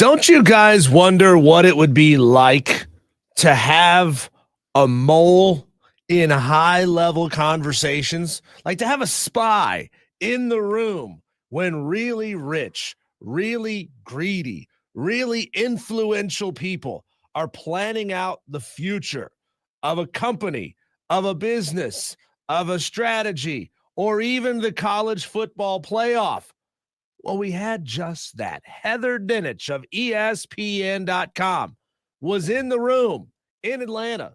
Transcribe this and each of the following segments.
Don't you guys wonder what it would be like to have a mole in high-level conversations? Like to have a spy in the room when really rich, really greedy, really influential people are planning out the future of a company, of a business, of a strategy, or even the college football playoff. Well, we had just that. Heather Dinich of ESPN.com was in the room in Atlanta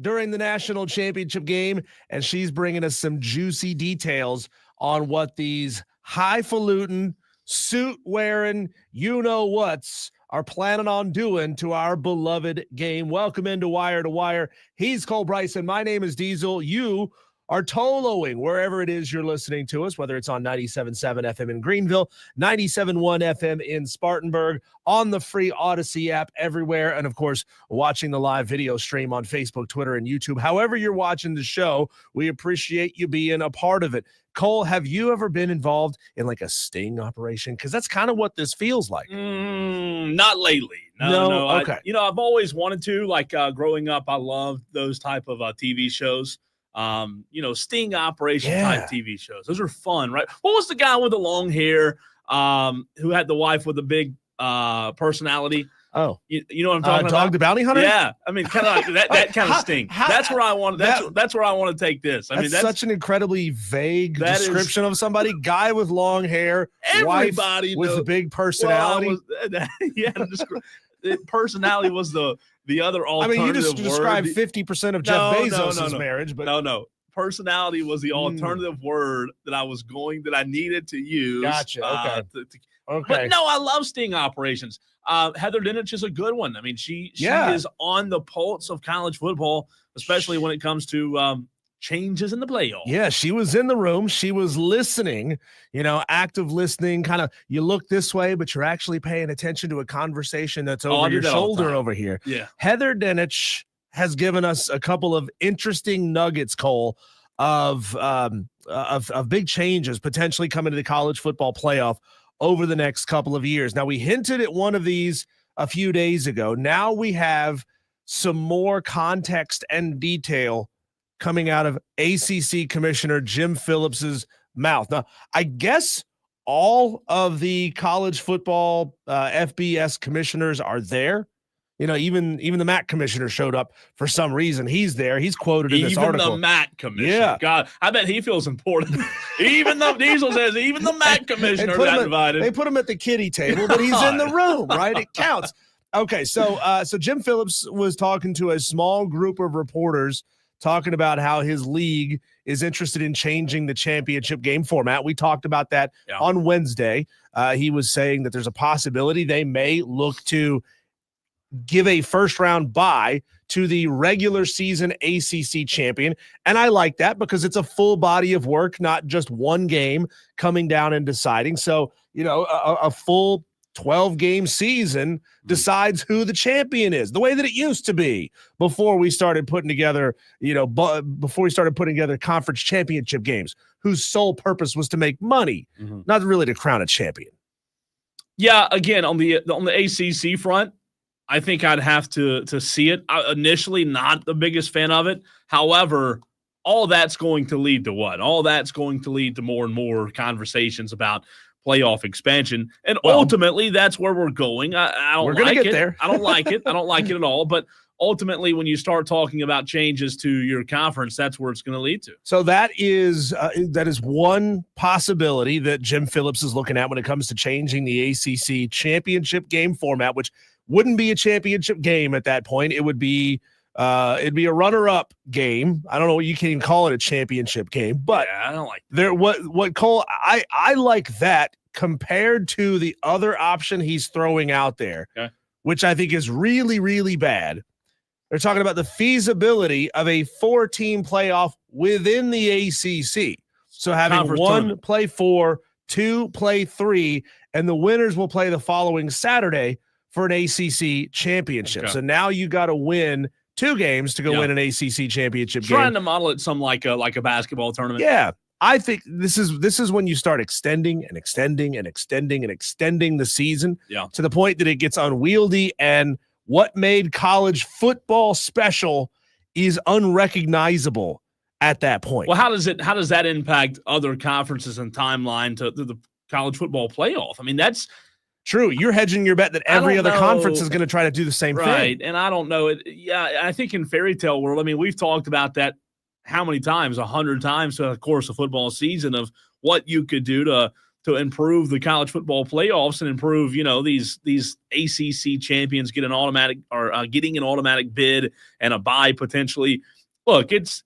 during the national championship game, and she's bringing us some juicy details on what these highfalutin, suit-wearing, you-know-whats are planning on doing to our beloved game. Welcome into Wire to Wire. He's Cole Bryson. My name is Diesel. You are Toloing wherever it is you're listening to us, whether it's on 97.7 FM in Greenville, 97.1 FM in Spartanburg, on the free Odyssey app everywhere, and of course, watching the live video stream on Facebook, Twitter, and YouTube. However you're watching the show, we appreciate you being a part of it. Cole, have you ever been involved in like a sting operation? Because that's kind of what this feels like. Not lately. No. Okay. I've always wanted to. Like growing up, I loved those type of TV shows. Sting operation type TV shows. Those are fun, right? What was the guy with the long hair who had the wife with a big personality? Oh, you know what I'm talking about? Dog the Bounty Hunter? Yeah. I mean, kind of like that kind of Sting. That's where I want that's where I want to take this. That's such an incredibly vague description of somebody. Guy with long hair, everybody wife with a big personality. Personality was the other alternative. I mean, you just described 50% of Jeff Bezos' marriage, but no. Personality was the alternative word that I needed to use. Gotcha. Okay. Okay. But no, I love sting operations. Heather Dinich is a good one. I mean, she is on the pulse of college football, especially when it comes to changes in the playoff. Yeah, she was in the room. She was listening, active listening, kind of you look this way, but you're actually paying attention to a conversation that's over your shoulder over here. Yeah. Heather Dinich has given us a couple of interesting nuggets, Cole, of big changes potentially coming to the college football playoff over the next couple of years. Now, we hinted at one of these a few days ago. Now we have some more context and detail coming out of ACC Commissioner Jim Phillips's mouth. Now, I guess all of the college football FBS commissioners are there. Even the MAC commissioner showed up for some reason. He's there. He's quoted in this article. Even the MAC commissioner. Yeah. God, I bet he feels important. Even the Diesel says even the MAC commissioner got invited. They put him at the kiddie table, but he's in the room, right? It counts. Okay, so Jim Phillips was talking to a small group of reporters talking about how his league is interested in changing the championship game format. We talked about that on Wednesday. He was saying that there's a possibility they may look to give a first-round bye to the regular season ACC champion. And I like that because it's a full body of work, not just one game coming down and deciding. So, a full 12-game season decides who the champion is, the way that it used to be before we started putting together, conference championship games, whose sole purpose was to make money, not really to crown a champion. Yeah, again, on the ACC front, I think I'd have to see it. Initially, not the biggest fan of it. However, all that's going to lead to what? All that's going to lead to more and more conversations about playoff expansion. And ultimately, that's where we're going. We're going to get there. I don't like it. I don't like it at all. But ultimately, when you start talking about changes to your conference, that's where it's going to lead to. So that is one possibility that Jim Phillips is looking at when it comes to changing the ACC championship game format, which wouldn't be a championship game at that point. It would be it'd be a runner-up game. I don't know what you can even call it, a championship game, but I don't like that. What Cole, I like that compared to the other option he's throwing out there, which I think is really, really bad. They're talking about the feasibility of a 4-team playoff within the ACC. So having Conference one tournament. play 4, 2 play 3, and the winners will play the following Saturday for an ACC championship. Okay. So now you got to win 2 games to go win an ACC championship game. Trying to model it some like a basketball tournament. Yeah. I think this is when you start extending and extending and extending and extending the season to the point that it gets unwieldy, and what made college football special is unrecognizable at that point. Well, how does that impact other conferences and timeline to the college football playoff? I mean, that's true. You're hedging your bet that every other conference is going to try to do the same thing. Right. And I don't know. I think in fairy tale world, I mean, we've talked about that how many times? 100 times throughout the course of football season of what you could do to improve the college football playoffs and improve, these ACC champions getting an automatic bid and a bye potentially. Look, it's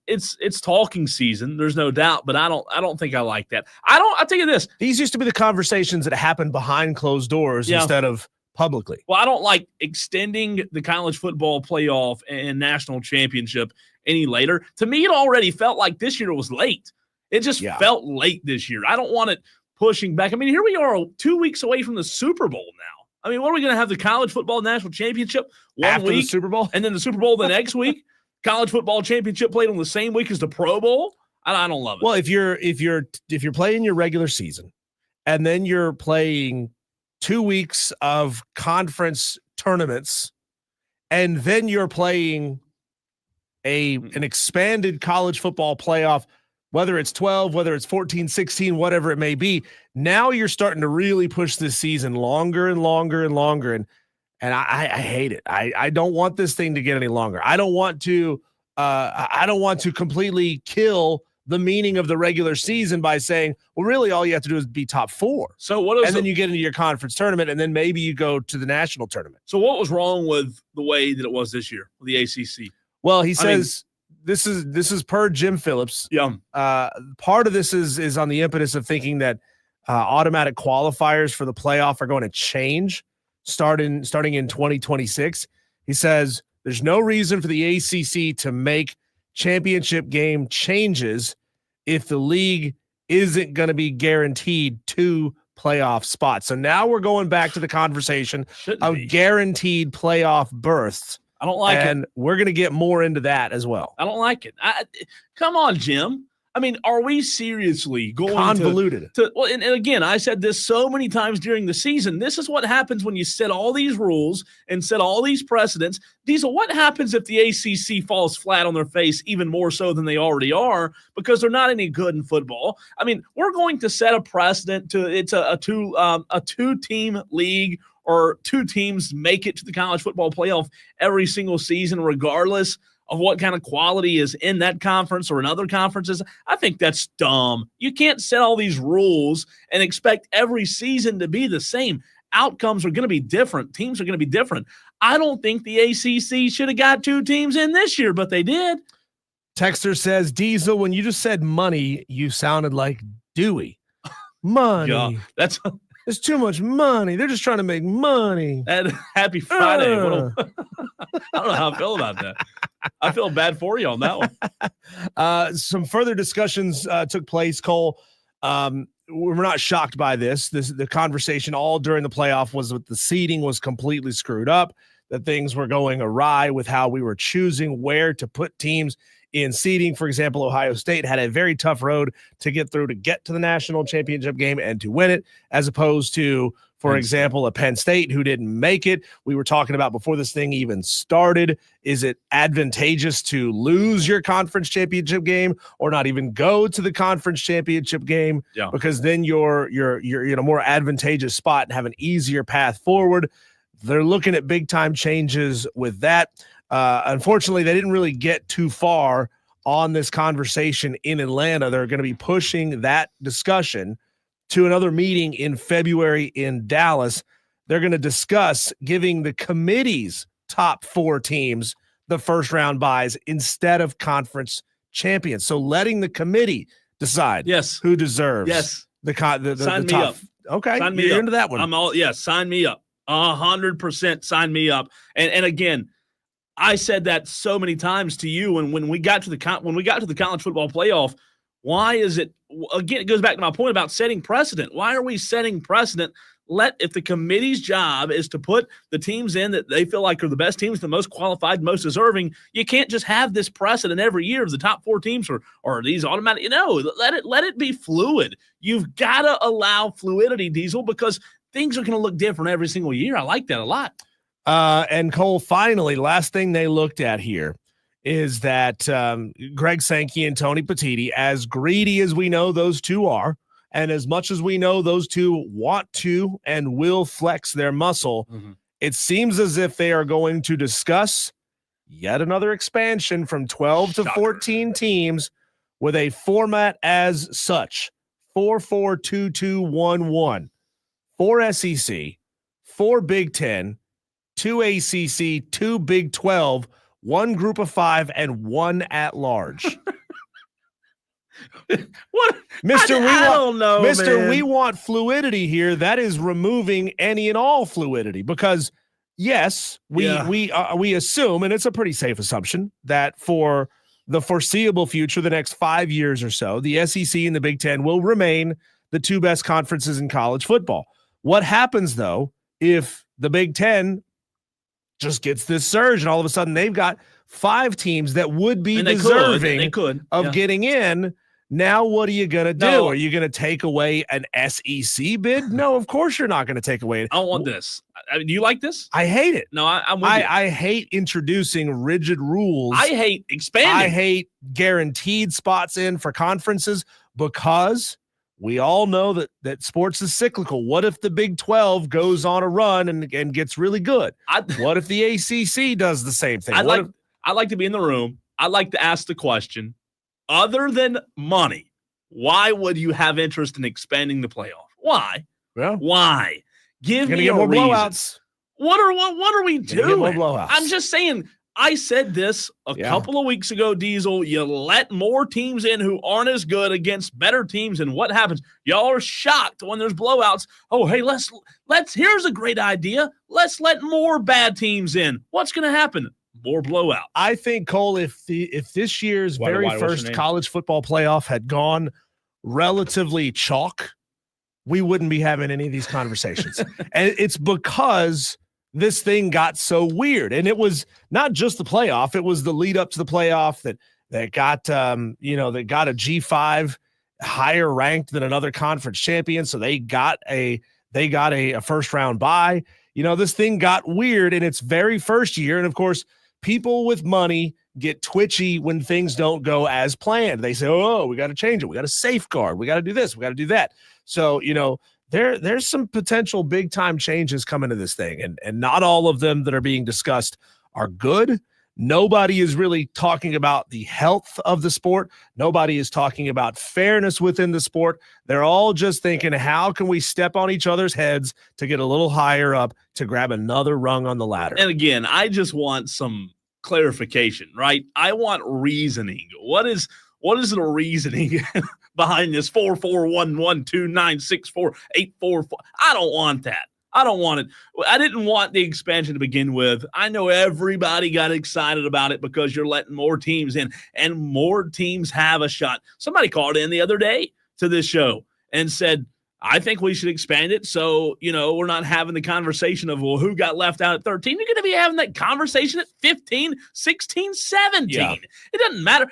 talking season. There's no doubt, but I don't think I like that. I'll tell you this. These used to be the conversations that happened behind closed doors instead of publicly. Well, I don't like extending the college football playoff and national championship any later. To me, it already felt like this year was late. It just felt late this year. I don't want it pushing back. I mean, here we are 2 weeks away from the Super Bowl now. I mean, what are we going to have, the college football national championship after week, the Super Bowl, and then the Super Bowl the next week? College football championship played on the same week as the Pro Bowl? I don't love it. Well, if you're playing your regular season and then you're playing 2 weeks of conference tournaments and then you're playing an expanded college football playoff, whether it's 12, whether it's 14, 16, whatever it may be, now you're starting to really push this season longer and longer and longer. And I hate it. I don't want this thing to get any longer. I don't want to completely kill the meaning of the regular season by saying, well, really all you have to do is be top 4. So then you get into your conference tournament, and then maybe you go to the national tournament. So what was wrong with the way that it was this year with the ACC? Well, he says this is per Jim Phillips. Yeah. Part of this is on the impetus of thinking that automatic qualifiers for the playoff are going to change starting in 2026. He says there's no reason for the ACC to make championship game changes if the league isn't going to be guaranteed 2 playoff spots. So now we're going back to the conversation of guaranteed playoff berths. I don't like it. And we're going to get more into that as well. I don't like it. Come on, Jim. I mean, are we seriously going convoluted? Well, and again, I said this so many times during the season. This is what happens when you set all these rules and set all these precedents. Diesel, what happens if the ACC falls flat on their face even more so than they already are because they're not any good in football? I mean, we're going to set a precedent it's a 2-team league, or 2 teams make it to the college football playoff every single season, regardless of what kind of quality is in that conference or in other conferences. I think that's dumb. You can't set all these rules and expect every season to be the same. Outcomes are going to be different. Teams are going to be different. I don't think the ACC should have got 2 teams in this year, but they did. Texter says, Diesel, when you just said money, you sounded like Dewey. Money. Yeah, there's too much money. They're just trying to make money. And happy Friday. I don't know how I feel about that. I feel bad for you on that one. Some further discussions took place, Cole. We're not shocked by this. The conversation all during the playoff was that the seeding was completely screwed up, that things were going awry with how we were choosing where to put teams in seeding. For example, Ohio State had a very tough road to get through to get to the national championship game and to win it, as opposed to, for example, a Penn State who didn't make it. We were talking about before this thing even started, is it advantageous to lose your conference championship game or not even go to the conference championship game? Yeah. Because then you're in a more advantageous spot and have an easier path forward. They're looking at big time changes with that. Unfortunately, they didn't really get too far on this conversation in Atlanta. They're going to be pushing that discussion to another meeting in February in Dallas. They're going to discuss giving the committee's top 4 teams the first round buys instead of conference champions. So letting the committee decide who deserves the sign the me top. Up. Okay, sign me you're up. Into that one. Sign me up. 100% sign me up. And again, I said that so many times to you, and when we got to the college football playoff, why is it, again, it goes back to my point about setting precedent. Why are we setting precedent If the committee's job is to put the teams in that they feel like are the best teams, the most qualified, most deserving, you can't just have this precedent every year of the top 4 teams or these automatic. Let it be fluid. You've got to allow fluidity, Diesel, because things are going to look different every single year. I like that a lot. And Cole, finally, last thing they looked at here is that Greg Sankey and Tony Petitti, as greedy as we know those two are, and as much as we know those two want to and will flex their muscle, it seems as if they are going to discuss yet another expansion from 12 to 14 teams with a format as such: 4-4-2-2-1-1, 4 SEC, 4 Big Ten, 2 ACC, 2 Big 12, 1 Group of 5, and 1 at large. What, Mister? I don't know, Mister. man. We want fluidity here. That is removing any and all fluidity, because yes, we assume, and it's a pretty safe assumption, that for the foreseeable future, the next 5 years or so, the SEC and the Big Ten will remain the 2 best conferences in college football. What happens though if the Big Ten just gets this surge and all of a sudden they've got 5 teams that would be deserving of getting in? Now, what are you going to do? No. Are you going to take away an SEC bid? No, of course you're not going to take away it. I don't want this. Do you like this? I hate it. No, I'm with you. I hate introducing rigid rules. I hate expanding. I hate guaranteed spots in for conferences, because we all know that sports is cyclical. What if the Big 12 goes on a run and gets really good? What if the ACC does the same thing? I'd like to be in the room. I'd like to ask the question, other than money, why would you have interest in expanding the playoff? Why? Well, why? Give me a more reason. Blowouts. What are we doing? More blowouts. I'm just saying. I said this a couple of weeks ago, Diesel. You let more teams in who aren't as good against better teams, and what happens? Y'all are shocked when there's blowouts. Oh, hey, let's. Here's a great idea. Let's let more bad teams in. What's going to happen? More blowout. I think, Cole, if this year's very first college football playoff had gone relatively chalk, we wouldn't be having any of these conversations. And it's because this thing got so weird. And it was not just the playoff, it was the lead up to the playoff that got that got a G5 higher ranked than another conference champion. So they got a first round bye. This thing got weird in its very first year. And of course, people with money get twitchy when things don't go as planned. They say, oh, we got to change it. We got to safeguard. We got to do this. We got to do that. So, there's some potential big time changes coming to this thing. And not all of them that are being discussed are good. Nobody is really talking about the health of the sport. Nobody is talking about fairness within the sport. They're all just thinking, how can we step on each other's heads to get a little higher up to grab another rung on the ladder? And again, I just want some clarification, right? I want reasoning. What is the reasoning behind this 4-4-1-1-2-9-6-4-8-4-4? I don't want that. I don't want it. I didn't want the expansion to begin with. I know everybody got excited about it because you're letting more teams in, and more teams have a shot. Somebody called in the other day to this show and said, I think we should expand it so, we're not having the conversation of, well, who got left out at 13? You're going to be having that conversation at 15, 16, 17. Yeah. It doesn't matter.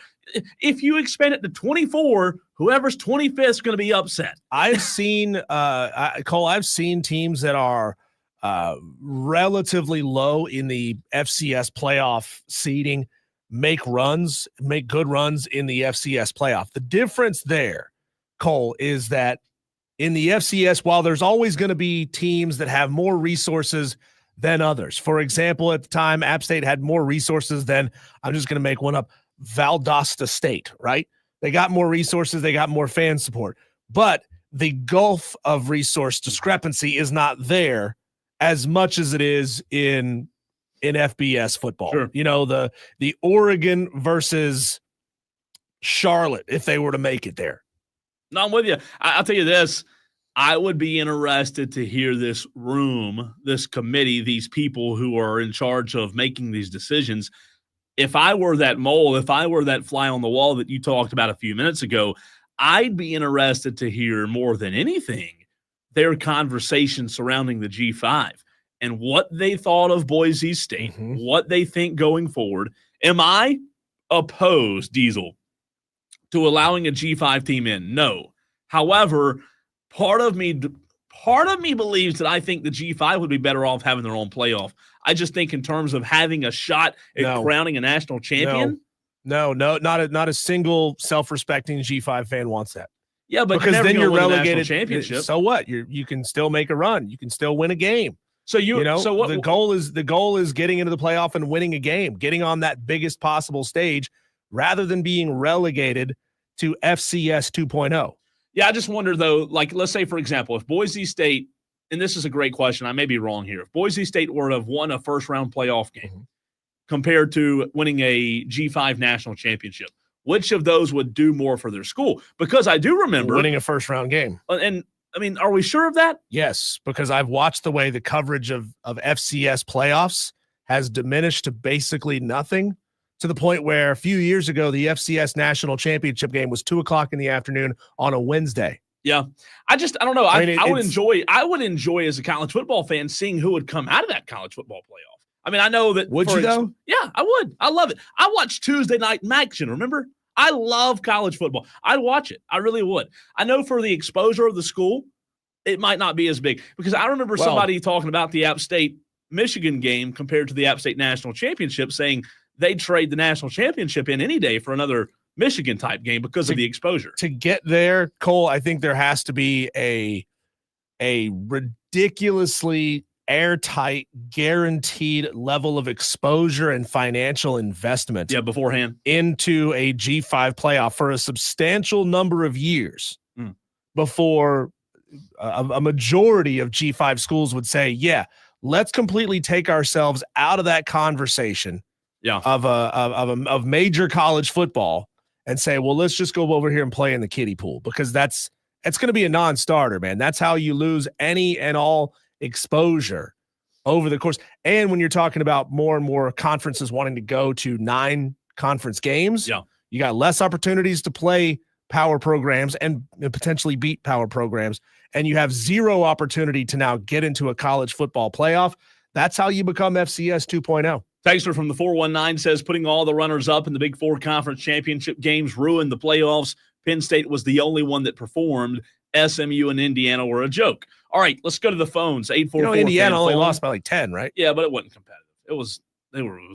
If you expand it to 24, whoever's 25th is going to be upset. I've seen, Cole, I've seen teams that are relatively low in the FCS playoff seeding make good runs in the FCS playoff. The difference there, Cole, is that in the FCS, while there's always going to be teams that have more resources than others. For example, at the time, App State had more resources than, I'm just going to make one up, Valdosta State, right? They got more resources. They got more fan support. But the gulf of resource discrepancy is not there as much as it is in FBS football. Sure. The Oregon versus Charlotte, if they were to make it there. No, I'm with you. I'll tell you this. I would be interested to hear this room, this committee, these people who are in charge of making these decisions. If I were that mole, if I were that fly on the wall that you talked about a few minutes ago, I'd be interested to hear more than anything their conversation surrounding the G5 and what they thought of Boise State, what they think going forward. Am I opposed, Diesel, to allowing a G5 team in? No. However, part of me believes that I think the G5 would be better off having their own playoff. I just think in terms of having a shot at crowning a national champion. No, not a single self-respecting G5 fan wants that. Yeah, but because then you're relegated. Championship. So what? You can still make a run. You can still win a game. So so what the goal is getting into the playoff and winning a game, getting on that biggest possible stage, rather than being relegated to FCS 2.0. Yeah, I just wonder though. Like, let's say for example, if Boise State, and this is a great question, I may be wrong here. If Boise State were to have won a first-round playoff game compared to winning a G5 national championship, which of those would do more for their school? Because I do remember winning a first-round game. And I mean, are we sure of that? Yes, because I've watched the way the coverage of FCS playoffs has diminished to basically nothing, to the point where a few years ago, the FCS national championship game was 2:00 in the afternoon on a Wednesday. Yeah. I don't know. I would enjoy as a college football fan seeing who would come out of that college football playoff. I mean, I know that. Would you though? Yeah, I would. I love it. I watched Tuesday Night Action, remember? I love college football. I'd watch it. I really would. I know for the exposure of the school, it might not be as big, because I remember somebody talking about the App State Michigan game compared to the App State National Championship, saying they'd trade the national championship in any day for another Michigan type game because of the exposure. To get there, Cole, I think there has to be a ridiculously airtight, guaranteed level of exposure and financial investment beforehand into a G5 playoff for a substantial number of years before a majority of G5 schools would say, yeah, let's completely take ourselves out of that conversation of major college football and say, well, let's just go over here and play in the kiddie pool, because it's going to be a non-starter, man. That's how you lose any and all exposure over the course. And when you're talking about more and more conferences wanting to go to 9 conference games, you got less opportunities to play power programs and potentially beat power programs. And you have zero opportunity to now get into a college football playoff. That's how you become FCS 2.0. Texter from the 419 says, putting all the runners up in the Big Four conference championship games ruined the playoffs. Penn State was the only one that performed. SMU and Indiana were a joke. All right, let's go to the phones. 844. Indiana only lost by like 10, right? Yeah, but it wasn't competitive. It was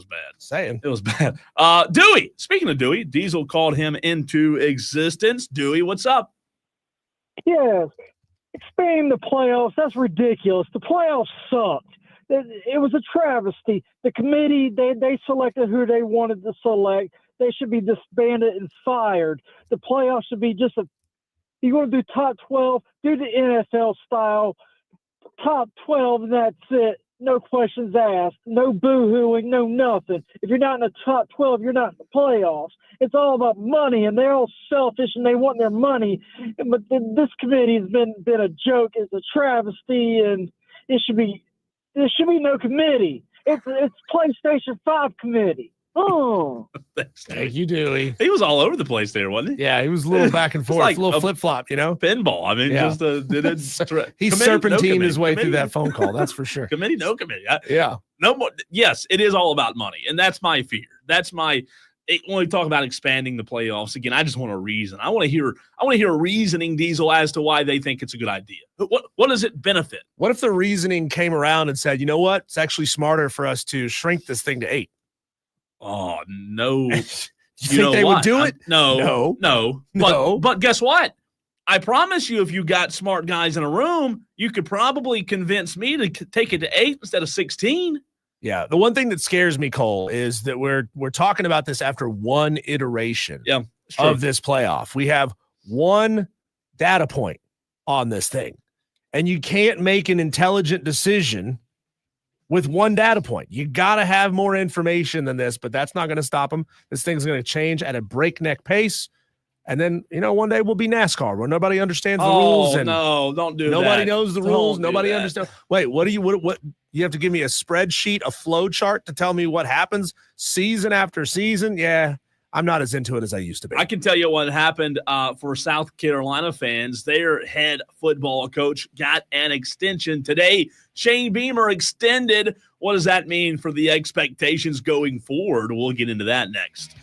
bad. Saying it was bad. Dewey. Speaking of Dewey, Diesel called him into existence. Dewey, what's up? Yes, expanding the playoffs. That's ridiculous. The playoffs sucked. It was a travesty. The committee, they selected who they wanted to select. They should be disbanded and fired. The playoffs should be just you want to do top 12, do the NFL style, top 12, and that's it. No questions asked, no boo-hooing, no nothing. If you're not in the top 12, you're not in the playoffs. It's all about money, and they're all selfish, and they want their money. But this committee has been a joke. It's a travesty, and there should be no committee. It's PlayStation 5 committee. Oh, thank you, Dewey. He was all over the place there, wasn't he? Yeah, he was a little back and forth, like a little flip flop, pinball. I mean, he serpentined his way through that phone call. That's for sure. Committee, no committee. No more. Yes, it is all about money, and that's my fear. When we talk about expanding the playoffs again, I just want a reason. I want to hear a reasoning, Diesel, as to why they think it's a good idea. What does it benefit? What if the reasoning came around and said, you know what, it's actually smarter for us to shrink this thing to 8? Oh, no. You think they would do it? No. But guess what? I promise you, if you got smart guys in a room, you could probably convince me to take it to 8 instead of 16. Yeah. The one thing that scares me, Cole, is that we're talking about this after one iteration of this playoff. We have one data point on this thing, and you can't make an intelligent decision with one data point. You got to have more information than this, but that's not going to stop them. This thing's going to change at a breakneck pace. And then, one day we'll be NASCAR where nobody understands the rules. And no, don't do that. Nobody knows the rules. Nobody understands. Wait, what you have to give me a spreadsheet, a flow chart to tell me what happens season after season? Yeah, I'm not as into it as I used to be. I can tell you what happened for South Carolina fans. Their head football coach got an extension today. Shane Beamer extended. What does that mean for the expectations going forward? We'll get into that next.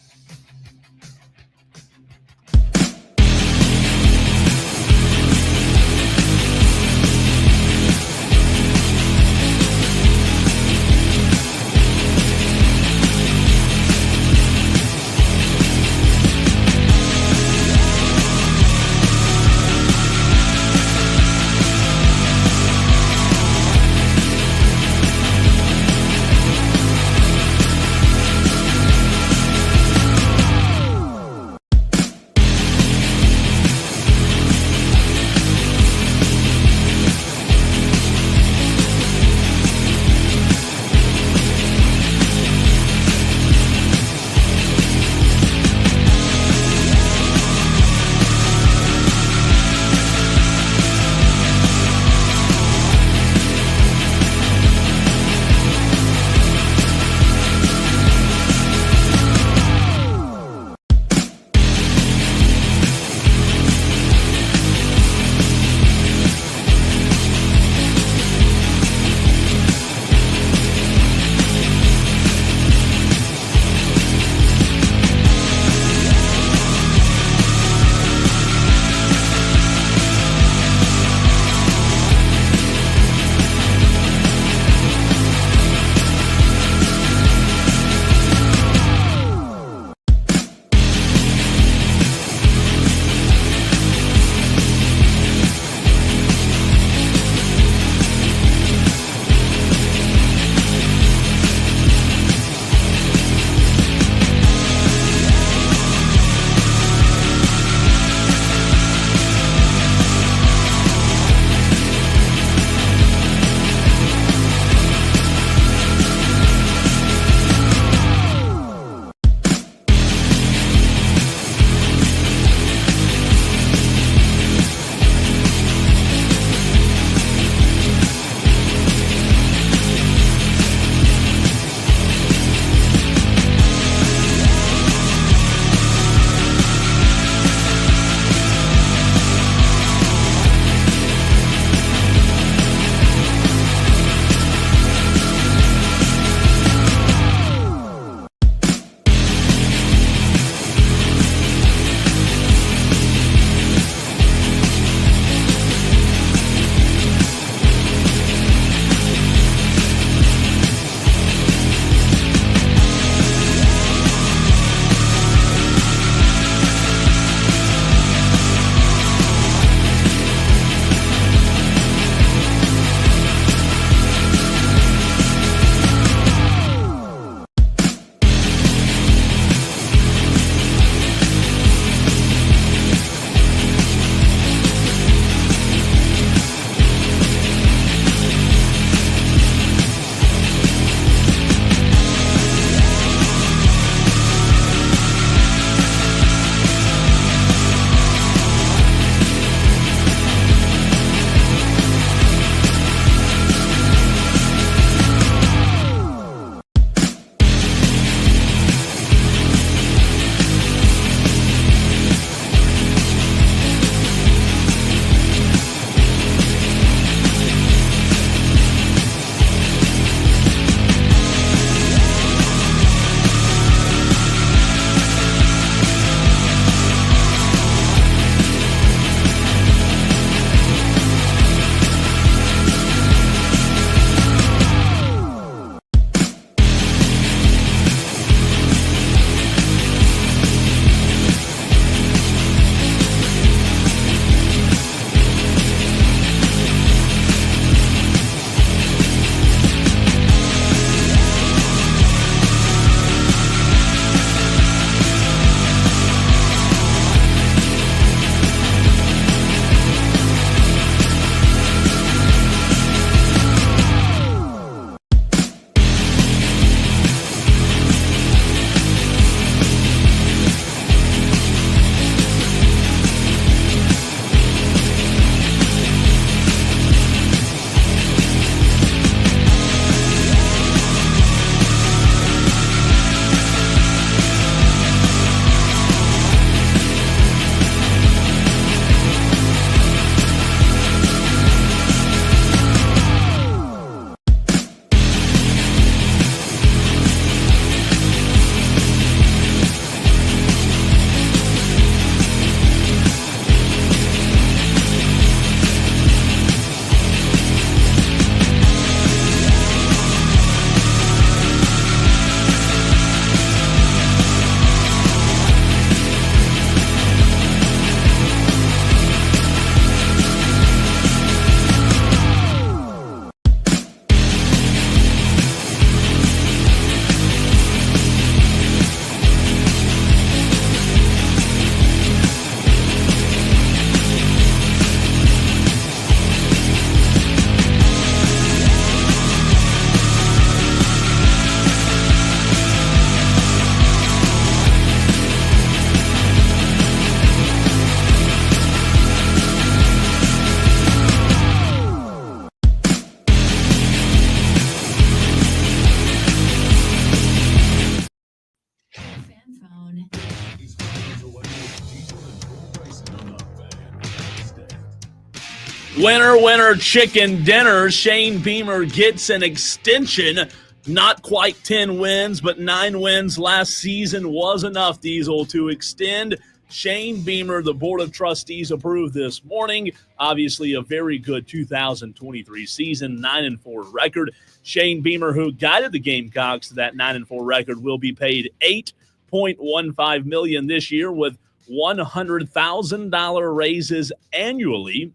Winner, winner, chicken dinner. Shane Beamer gets an extension. Not quite 10 wins, but 9 wins last season was enough, Diesel, to extend Shane Beamer. The Board of Trustees approved this morning. Obviously, a very good 2023 season, 9-4 record. Shane Beamer, who guided the Gamecocks to that 9-4 record, will be paid $8.15 million this year with $100,000 raises annually,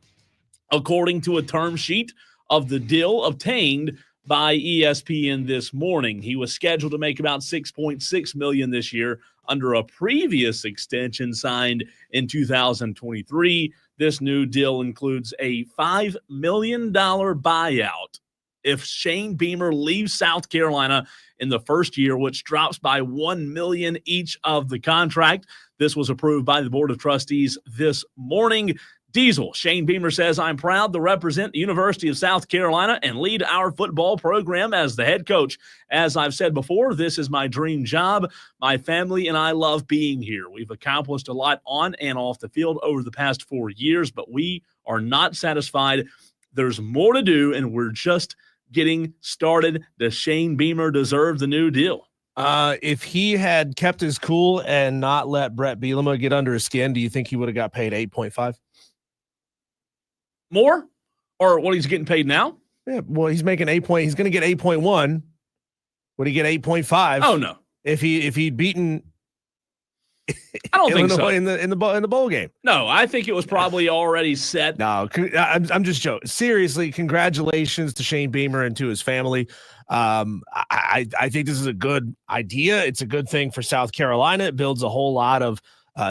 according to a term sheet of the deal obtained by ESPN this morning. He was scheduled to make about $6.6 million this year under a previous extension signed in 2023. This new deal includes a $5 million buyout if Shane Beamer leaves South Carolina in the first year, which drops by $1 million each of the contract. This was approved by the Board of Trustees this morning. Diesel, Shane Beamer says, I'm proud to represent the University of South Carolina and lead our football program as the head coach. As I've said before, this is my dream job. My family and I love being here. We've accomplished a lot on and off the field over the past 4 years, but we are not satisfied. There's more to do, and we're just getting started. Does Shane Beamer deserve the new deal? If he had kept his cool and not let Brett Bielema get under his skin, do you think he would have got paid 8.5? More? Or what he's getting paid now? Yeah, well, he's making 8 point. He's going to get 8.1. Would he get 8.5? Oh no. If he'd beaten, I don't think so. In the bowl game. No, I think it was probably already set. No, I'm just joking. Seriously, congratulations to Shane Beamer and to his family. I think this is a good idea. It's a good thing for South Carolina. It builds a whole lot of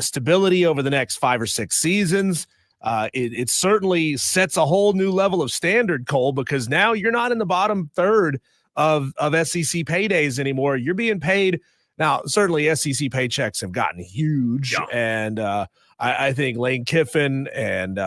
stability over the next 5 or 6 seasons. It certainly sets a whole new level of standard, Cole, because now you're not in the bottom third of SEC paydays anymore. You're being paid. Now, certainly SEC paychecks have gotten huge, yeah. And I think Lane Kiffin and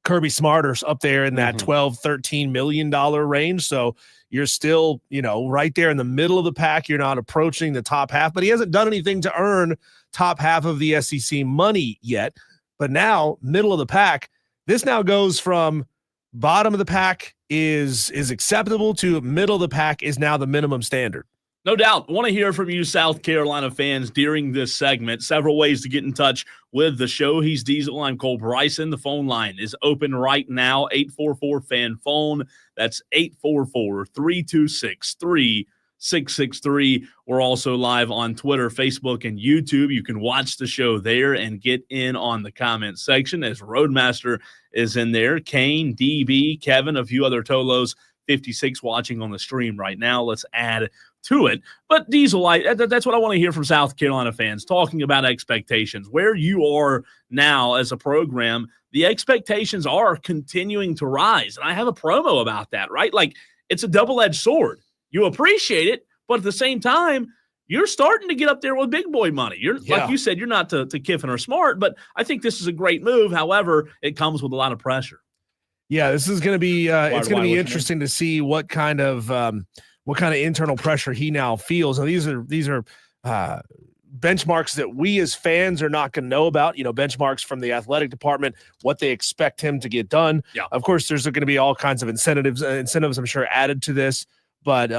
Kirby Smart are up there in that $12-13 million range. So you're still, right there in the middle of the pack. You're not approaching the top half, but he hasn't done anything to earn top half of the SEC money yet. But now, middle of the pack, this now goes from bottom of the pack is acceptable to middle of the pack is now the minimum standard. No doubt. Want to hear from you, South Carolina fans, during this segment. Several ways to get in touch with the show. He's Diesel. I'm Cole Bryson. The phone line is open right now, 844-FAN-PHONE. That's 844-326-3663. We're also live on Twitter, Facebook, and YouTube. You can watch the show there and get in on the comment section as Roadmaster is in there. Kane, DB, Kevin, a few other Tolos, 56 watching on the stream right now. Let's add to it. But Diesel, that's what I want to hear from South Carolina fans, talking about expectations. Where you are now as a program, the expectations are continuing to rise. And I have a promo about that, right? Like, it's a double-edged sword. You appreciate it, but at the same time, you're starting to get up there with big boy money. Like you said, you're not to Kiffin or Smart, but I think this is a great move. However, it comes with a lot of pressure. Yeah, this is going to be it's going to be interesting to see what kind of internal pressure he now feels. And these are benchmarks that we as fans are not going to know about. Benchmarks from the athletic department, what they expect him to get done. Yeah. Of course, there's going to be all kinds of incentives. I'm sure added to this, but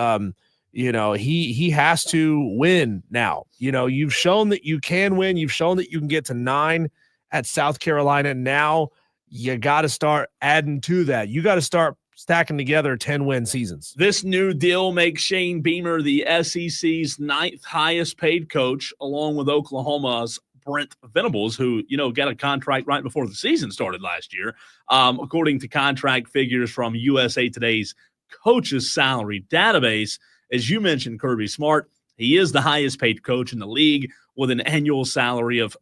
he has to win now. You've shown that you can win. You've shown that you can get to 9 at South Carolina. Now you got to start adding to that. You got to start stacking together 10-win seasons. This new deal makes Shane Beamer the SEC's 9th highest paid coach, along with Oklahoma's Brent Venables, who, got a contract right before the season started last year. According to contract figures from USA Today's coaches salary database, as you mentioned, Kirby Smart, he is the highest paid coach in the league with an annual salary of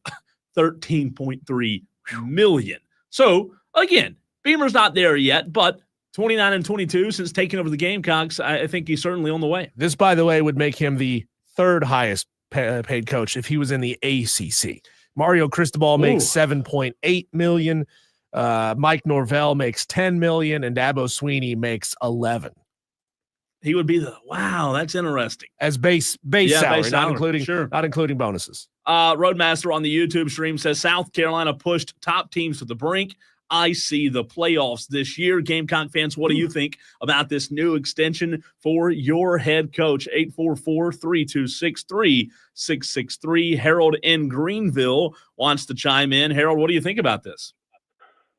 $13.3 million. So again, Beamer's not there yet, but 29-22 since taking over the Gamecocks, I think he's certainly on the way. This, by the way, would make him the 3rd highest paid coach if he was in the ACC. Mario Cristobal makes $7.8 million. Mike Norvell makes $10 million, and Dabo Swinney makes $11 million. He would be that's interesting. As base salary, not including bonuses. Roadmaster on the YouTube stream says South Carolina pushed top teams to the brink. I see the playoffs this year. Gamecock fans, what do you think about this new extension for your head coach? 844-326-3663. Harold in Greenville wants to chime in. Harold, what do you think about this?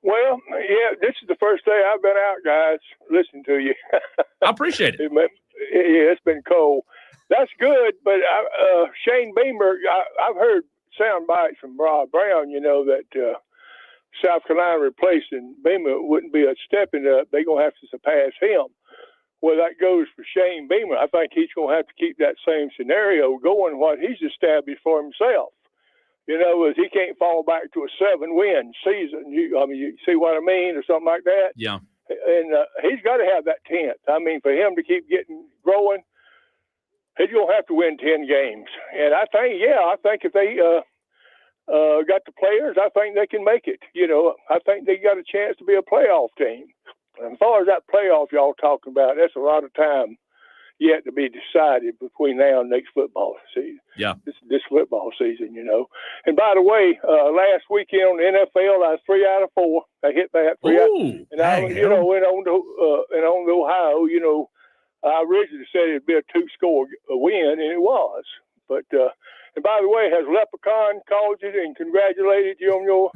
Well, yeah, this is the first day I've been out, guys, listening to you. I appreciate it. Yeah, it's been cold. That's good, but Shane Beamer, I've heard sound bites from Rob Brown, that South Carolina replacing Beamer wouldn't be a stepping up. They're going to have to surpass him. Well, that goes for Shane Beamer. I think he's going to have to keep that same scenario going, what he's established for himself. As he can't fall back to a 7-win season. You see what I mean, or something like that? Yeah. And he's got to have that 10th. For him to keep growing, he's going to have to win 10 games. And I think if they got the players, I think they can make it. I think they got a chance to be a playoff team. And as far as that playoff y'all talking about, that's a lot of time yet to be decided between now and next football season. Yeah. This football season, And by the way, last weekend on the NFL, I was 3 out of 4. I hit that 3 out. And I, went on to Ohio, I originally said it'd be a 2-score win, and it was. But, and by the way, has Leprechaun called you and congratulated you on your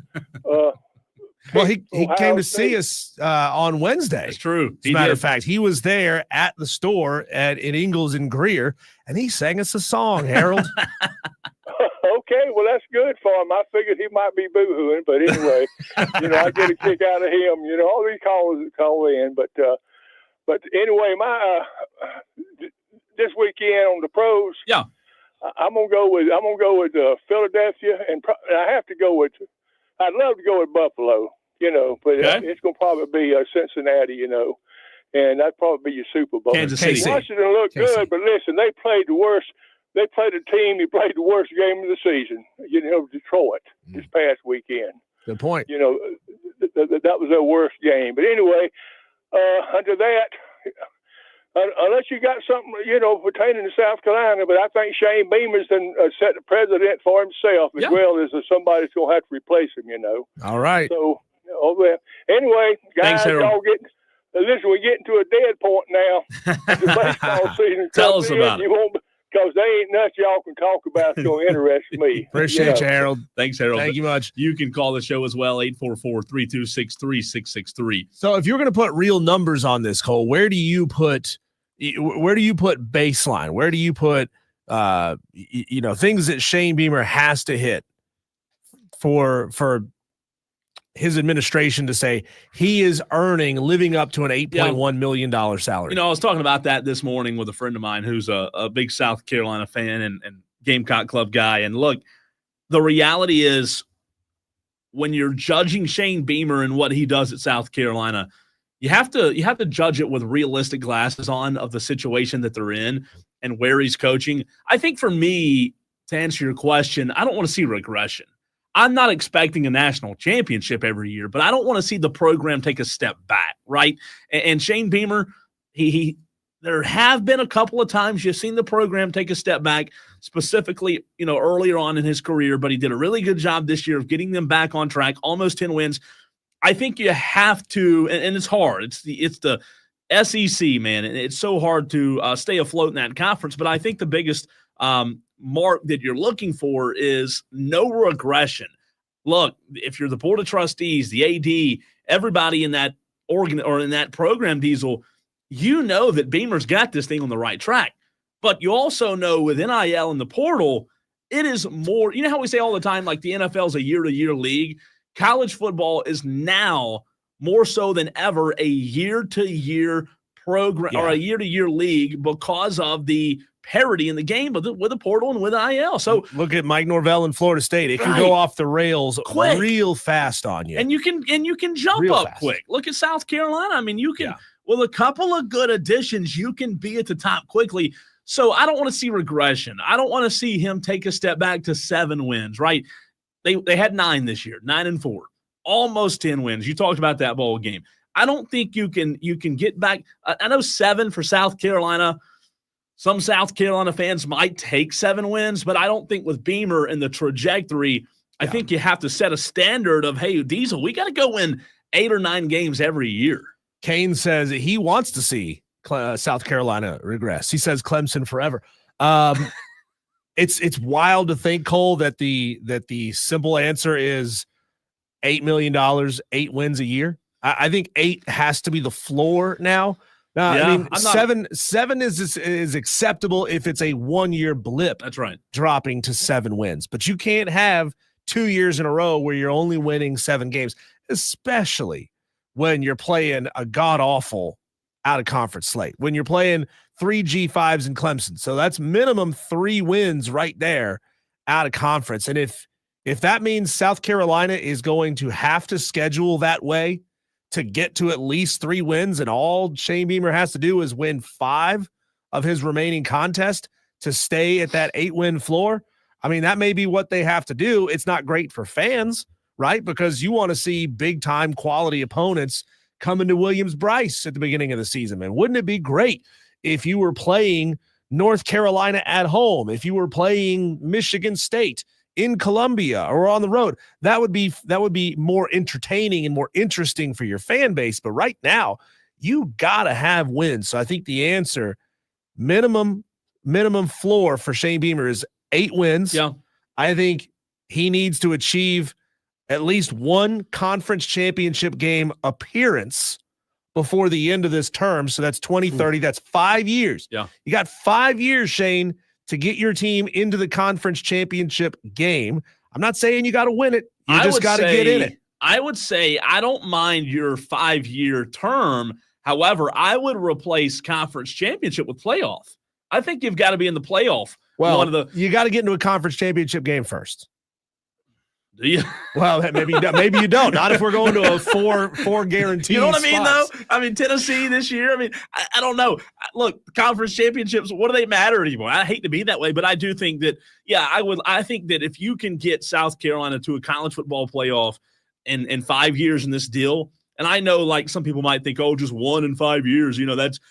well, he came to see us on Wednesday. That's true. As a matter of fact, he was there at the store in Ingalls and Greer, and he sang us a song, Harold. Okay, well, that's good for him. I figured he might be boo-hooing, but anyway, I get a kick out of him. All these callers that call in, but anyway, my this weekend on the pros, yeah, I'm gonna go with Philadelphia, and I have to go with. I'd love to go with Buffalo, but it's going to probably be Cincinnati, and that'd probably be your Super Bowl. Kansas City. Washington looked good, but listen, they played the worst. They played a team who played the worst game of the season, Detroit, this past weekend. Good point. That was their worst game. But anyway, under that, unless you got something, pertaining to South Carolina, but I think Shane Beamer's set the precedent for himself as well as somebody's going to have to replace him, All right. So, anyway, guys, y'all we're getting to a dead point now. The baseball season. Tell us about it. Because they ain't nothing y'all can talk about that's going to interest me. Appreciate you, Harold. Thanks, Harold. Thank you much. You can call the show as well, 844-326-3663. So if you're going to put real numbers on this, Cole, where do you put baseline? Where do you put things that Shane Beamer has to hit for his administration to say he is living up to an $8.1 million salary? I was talking about that this morning with a friend of mine who's a big South Carolina fan and Gamecock Club guy. And look, the reality is when you're judging Shane Beamer and what he does at South Carolina, you have to judge it with realistic glasses on of the situation that they're in and where he's coaching. I think for me, to answer your question, I don't want to see regression. I'm not expecting a national championship every year, but I don't want to see the program take a step back, right? And Shane Beamer, there have been a couple of times you've seen the program take a step back, specifically, earlier on in his career, but he did a really good job this year of getting them back on track, almost 10 wins. I think you have to, and it's hard. It's the SEC, man, and it's so hard to stay afloat in that conference. But I think the biggest mark that you're looking for is no regression. Look, if you're the board of trustees, the AD, everybody in that in that program, Diesel, that Beamer's got this thing on the right track. But you also know with NIL and the portal, it is more. You know how we say all the time, like the NFL is a year-to-year league. College football is now more so than ever a year-to-year program or a year-to-year league because of the parity in the game with the portal and with NIL. So look at Mike Norvell in Florida State. It can go off the rails quick, real fast on you. And you can jump real up fast. Quick. Look at South Carolina. I mean, you can with a couple of good additions, you can be at the top quickly. So I don't want to see regression. I don't want to see him take a step back to 7 wins, right? They had 9 this year, 9-4, almost 10 wins. You talked about that bowl game. I don't think you can get back. I know 7 for South Carolina. Some South Carolina fans might take 7 wins, but I don't think with Beamer and the trajectory, I think you have to set a standard of, hey, Diesel, we got to go win 8 or 9 games every year. Kane says he wants to see South Carolina regress. He says Clemson forever. It's wild to think, Cole, that the simple answer is $8 million, 8 wins a year. I think 8 has to be the floor now. I mean, seven is acceptable if it's a 1-year blip. That's right. Dropping to 7 wins, but you can't have 2 years in a row where you're only winning 7 games, especially when you're playing a god awful out of conference slate, when you're playing 3 G5s in Clemson. So that's minimum 3 wins right there out of conference. And if that means South Carolina is going to have to schedule that way to get to at least 3 wins, and all Shane Beamer has to do is win 5 of his remaining contests to stay at that 8-win floor, I mean, that may be what they have to do. It's not great for fans, right? Because you want to see big-time quality opponents coming to Williams-Brice at the beginning of the season. And wouldn't it be great if you were playing North Carolina at home, if you were playing Michigan State in Columbia or on the road? That would be more entertaining and more interesting for your fan base. But right now, you gotta have wins. So I think the answer, minimum floor for Shane Beamer, is 8 wins. Yeah. I think he needs to achieve at least 1 conference championship game appearance before the end of this term. So that's 2030. That's 5 years. Yeah. You got 5 years, Shane, to get your team into the conference championship game. I'm not saying you got to win it. You just got to get in it. I would say I don't mind your 5-year term. However, I would replace conference championship with playoff. I think you've got to be in the playoff. Well, you got to get into a conference championship game first. Do you? Well, maybe you don't. Not if we're going to a four guaranteed. You know what I mean, spots. though? I mean, Tennessee this year. I mean, I don't know. Look, conference championships, what do they matter anymore? I hate to be that way, but I do think that, I think that if you can get South Carolina to a college football playoff in 5 years in this deal, and I know, like, some people might think, just 1 in 5 years,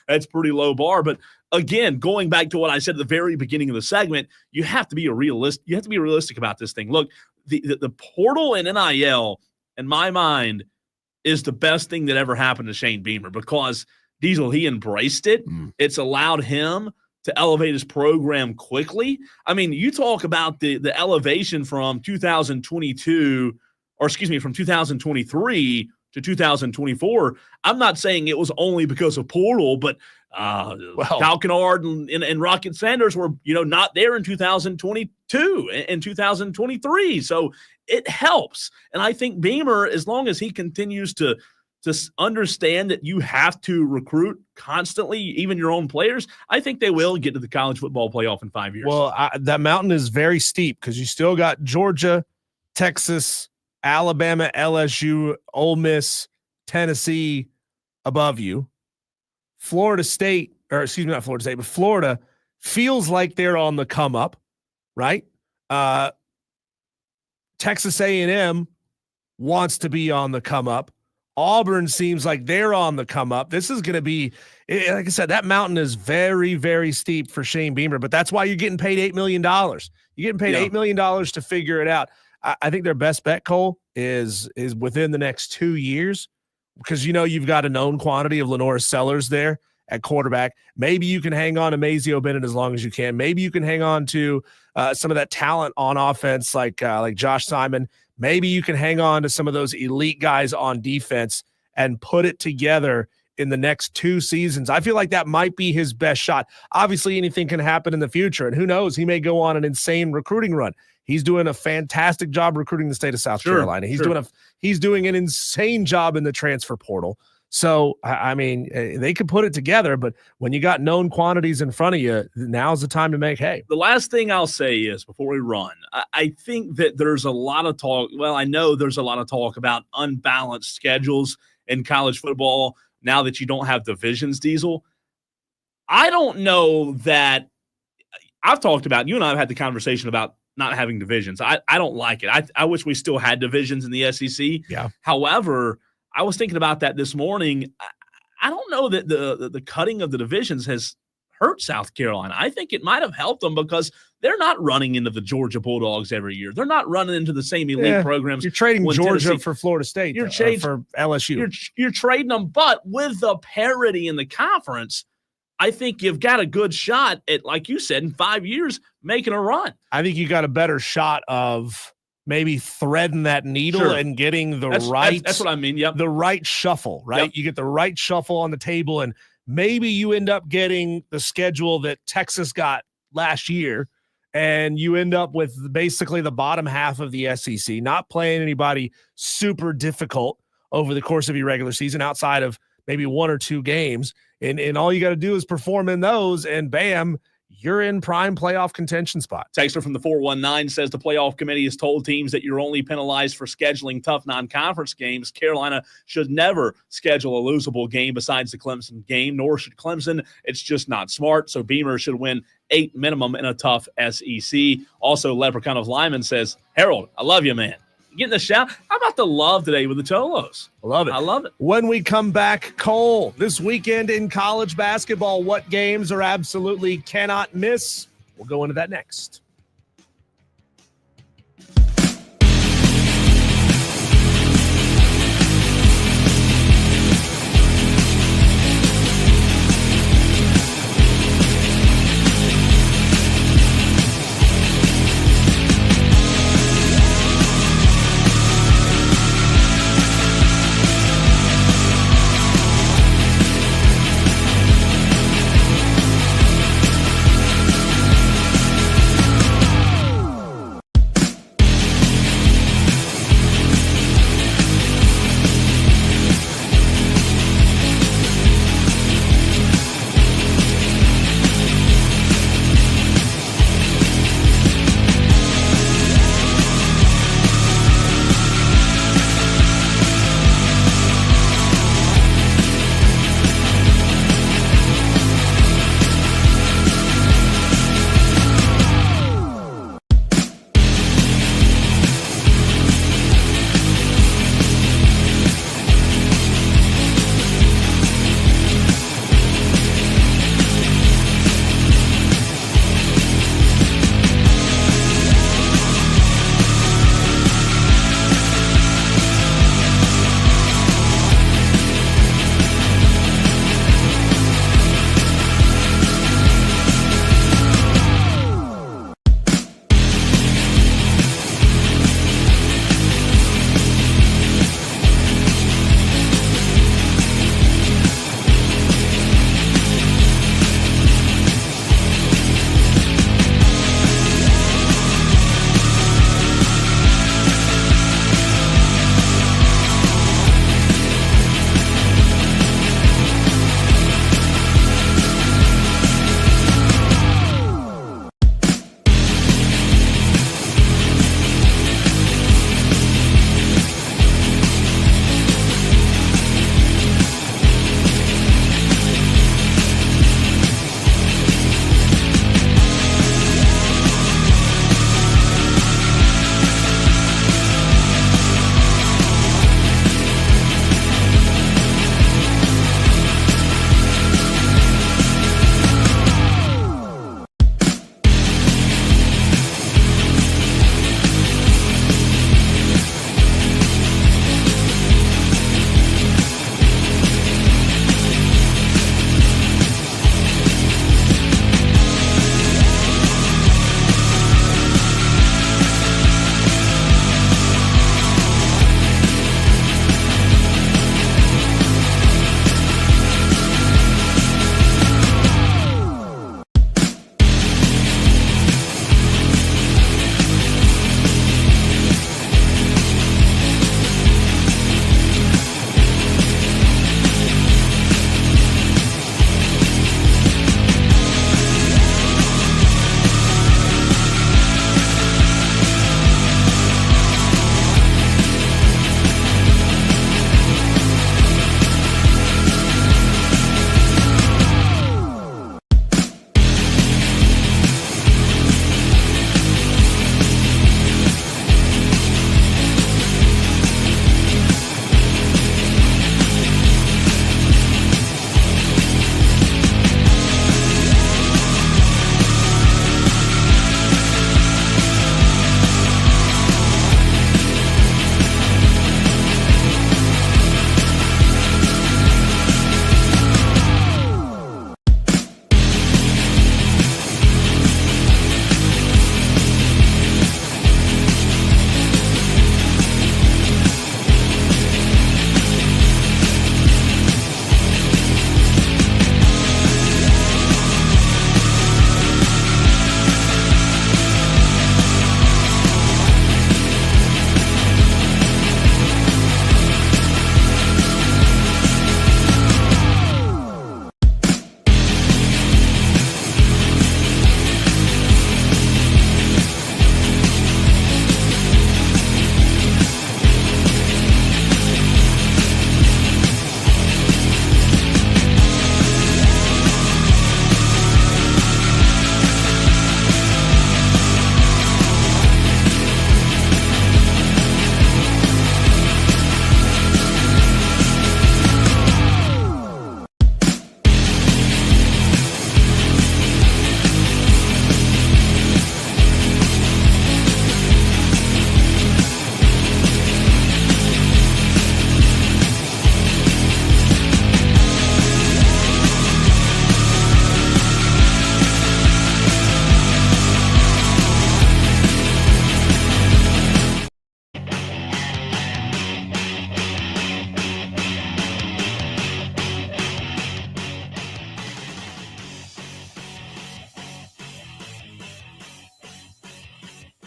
that's pretty low bar. But again, going back to what I said at the very beginning of the segment, you have to be realistic. You have to be realistic about this thing. Look, the portal and NIL, in my mind, is the best thing that ever happened to Shane Beamer, because Diesel, he embraced it. It's allowed him to elevate his program quickly. I mean, you talk about the elevation from 2022, or excuse me, from 2023 to 2024. I'm not saying it was only because of portal, but Cal Kennard and Rocket Sanders were, not there in 2022 and 2023. So it helps. And I think Beamer, as long as he continues to understand that you have to recruit constantly, even your own players, I think they will get to the college football playoff in 5 years. Well, that mountain is very steep because you still got Georgia, Texas, Alabama, LSU, Ole Miss, Tennessee above you. Florida State, or excuse me, not Florida State, but Florida feels like they're on the come up, right? Texas A&M wants to be on the come up. Auburn seems like they're on the come up. This is going to be, like I said, that mountain is very, very steep for Shane Beamer, but that's why you're getting paid $8 million. You're getting paid $8 million to figure it out. I think their best bet, Cole, is within the next 2 years, because you've got a known quantity of Lenora Sellers there at quarterback. Maybe you can hang on to Mazio Bennett as long as you can. Maybe you can hang on to some of that talent on offense, like Josh Simon. Maybe you can hang on to some of those elite guys on defense and put it together in the next 2 seasons. I feel like that might be his best shot. Obviously, anything can happen in the future, and who knows? He may go on an insane recruiting run. He's doing a fantastic job recruiting the state of South Carolina. He's doing an insane job in the transfer portal. So, I mean, they could put it together, but when you got known quantities in front of you, now's the time to make hay. The last thing I'll say is, before we run, I think that there's a lot of talk. Well, I know there's a lot of talk about unbalanced schedules in college football now that you don't have divisions, Diesel. I don't know that I've talked about, you and I have had the conversation about not having divisions. I don't like it. I wish we still had divisions in the SEC. Yeah. However, I was thinking about that this morning. I don't know that the cutting of the divisions has hurt South Carolina. I think it might have helped them because they're not running into the Georgia Bulldogs every year. They're not running into the same elite programs. You're trading Georgia Tennessee, for Florida State, for LSU. You're trading them, but with the parity in the conference, I think you've got a good shot at, like you said, in 5 years, making a run. I think you got a better shot of maybe threading that needle and getting that's what I mean. Yep. The right shuffle, right? Yep. You get the right shuffle on the table, and maybe you end up getting the schedule that Texas got last year, and you end up with basically the bottom half of the SEC, not playing anybody super difficult over the course of your regular season outside of maybe 1 or 2 games. And all you got to do is perform in those, and bam, you're in prime playoff contention spot. Texter from the 419 says the playoff committee has told teams that you're only penalized for scheduling tough non-conference games. Carolina should never schedule a losable game besides the Clemson game, nor should Clemson. It's just not smart. So Beamer should win 8 minimum in a tough SEC. Also, Leprechaun of Lyman says, Harold, I love you, man. Getting the shout. How about the love today with the Cholos? I love it. I love it. When we come back, Cole, this weekend in college basketball, what games are absolutely cannot miss? We'll go into that next.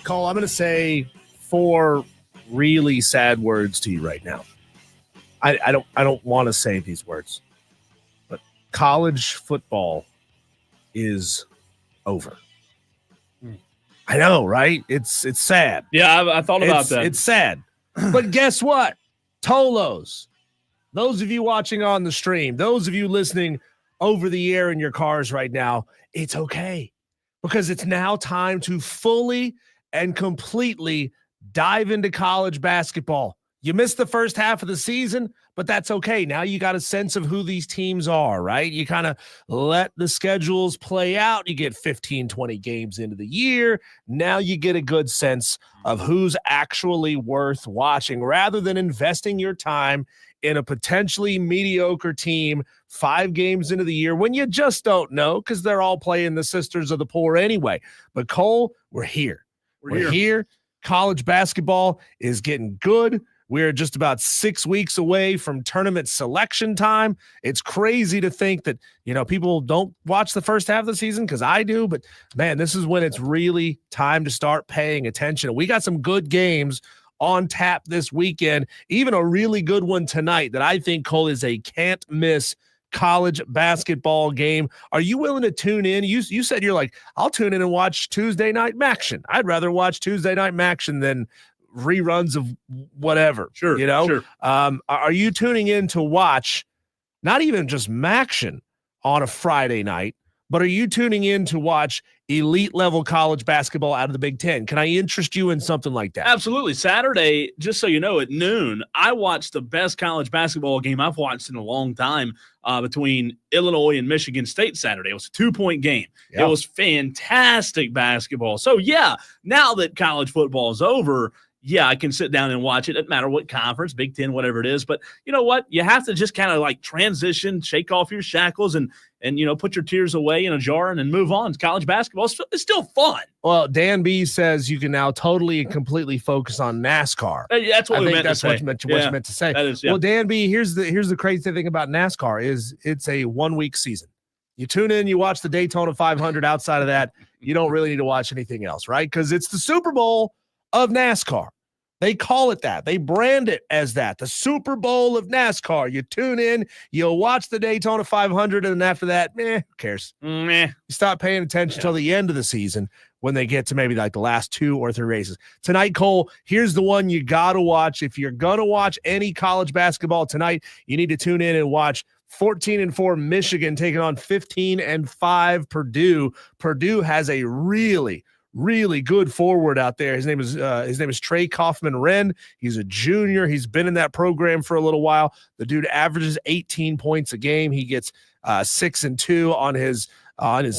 Cole, I'm going to say 4 really sad words to you right now. I don't want to say these words, but college football is over. I know, right? It's sad. Yeah, I thought about that. It's sad. But guess what? Tolos, those of you watching on the stream, those of you listening over the air in your cars right now, it's okay. Because it's now time to fully and completely dive into college basketball. You missed the first half of the season, but that's okay. Now you got a sense of who these teams are, right? You kind of let the schedules play out. You get 15, 20 games into the year. Now you get a good sense of who's actually worth watching rather than investing your time in a potentially mediocre team 5 games into the year when you just don't know because they're all playing the Sisters of the Poor anyway. But Cole, we're here. We're here. College basketball is getting good. We're just about 6 weeks away from tournament selection time. It's crazy to think that, people don't watch the first half of the season because I do. But, man, this is when it's really time to start paying attention. We got some good games on tap this weekend, even a really good one tonight that I think, Cole, is a can't-miss college basketball game. Are you willing to tune in? You said you're like, I'll tune in and watch Tuesday Night Maction. I'd rather watch Tuesday Night Maction than reruns of whatever. Sure. Sure. Are you tuning in to watch not even just Maction on a Friday night, but are you tuning in to watch elite level college basketball out of the Big Ten? Can I interest you in something like that? Absolutely. Saturday, just so you know, at noon, I watched the best college basketball game I've watched in a long time between Illinois and Michigan State Saturday. It was a 2-point game. Yeah. It was fantastic basketball. So, yeah, now that college football is over, I can sit down and watch it. It doesn't matter what conference, Big Ten, whatever it is. But you know what? You have to just kind of like transition, shake off your shackles, and put your tears away in a jar and move on. College basketball is still fun. Well, Dan B says you can now totally and completely focus on NASCAR. That's what we meant to say. What you meant to say. That is, Well, Dan B, here's the crazy thing about NASCAR is it's a 1-week season. You tune in, you watch the Daytona 500. Outside of that, you don't really need to watch anything else, right? Because it's the Super Bowl of NASCAR. They call it that. They brand it as that. The Super Bowl of NASCAR. You tune in, you'll watch the Daytona 500, and then after that, who cares? You stop paying attention until the end of the season when they get to maybe like the last 2 or 3 races. Tonight, Cole, here's the one you got to watch. If you're going to watch any college basketball tonight, you need to tune in and watch 14-4 Michigan taking on 15-5 Purdue. Purdue has a really good forward out there. His name is Trey Kaufman-Renn. He's a junior. He's been in that program for a little while. The dude averages 18 points a game. He gets 6 and 2 on his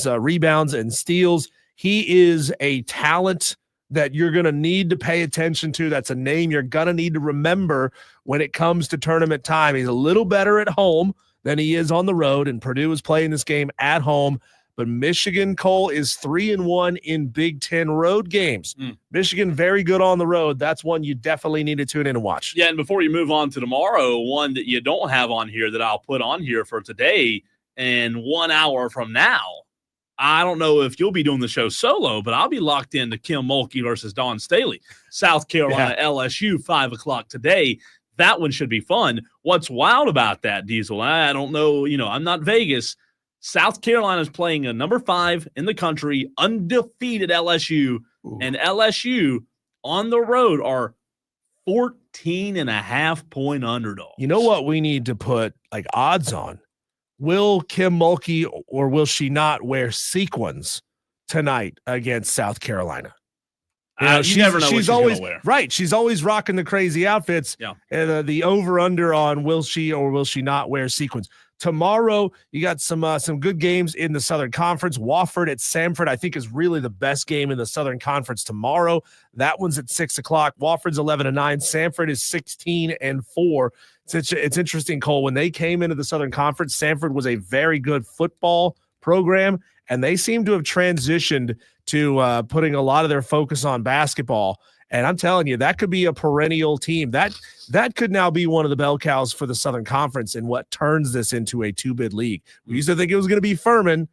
rebounds and steals. He is a talent that you're going to need to pay attention to. That's a name you're going to need to remember when it comes to tournament time. He's a little better at home than he is on the road, and Purdue is playing this game at home. But Michigan, Cole, is 3-1 in Big Ten road games. Michigan, very good on the road. That's one you definitely need to tune in and watch. Yeah, and before you move on to tomorrow, one that you don't have on here that I'll put on here for today and 1 hour from now, I don't know if you'll be doing the show solo, but I'll be locked into Kim Mulkey versus Dawn Staley. South Carolina, LSU, 5 o'clock today. That one should be fun. What's wild about that, Diesel, I don't know, I'm not Vegas. South Carolina is playing a number 5 in the country, undefeated LSU, and LSU on the road are 14.5-point underdogs. You know what we need to put like odds on? Will Kim Mulkey or will she not wear sequins tonight against South Carolina? You never know what she's always gonna wear. Right. She's always rocking the crazy outfits. Yeah. And the over-under on will she or will she not wear sequins. Tomorrow, you got some good games in the Southern Conference. Wofford at Samford, I think, is really the best game in the Southern Conference tomorrow. That one's at 6 o'clock. Wofford's 11-9. Samford is 16-4. It's interesting, Cole. When they came into the Southern Conference, Samford was a very good football program, and they seem to have transitioned to putting a lot of their focus on basketball. And I'm telling you, that could be a perennial team. That could now be one of the bell cows for the Southern Conference and what turns this into a 2-bid league. We used to think it was going to be Furman,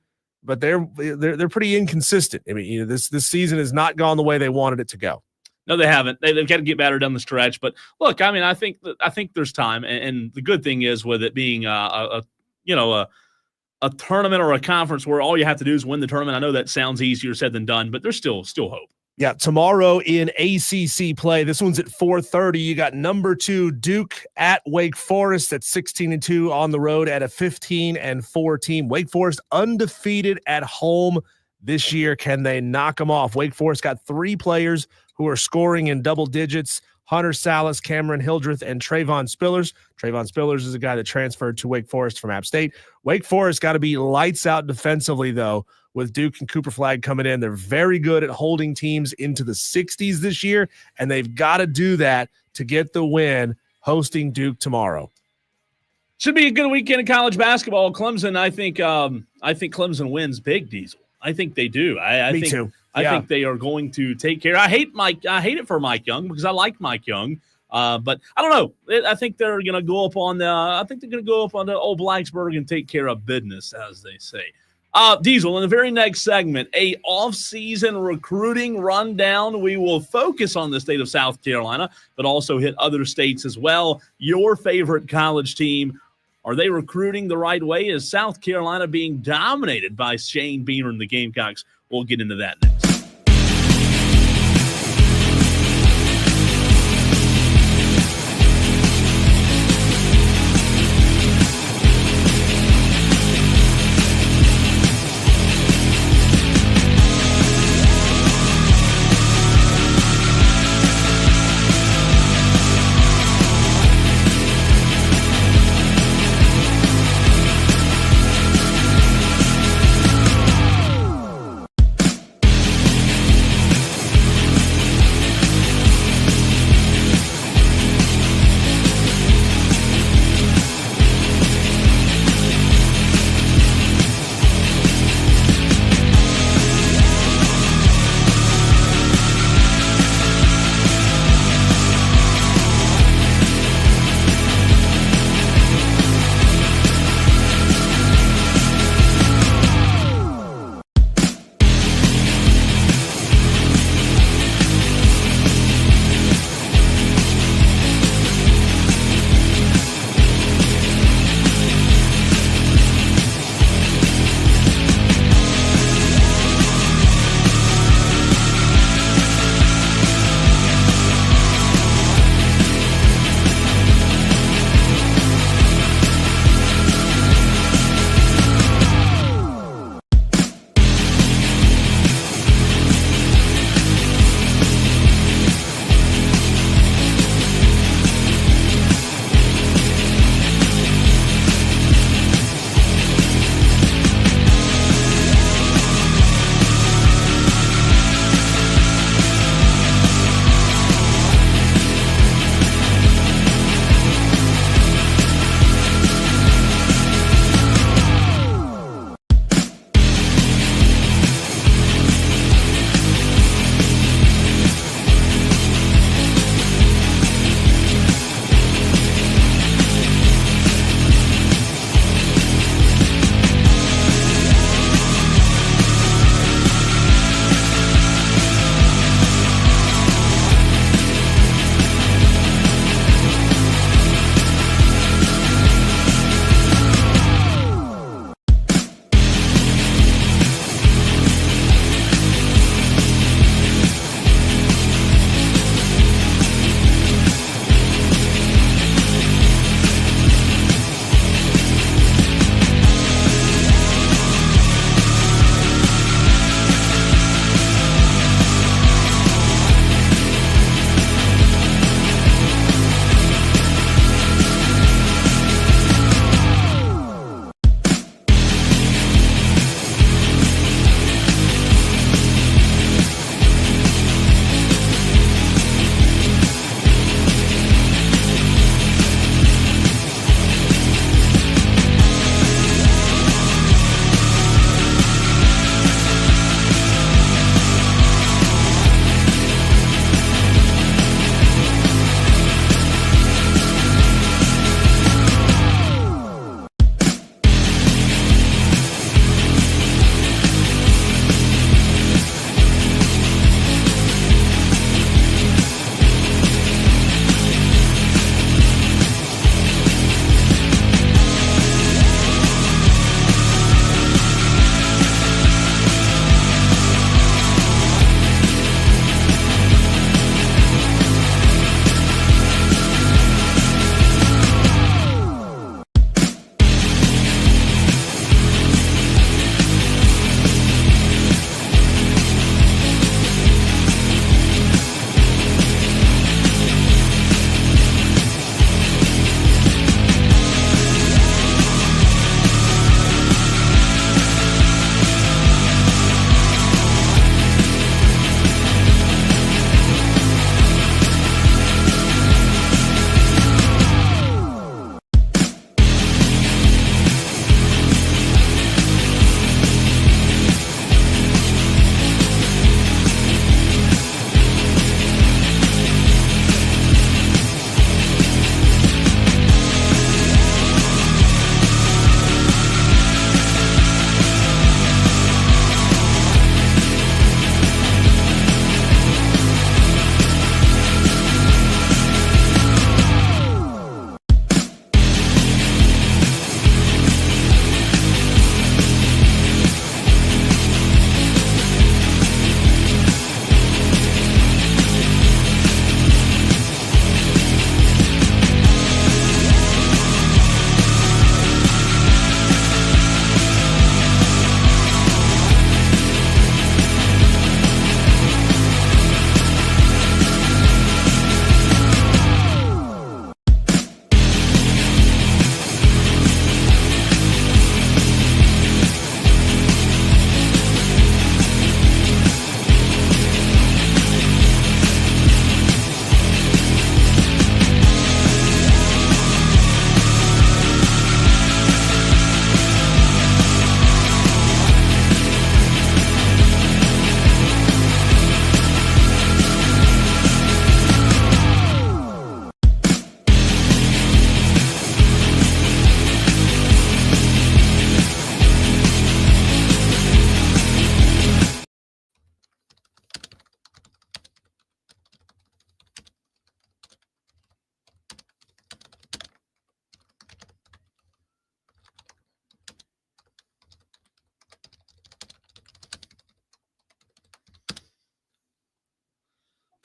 but they're pretty inconsistent. I mean, this season has not gone the way they wanted it to go. No, they haven't. They've got to get better down the stretch. But look, I mean, I think there's time, and the good thing is with it being a tournament or a conference where all you have to do is win the tournament. I know that sounds easier said than done, but there's still hope. Yeah, tomorrow in ACC play, this one's at 4:30. You got number 2 Duke at Wake Forest at 16-2 on the road at a 15-4 team. Wake Forest undefeated at home this year. Can they knock them off? Wake Forest got 3 players who are scoring in double digits: Hunter Salas, Cameron Hildreth, and Trayvon Spillers. Trayvon Spillers is a guy that transferred to Wake Forest from App State. Wake Forest got to be lights out defensively, though, with Duke and Cooper Flagg coming in. They're very good at holding teams into the 60s this year, and they've got to do that to get the win hosting Duke tomorrow. Should be a good weekend of college basketball. Clemson, I think Clemson wins big, Diesel. I think they do. Me too. I think they are going to take care. I hate it for Mike Young because I like Mike Young. But I don't know. I think they're going to go up on the old Blacksburg and take care of business, as they say. Diesel, in the very next segment, a off-season recruiting rundown. We will focus on the state of South Carolina, but also hit other states as well. Your favorite college team, are they recruiting the right way? Is South Carolina being dominated by Shane Beamer and the Gamecocks? We'll get into that next.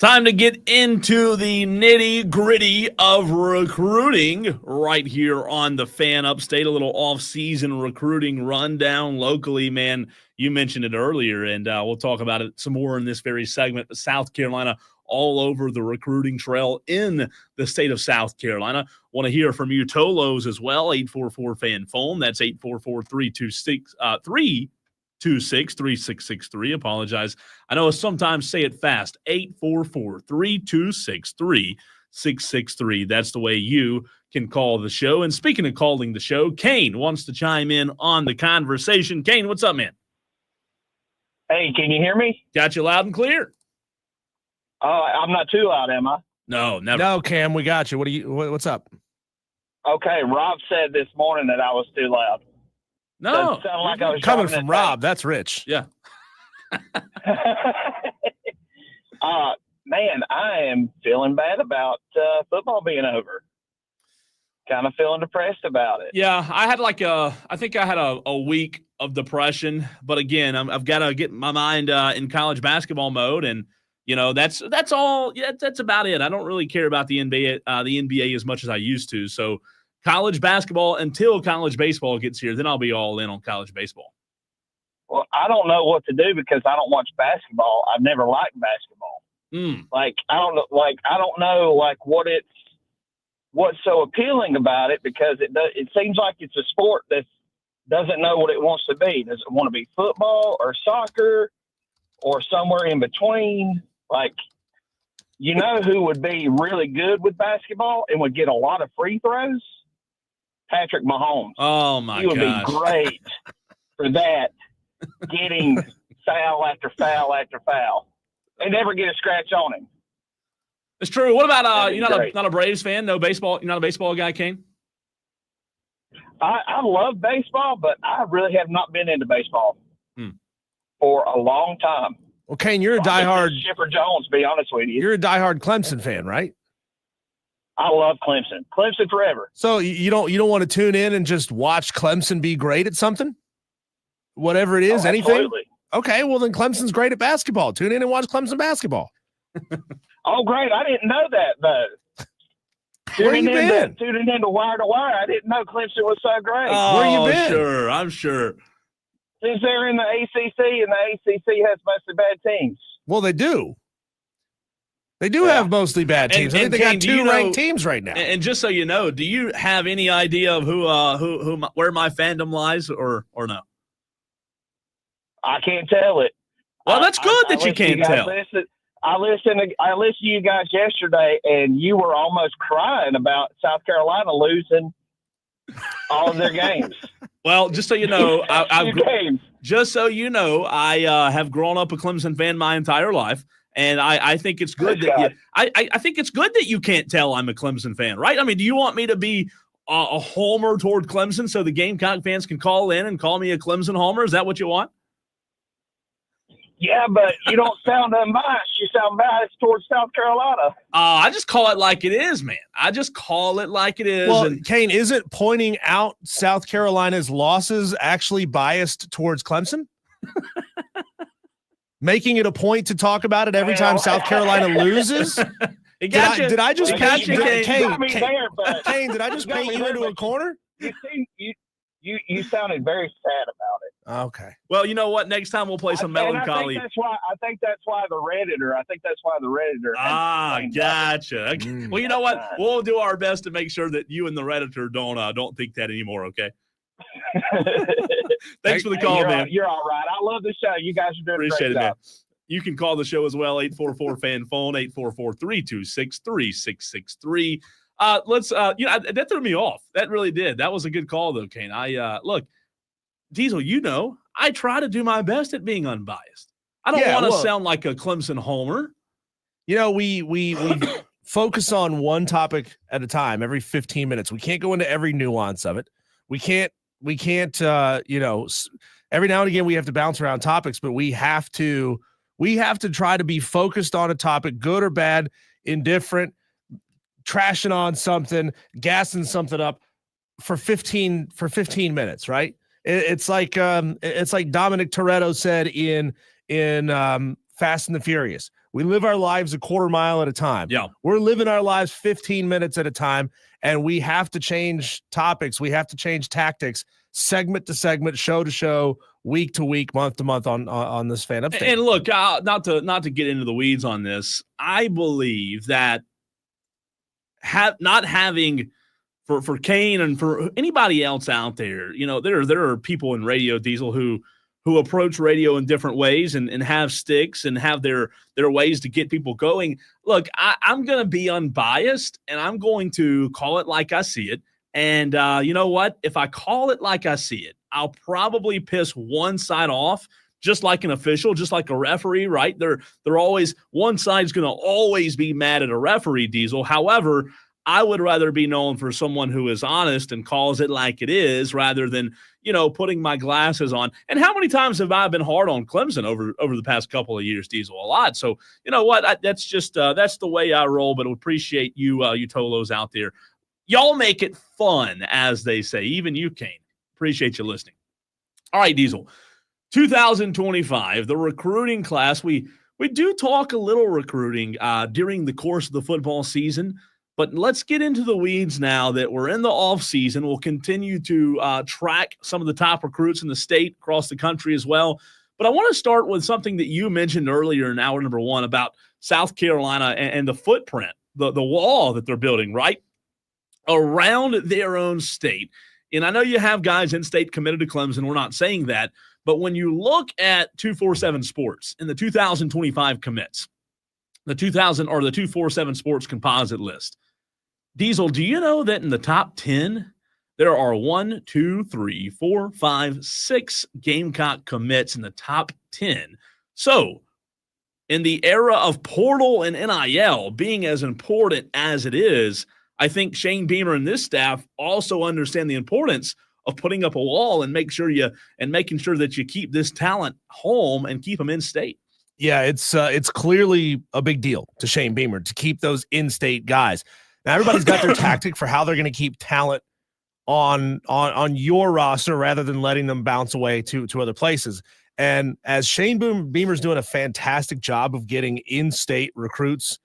Time to get into the nitty-gritty of recruiting right here on the Fan Upstate. A little off-season recruiting rundown locally, man. You mentioned it earlier, and we'll talk about it some more in this very segment. But South Carolina all over the recruiting trail in the state of South Carolina. Want to hear from you, Tolos, as well. 844-FAN-PHONE. That's 844-326-3663. Apologize. I know I sometimes say it fast. 844-326-3663. That's the way you can call the show. And speaking of calling the show, Kane wants to chime in on the conversation. Kane, what's up, man? Hey, can you hear me? Got you loud and clear. I'm not too loud, am I? No, never. No, Cam, we got you. What's up? Okay, Rob said this morning that I was too loud. No. Doesn't sound like I was Coming driving from this Rob, that's rich. Yeah. Man, I am feeling bad about football being over. Kind of feeling depressed about it. Yeah, I think I had a week of depression, but again, I've got to get my mind in college basketball mode, and you know that's all. Yeah, that's about it. I don't really care about the NBA as much as I used to. So college basketball until college baseball gets here, then I'll be all in on college baseball. Well, I don't know what to do because I don't watch basketball. I've never liked basketball. Like I don't know what's so appealing about it, because it seems like it's a sport that doesn't know what it wants to be. Does it want to be football or soccer or somewhere in between? Like, you know who would be really good with basketball and would get a lot of free throws? Patrick Mahomes. Oh my gosh. He would be great for that, getting foul after foul after foul. They never get a scratch on him. It's true. What about you're great. not a Braves fan? No baseball. You're not a baseball guy, Kane? I love baseball, but I really have not been into baseball for a long time. Well, Kane, you're a diehard Chipper Jones, to be honest with you. You're a diehard Clemson fan, right? I love Clemson. Clemson forever. So you don't want to tune in and just watch Clemson be great at something? Whatever it is, anything? Absolutely. Okay, well then Clemson's great at basketball. Tune in and watch Clemson basketball. Oh, great. I didn't know that, though. Where you been? Tuning into Wire to Wire, I didn't know Clemson was so great. Where you been? Sure, I'm sure. Since they're in the ACC, and the ACC has mostly bad teams. Well, they do. They do have mostly bad teams. I think they Kane, got two ranked teams right now. And just so you know, do you have any idea of where my fandom lies, or no? I can't tell it. Well, that's good that you can't tell. I listened to you guys yesterday, and you were almost crying about South Carolina losing all of their games. Well, just so you know, I have grown up a Clemson fan my entire life, and I think it's good I think it's good that you can't tell I'm a Clemson fan, right? I mean, do you want me to be a homer toward Clemson so the Gamecock fans can call in and call me a Clemson homer? Is that what you want? Yeah, but you don't sound unbiased. You sound biased towards South Carolina. I just call it like it is, man. I just call it like it is. Well, Kane, isn't pointing out South Carolina's losses actually biased towards Clemson? Making it a point to talk about it every time South Carolina loses? Did I just paint you? Kane, did I just paint you into a corner? You sounded very sad about it. Okay. Well, you know what? Next time we'll play some melancholy. I think that's why the Redditor. Gotcha. Okay. Well, you know what? We'll do our best to make sure that you and the Redditor don't think that anymore. Okay. Thanks for the call, man. You're all right. I love the show. You guys are doing Appreciate a great it, job. man. You can call the show as well. 844-FAN-PHONE. 844-326-3663. That threw me off. That really did. That was a good call, though, Kane. Look, Diesel, I try to do my best at being unbiased. I don't want to sound like a Clemson homer. You know, we focus on one topic at a time every 15 minutes. We can't go into every nuance of it. We can't, every now and again we have to bounce around topics, but we have to try to be focused on a topic, good or bad, indifferent, trashing on something, gassing something up for 15 minutes, right? It's like Dominic Toretto said in Fast and the Furious. We live our lives a quarter mile at a time. Yeah. We're living our lives 15 minutes at a time, and we have to change topics. We have to change tactics, segment to segment, show to show, week to week, month to month on this fan upstate. And look, not to get into the weeds on this, I believe that not having for Kane and for anybody else out there, there are people in radio, Diesel, who approach radio in different ways and have sticks and have their ways to get people going. Look, I'm going to be unbiased, and I'm going to call it like I see it. And you know what? If I call it like I see it, I'll probably piss one side off, just like an official, just like a referee, right? They're always – one side's going to always be mad at a referee, Diesel. However, I would rather be known for someone who is honest and calls it like it is rather than, putting my glasses on. And how many times have I been hard on Clemson over the past couple of years, Diesel? A lot. So, you know what? That's just that's the way I roll, but I appreciate you Tolos out there. Y'all make it fun, as they say. Even you, Kane. Appreciate you listening. All right, Diesel. 2025, the recruiting class. We do talk a little recruiting during the course of the football season. But let's get into the weeds now that we're in the offseason. We'll continue to track some of the top recruits in the state, across the country as well. But I want to start with something that you mentioned earlier in hour number one about South Carolina and the footprint, the wall that they're building, right, around their own state. And I know you have guys in state committed to Clemson. We're not saying that. But when you look at 247 Sports in the 2025 commits, the 247 Sports composite list, Diesel, do you know that in the top 10, there are 6 Gamecock commits in the top 10? So, in the era of portal and NIL being as important as it is, I think Shane Beamer and this staff also understand the importance of putting up a wall and making sure that you keep this talent home and keep them in state. Yeah, it's clearly a big deal to Shane Beamer to keep those in-state guys. Now, everybody's got their tactic for how they're going to keep talent on your roster rather than letting them bounce away to other places. And as Shane Beamer's doing a fantastic job of getting in-state recruits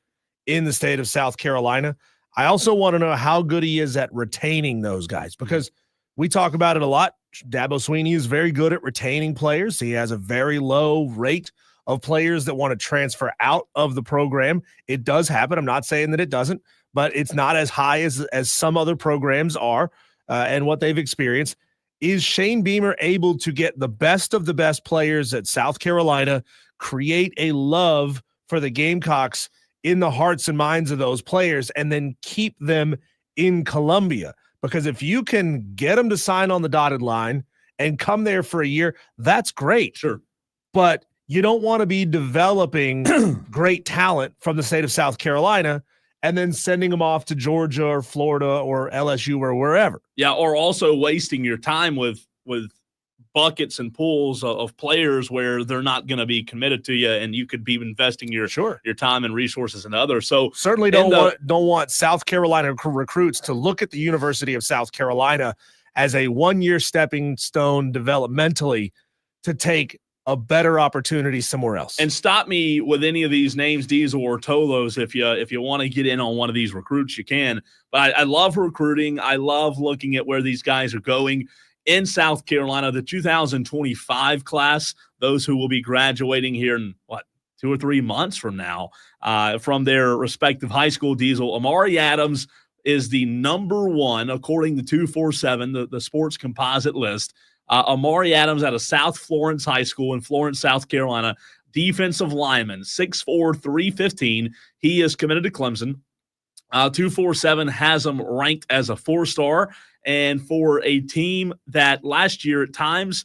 in the state of South Carolina, I also want to know how good he is at retaining those guys, because we talk about it a lot. Dabo Sweeney is very good at retaining players. He has a very low rate of players that want to transfer out of the program. It does happen. I'm not saying that it doesn't, but it's not as high as some other programs are and what they've experienced. Is Shane Beamer able to get the best of the best players at South Carolina, create a love for the Gamecocks in the hearts and minds of those players, and then keep them in Columbia? Because if you can get them to sign on the dotted line and come there for a year, that's great. Sure. But you don't want to be developing great talent from the state of South Carolina and then sending them off to Georgia or Florida or LSU or wherever. Yeah, or also wasting your time with buckets and pools of players where they're not going to be committed to you, and you could be investing your time and resources in others. So certainly don't want South Carolina recruits to look at the University of South Carolina as a one-year stepping stone developmentally to take a better opportunity somewhere else. And stop me with any of these names, Diesel or Tolos, if you want to get in on one of these recruits, you can. But I love recruiting. I love looking at where these guys are going. In South Carolina, the 2025 class, those who will be graduating here in 2 or 3 months from now from their respective high school, Diesel, Amari Adams is the number one, according to 247, the sports composite list. Amari Adams out of South Florence High School in Florence, South Carolina, defensive lineman, 6'4", 315. He is committed to Clemson. 247 has him ranked as a 4-star. And for a team that last year at times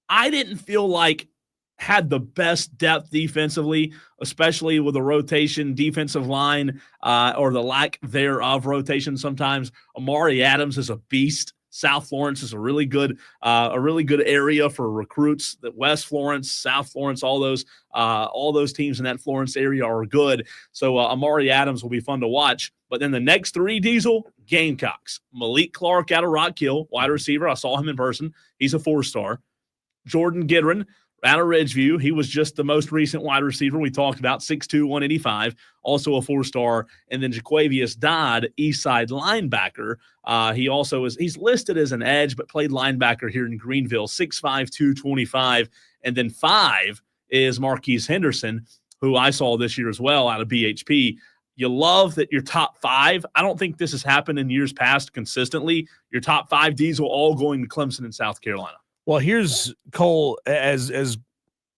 I didn't feel like had the best depth defensively, especially with the rotation defensive line or the lack thereof rotation sometimes, Amari Adams is a beast. South Florence is a really good area for recruits. That West Florence, South Florence, all those teams in that Florence area are good. So Amari Adams will be fun to watch. But then the next 3, Diesel, Gamecocks. Malik Clark out of Rock Hill, wide receiver. I saw him in person. He's a 4-star. Jordan Gidron, out of Ridgeview. He was just the most recent wide receiver we talked about, 6'2", 185, also a 4-star. And then Jaquavius Dodd, Eastside linebacker. He also he's listed as an edge, but played linebacker here in Greenville, 6'5", 225. And then 5 is Marquise Henderson, who I saw this year as well out of BHP. You love that your top 5, I don't think this has happened in years past consistently, your top 5 Ds will all going to Clemson and South Carolina. Well, here's Cole, as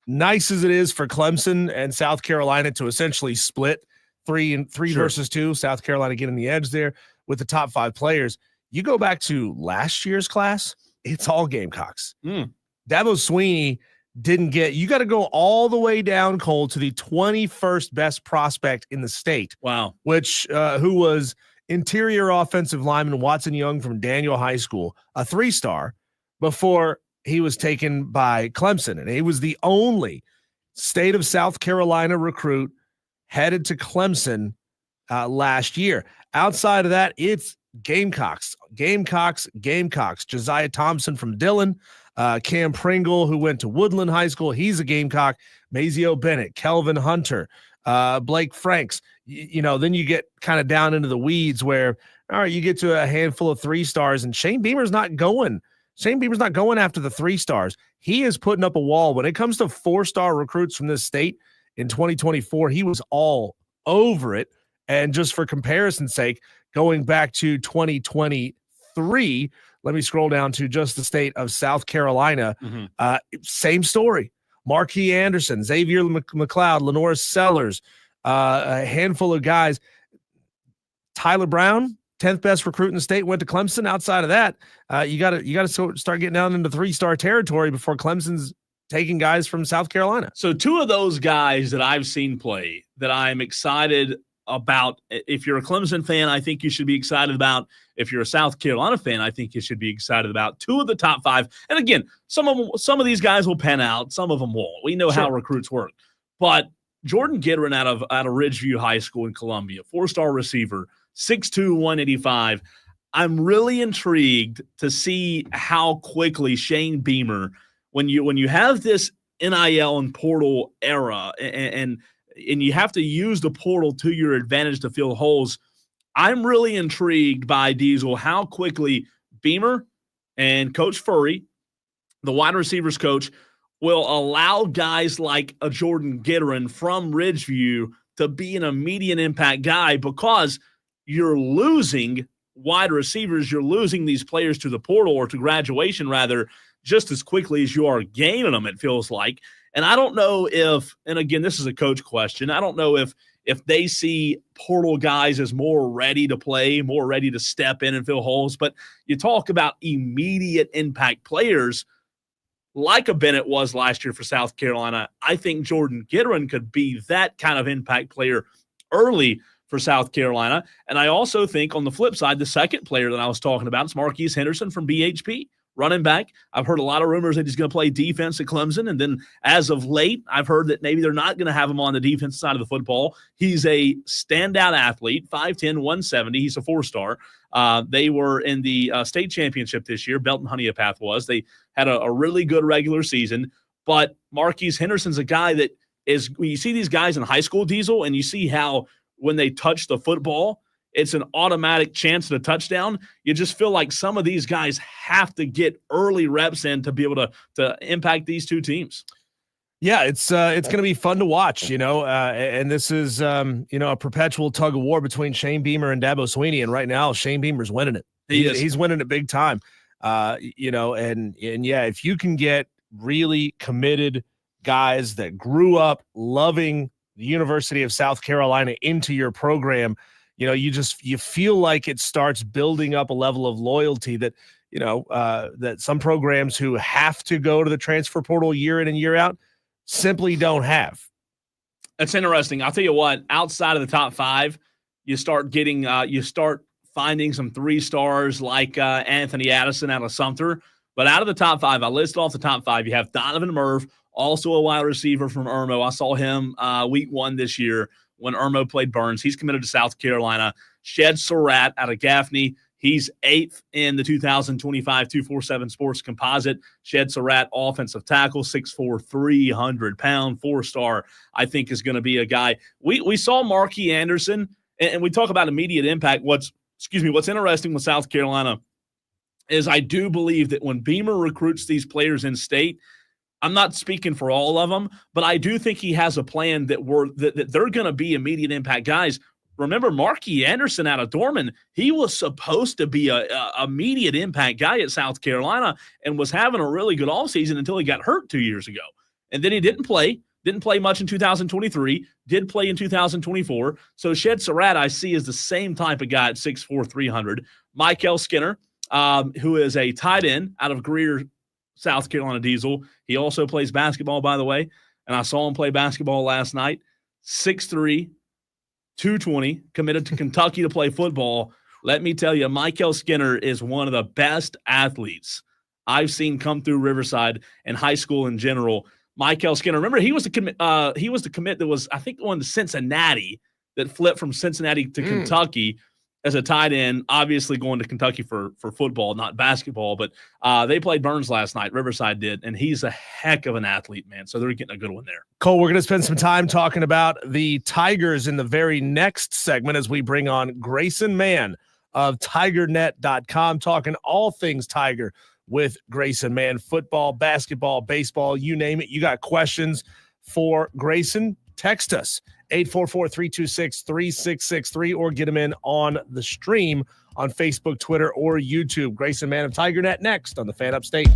nice as it is for Clemson and South Carolina to essentially split 3 versus 2, South Carolina getting the edge there with the top 5 players. You go back to last year's class, it's all Gamecocks. Dabo Swinney didn't get, you got to go all the way down, Cole, to the 21st best prospect in the state. Wow. Which, who was interior offensive lineman Watson Young from Daniel High School, a 3-star, before he was taken by Clemson. And he was the only state of South Carolina recruit headed to Clemson last year. Outside of that, it's Gamecocks. Josiah Thompson from Dillon, Cam Pringle, who went to Woodland High School. He's a Gamecock. Mazio Bennett, Kelvin Hunter, Blake Franks. Then you get kind of down into the weeds where, all right, you get to a handful of 3-stars, and Shane Beamer's not going after the 3-stars. He is putting up a wall. When it comes to 4-star recruits from this state in 2024, he was all over it. And just for comparison's sake, going back to 2023, let me scroll down to just the state of South Carolina. Same story. Marquis Anderson, Xavier McLeod, Lenore Sellers, a handful of guys. Tyler Brown, 10th best recruit in the state, went to Clemson. Outside of that, you got to start getting down into 3-star territory before Clemson's taking guys from South Carolina. So 2 of those guys that I've seen play that I'm excited about. If you're a Clemson fan, I think you should be excited about. If you're a South Carolina fan, I think you should be excited about 2 of the top 5. And again, some of these guys will pan out, some of them won't. We know how recruits work. But Jordan Gitteren out of Ridgeview High School in Columbia, 4-star receiver, 6'2", 185. I'm really intrigued to see how quickly Shane Beamer, when you have this NIL and portal era, and you have to use the portal to your advantage to fill holes. I'm really intrigued by Diesel, how quickly Beamer and Coach Furry, the wide receivers coach, will allow guys like a Jordan Gitteren from Ridgeview to be an immediate impact guy, because you're losing wide receivers, you're losing these players to the portal, or to graduation rather, just as quickly as you are gaining them, it feels like. And I don't know if, and again, this is a coach question, I don't know if they see portal guys as more ready to play, more ready to step in and fill holes. But you talk about immediate impact players like a Bennett was last year for South Carolina. I think Jordan Gitteren could be that kind of impact player early for South Carolina. And I also think on the flip side, the second player that I was talking about is Marquise Henderson from BHP. Running back. I've heard a lot of rumors that he's going to play defense at Clemson. And then as of late, I've heard that maybe they're not going to have him on the defense side of the football. He's a standout athlete, 5'10", 170. He's a 4-star. They were in the state championship this year. Belton Honeypath was. They had a really good regular season. But Marquise Henderson's a guy that is, when you see these guys in high school, Diesel, and you see how when they touch the football, it's an automatic chance at a touchdown. You just feel like some of these guys have to get early reps in to be able to impact these 2 teams. Yeah, it's going to be fun to watch, and this is, a perpetual tug of war between Shane Beamer and Dabo Swinney. And right now, Shane Beamer's winning it. He's winning it big time, and if you can get really committed guys that grew up loving the University of South Carolina into your program, you feel like it starts building up a level of loyalty that, that some programs who have to go to the transfer portal year in and year out simply don't have. That's interesting. I'll tell you what, outside of the top 5, you start getting, finding some 3-stars like Anthony Addison out of Sumter. But out of the top 5, I listed off the top 5. You have Donovan Merv, also a wide receiver from Irmo. I saw him week 1 this year when Irmo played Burns. He's committed to South Carolina. Shed Surratt out of Gaffney. He's 8th in the 2025 247 Sports Composite. Shed Surratt, offensive tackle, 6'4", 300-pound, 4-star, I think is going to be a guy. We saw Marquis Anderson, and we talk about immediate impact. What's interesting with South Carolina is I do believe that when Beamer recruits these players in state, I'm not speaking for all of them, but I do think he has a plan that they're going to be immediate impact guys. Remember, Marquis Anderson out of Dorman, he was supposed to be a immediate impact guy at South Carolina and was having a really good offseason until he got hurt 2 years ago. And then he didn't play much in 2023, did play in 2024. So Shed Surratt I see as the same type of guy at 6'4", 300. Michael Skinner, who is a tight end out of Greer, South Carolina Diesel. He also plays basketball, by the way, and I saw him play basketball last night. 6'3", 220, committed to Kentucky to play football. Let me tell you, Michael Skinner is one of the best athletes I've seen come through Riverside and high school in general. Michael Skinner, remember, he was the commit that was, I think, on to Cincinnati, that flipped from Cincinnati to Kentucky as a tight end, obviously going to Kentucky for football, not basketball. But they played Burns last night, Riverside did, and he's a heck of an athlete, man. So they're getting a good one there. Cole, we're going to spend some time talking about the Tigers in the very next segment as we bring on Grayson Mann of TigerNet.com, talking all things Tiger with Grayson Mann. Football, basketball, baseball, you name it. You got questions for Grayson? Text us, 844-326-3663, or get them in on the stream on Facebook, Twitter, or YouTube. Grayson Mann of TigerNet next on the Fan Upstate.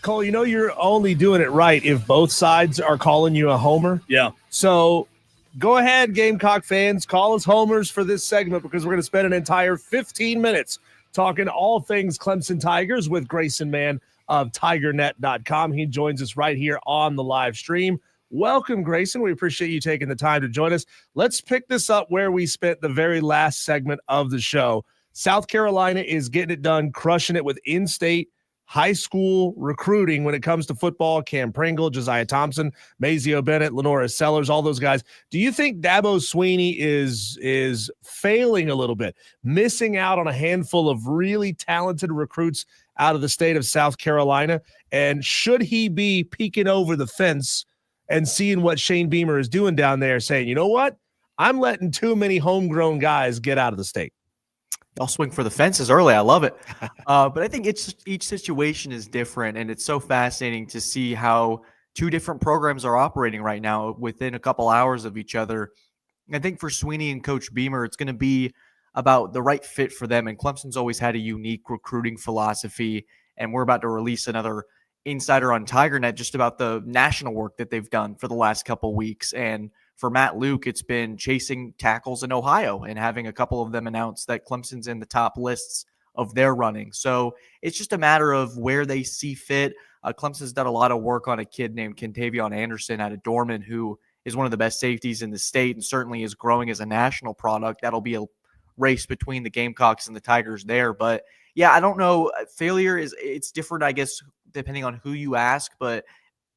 Cole, you know you're only doing it right if both sides are calling you a homer. Yeah. So go ahead, Gamecock fans, call us homers for this segment because we're going to spend an entire 15 minutes talking all things Clemson Tigers with Grayson Mann of TigerNet.com. He joins us right here on the live stream. Welcome, Grayson. We appreciate you taking the time to join us. Let's pick this up where we spent the very last segment of the show. South Carolina is getting it done, crushing it with in-state high school recruiting when it comes to football. Cam Pringle, Josiah Thompson, Mazio Bennett, Lenora Sellers, all those guys. Do you think Dabo Swinney is failing a little bit, missing out on a handful of really talented recruits out of the state of South Carolina? And should he be peeking over the fence and seeing what Shane Beamer is doing down there, saying, you know what? I'm letting too many homegrown guys get out of the state. I'll swing for the fences early. I love it. But I think each situation is different, and it's so fascinating to see how two different programs are operating right now within a couple hours of each other. I think for Swinney and Coach Beamer, it's going to be about the right fit for them, and Clemson's always had a unique recruiting philosophy, and we're about to release another insider on TigerNet just about the national work that they've done for the last couple weeks. And for Matt Luke, it's been chasing tackles in Ohio and having a couple of them announce that Clemson's in the top lists of their running. So it's just a matter of where they see fit. Clemson's done a lot of work on a kid named Kentavion Anderson out of Dorman, who is one of the best safeties in the state and certainly is growing as a national product. That'll be a race between the Gamecocks and the Tigers there. But yeah, I don't know. Failure it's different, I guess, depending on who you ask, but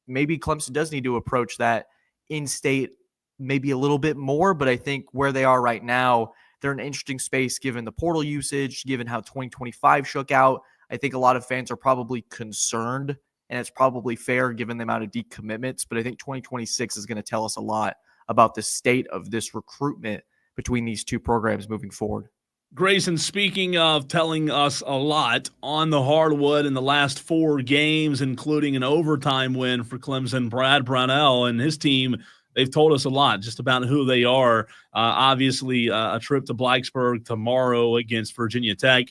maybe Clemson does need to approach that in-state maybe a little bit more. But I think where they are right now, they're in an interesting space given the portal usage, given how 2025 shook out. I think a lot of fans are probably concerned, and it's probably fair given the amount of decommitments. But I think 2026 is going to tell us a lot about the state of this recruitment between these two programs moving forward. Grayson, speaking of telling us a lot on the hardwood in the last 4 games, including an overtime win for Clemson, Brad Brownell and his team, they've told us a lot just about who they are. Obviously, a trip to Blacksburg tomorrow against Virginia Tech.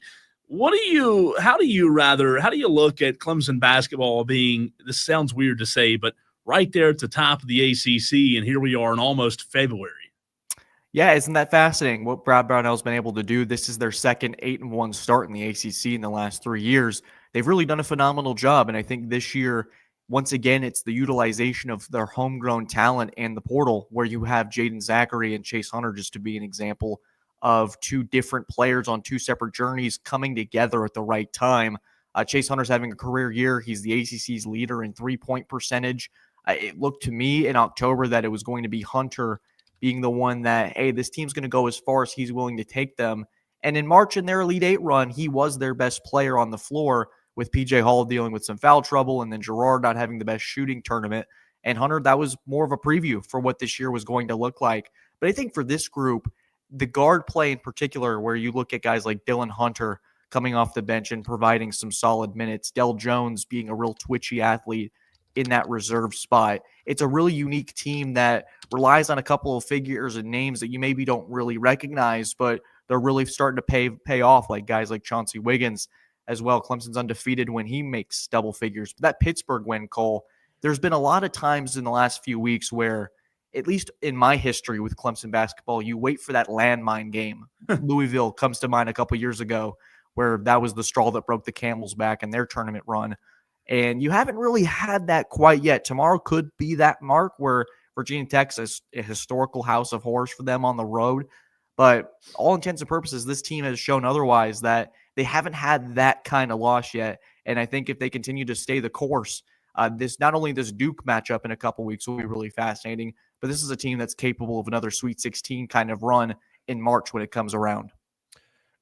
How do you look at Clemson basketball being, this sounds weird to say, but right there at the top of the ACC, and here we are in almost February? Yeah, isn't that fascinating what Brad Brownell's been able to do? This is their second 8-1 start in the ACC in the last 3 years. They've really done a phenomenal job, and I think this year, once again, it's the utilization of their homegrown talent and the portal, where you have Jaden Zachary and Chase Hunter, just to be an example of two different players on two separate journeys coming together at the right time. Chase Hunter's having a career year. He's the ACC's leader in three-point percentage. It looked to me in October that it was going to be Hunter being the one that, hey, this team's going to go as far as he's willing to take them. And in March, in their Elite 8 run, he was their best player on the floor, with PJ Hall dealing with some foul trouble and then Gerard not having the best shooting tournament. And Hunter, that was more of a preview for what this year was going to look like. But I think for this group, the guard play in particular, where you look at guys like Dylan Hunter coming off the bench and providing some solid minutes, Del Jones being a real twitchy athlete in that reserve spot. It's a really unique team that relies on a couple of figures and names that you maybe don't really recognize, but they're really starting to pay off, like guys like Chauncey Wiggins as well. Clemson's undefeated when he makes double figures. But that Pittsburgh win, Cole, there's been a lot of times in the last few weeks where, at least in my history with Clemson basketball, you wait for that landmine game. Louisville comes to mind a couple years ago, where that was the straw that broke the camel's back in their tournament run. And you haven't really had that quite yet. Tomorrow could be that mark where Virginia Tech's a historical house of horrors for them on the road. But all intents and purposes, this team has shown otherwise, that they haven't had that kind of loss yet. And I think if they continue to stay the course, not only this Duke matchup in a couple weeks will be really fascinating, but this is a team that's capable of another Sweet 16 kind of run in March when it comes around.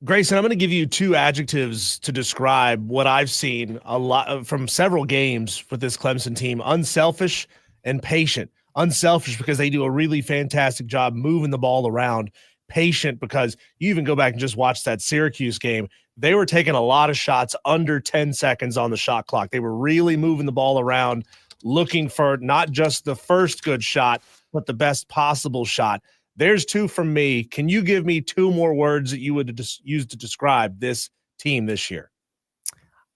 Grayson, I'm going to give you 2 adjectives to describe what I've seen a lot from several games with this Clemson team: unselfish and patient. Unselfish because they do a really fantastic job moving the ball around. Patient because you even go back and just watch that Syracuse game. They were taking a lot of shots under 10 seconds on the shot clock. They were really moving the ball around, looking for not just the first good shot, but the best possible shot. There's 2 from me. Can you give me 2 more words that you would use to describe this team this year?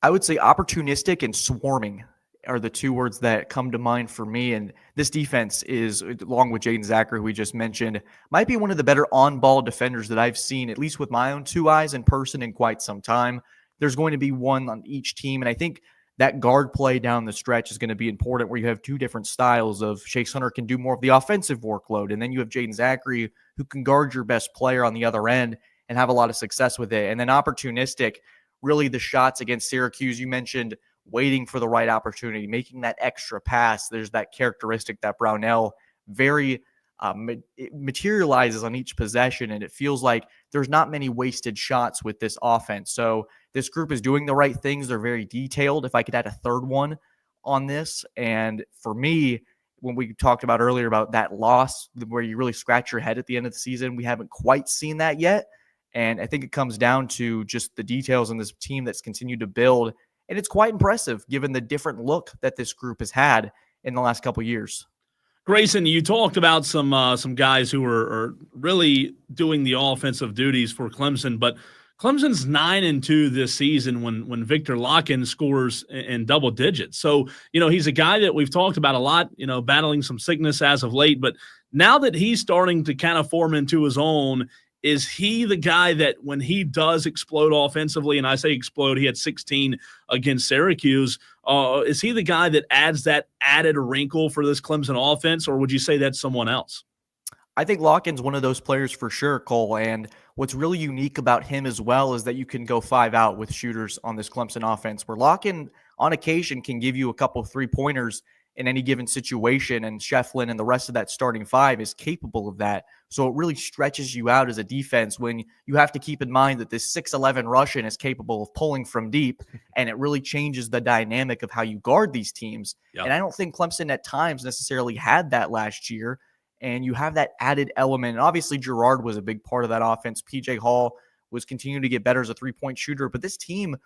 I would say opportunistic and swarming. are the two words that come to mind for me. And this defense is, along with Jaden Zachary, who we just mentioned, might be one of the better on-ball defenders that I've seen, at least with my own two eyes in person, in quite some time. There's going to be one on each team. And I think that guard play down the stretch is going to be important, where you have two different styles of Chase Hunter can do more of the offensive workload. And then you have Jaden Zachary, who can guard your best player on the other end and have a lot of success with it. And then opportunistic, really the shots against Syracuse, you mentioned waiting for the right opportunity, making that extra pass. There's that characteristic that Brownell very it materializes on each possession, and it feels like there's not many wasted shots with this offense. So this group is doing the right things. They're very detailed. If I could add a third one on this, and for me, when we talked about earlier about that loss where you really scratch your head at the end of the season, we haven't quite seen that yet. And I think it comes down to just the details in this team that's continued to build. And it's quite impressive given the different look that this group has had in the last couple of years. Grayson, you talked about some guys who are really doing the offensive duties for Clemson, but Clemson's 9-2 this season when Victor Locken scores in double digits. So, he's a guy that we've talked about a lot, battling some sickness as of late, but now that he's starting to kind of form into his own, is he the guy that when he does explode offensively, and I say explode, he had 16 against Syracuse, is he the guy that adds that added wrinkle for this Clemson offense, or would you say that's someone else? I think Locken's one of those players for sure, Cole, and what's really unique about him as well is that you can go 5 out with shooters on this Clemson offense, where Locken on occasion can give you a couple 3-pointers in any given situation, and Shefflin and the rest of that starting 5 is capable of that. So it really stretches you out as a defense when you have to keep in mind that this 6'11" Russian is capable of pulling from deep, and it really changes the dynamic of how you guard these teams. Yep. And I don't think Clemson at times necessarily had that last year, and you have that added element. And obviously Girard was a big part of that offense. PJ Hall was continuing to get better as a 3-point shooter, but this team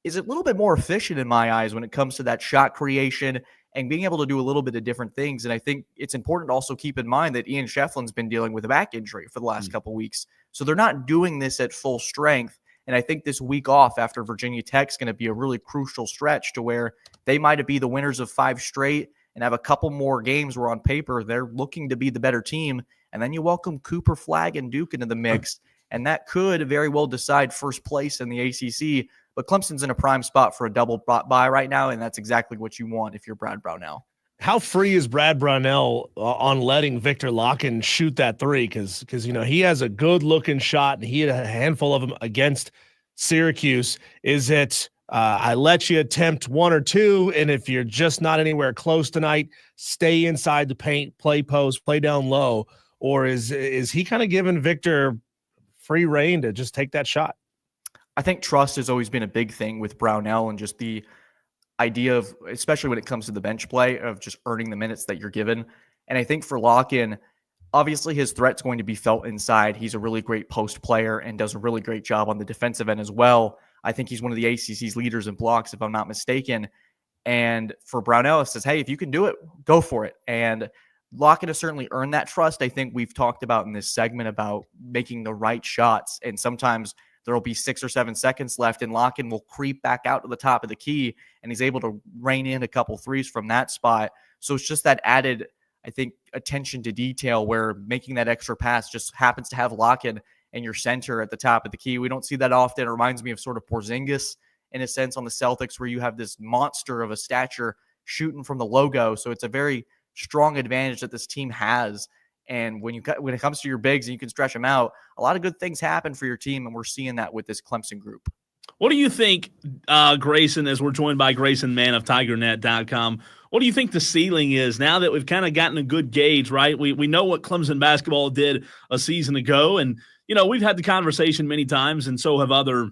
is a little bit more efficient in my eyes when it comes to that shot creation and being able to do a little bit of different things. And I think it's important to also keep in mind that Ian Shefflin's been dealing with a back injury for the last couple of weeks. So they're not doing this at full strength. And I think this week off after Virginia Tech's going to be a really crucial stretch to where they might be the winners of 5 straight and have a couple more games where on paper they're looking to be the better team. And then you welcome Cooper, Flagg, and Duke into the mix. And that could very well decide first place in the ACC. But Clemson's in a prime spot for a double bye right now, and that's exactly what you want if you're Brad Brownell. How free is Brad Brownell on letting Victor Locken shoot that 3? Because he has a good-looking shot, and he had a handful of them against Syracuse. Is it I let you attempt 1 or 2, and if you're just not anywhere close tonight, stay inside the paint, play post, play down low? Or is he kind of giving Victor free reign to just take that shot? I think trust has always been a big thing with Brownell, and just the idea of, especially when it comes to the bench play, of just earning the minutes that you're given. And I think for Locken, obviously his threat's going to be felt inside. He's a really great post player and does a really great job on the defensive end as well. I think he's one of the ACC's leaders in blocks, if I'm not mistaken. And for Brownell, it says, hey, if you can do it, go for it. And Locken has certainly earned that trust. I think we've talked about in this segment about making the right shots, and sometimes there will be 6 or 7 seconds left, and Locken will creep back out to the top of the key, and he's able to rein in a couple threes from that spot. So it's just that added, I think, attention to detail where making that extra pass just happens to have Locken and your center at the top of the key. We don't see that often. It reminds me of sort of Porzingis in a sense on the Celtics, where you have this monster of a stature shooting from the logo. So it's a very strong advantage that this team has. And when it comes to your bigs and you can stretch them out, a lot of good things happen for your team, and we're seeing that with this Clemson group. What do you think, Grayson, as we're joined by Grayson Mann of TigerNet.com, what do you think the ceiling is now that we've kind of gotten a good gauge, right? We know what Clemson basketball did a season ago, and, we've had the conversation many times, and so have other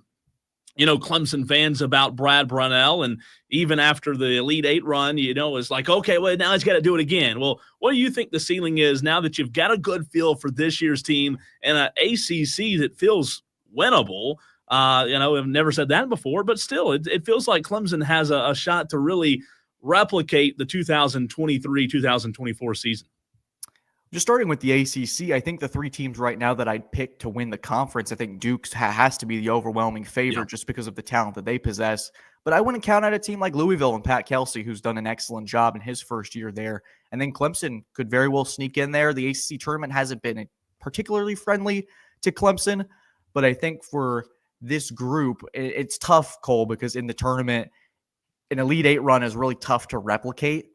Clemson fans about Brad Brownell. And even after the Elite 8 run, it's like, okay, well, now he's got to do it again. Well, what do you think the ceiling is now that you've got a good feel for this year's team and an ACC that feels winnable? I've never said that before, but still, it feels like Clemson has a shot to really replicate the 2023-2024 season. Just starting with the ACC, I think the three teams right now that I'd pick to win the conference, I think Duke has to be the overwhelming favorite just because of the talent that they possess. But I wouldn't count out a team like Louisville and Pat Kelsey, who's done an excellent job in his first year there. And then Clemson could very well sneak in there. The ACC tournament hasn't been particularly friendly to Clemson, but I think for this group, it's tough, Cole, because in the tournament, an Elite Eight run is really tough to replicate.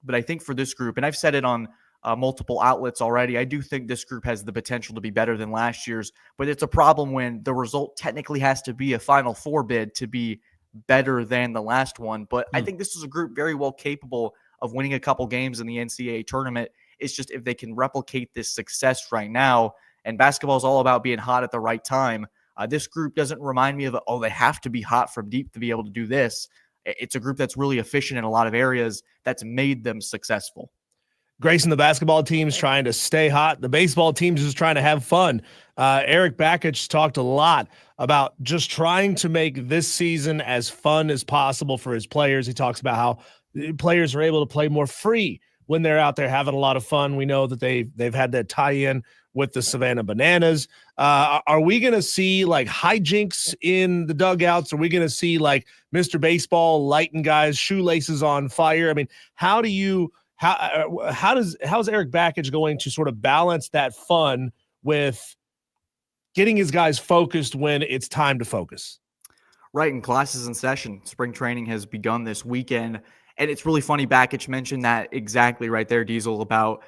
But I think for this group, and I've said it on multiple outlets already, I do think this group has the potential to be better than last year's, but it's a problem when the result technically has to be a Final Four bid to be better than the last one. But I think this is a group very well capable of winning a couple games in the NCAA tournament. It's just if they can replicate this success right now, and basketball is all about being hot at the right time. This group doesn't remind me of, they have to be hot from deep to be able to do this. It's a group that's really efficient in a lot of areas that's made them successful. Grayson, the basketball team's trying to stay hot. The baseball team's just trying to have fun. Eric Bakich talked a lot about just trying to make this season as fun as possible for his players. He talks about how players are able to play more free when they're out there having a lot of fun. We know that they've had that tie-in with the Savannah Bananas. Are we going to see like hijinks in the dugouts? Are we going to see like Mr. Baseball lighting guys' shoelaces on fire? I mean, how's Eric Bakich going to sort of balance that fun with getting his guys focused when it's time to focus? Right, and classes in session. Spring training has begun this weekend, and it's really funny. Bakich mentioned that exactly right there, Diesel, about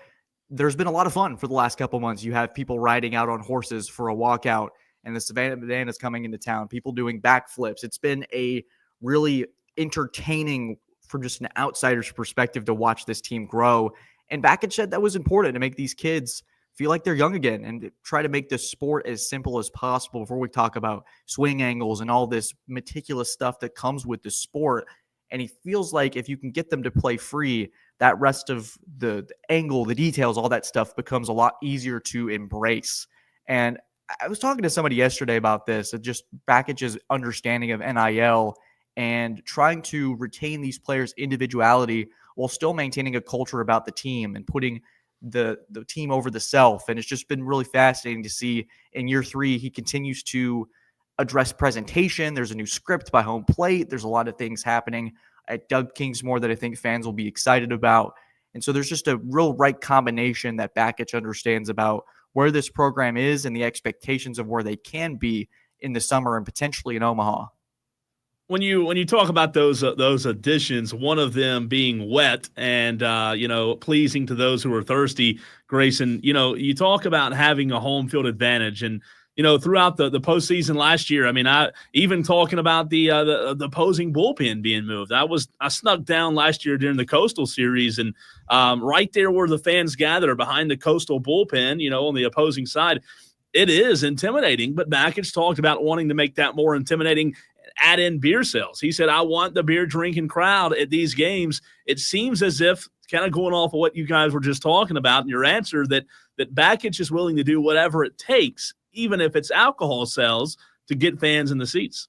there's been a lot of fun for the last couple months. You have people riding out on horses for a walkout, and the Savannah Bananas coming into town, people doing backflips. It's been a really entertaining, from just an outsider's perspective, to watch this team grow. And Bakich said that was important to make these kids feel like they're young again and try to make this sport as simple as possible before we talk about swing angles and all this meticulous stuff that comes with the sport. And he feels like if you can get them to play free, that rest of the angle, the details, all that stuff becomes a lot easier to embrace. And I was talking to somebody yesterday about this, just Bakich's understanding of NIL and trying to retain these players' individuality while still maintaining a culture about the team and putting the team over the self. And it's just been really fascinating to see in year 3, he continues to address presentation. There's a new script by Home Plate. There's a lot of things happening at Doug Kingsmore that I think fans will be excited about. And so there's just a real right combination that Bakich understands about where this program is and the expectations of where they can be in the summer and potentially in Omaha. When you talk about those additions, one of them being wet and pleasing to those who are thirsty, Grayson, you talk about having a home field advantage, and throughout the postseason last year, I mean, I even talking about the opposing bullpen being moved. I snuck down last year during the Coastal Series, and right there where the fans gather behind the Coastal bullpen, on the opposing side, it is intimidating. But Bakich talked about wanting to make that more intimidating. Add in beer sales. He said, I want the beer drinking crowd at these games. It seems as if, kind of going off of what you guys were just talking about in your answer, that Bakich is willing to do whatever it takes, even if it's alcohol sales, to get fans in the seats.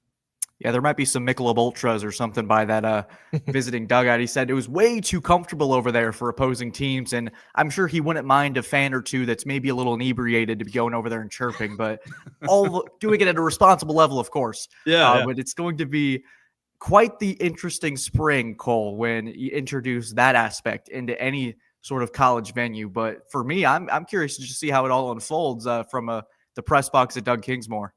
Yeah, there might be some Michelob Ultras or something by that visiting dugout. He said it was way too comfortable over there for opposing teams, and I'm sure he wouldn't mind a fan or two that's maybe a little inebriated to be going over there and chirping, but all doing it at a responsible level, of course. Yeah. But it's going to be quite the interesting spring, Cole, when you introduce that aspect into any sort of college venue. But for me, I'm curious to just see how it all unfolds from the press box at Doug Kingsmore.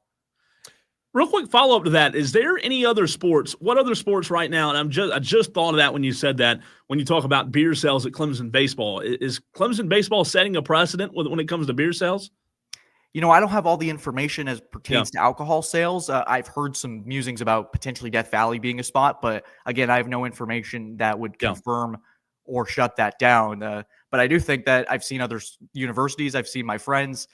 Real quick follow-up to that, is there any other sports? What other sports right now, and I just thought of that when you said that, when you talk about beer sales at Clemson baseball. Is Clemson baseball setting a precedent when it comes to beer sales? I don't have all the information as pertains to alcohol sales. I've heard some musings about potentially Death Valley being a spot, but again, I have no information that would confirm or shut that down. But I do think that I've seen other universities, I've seen my friends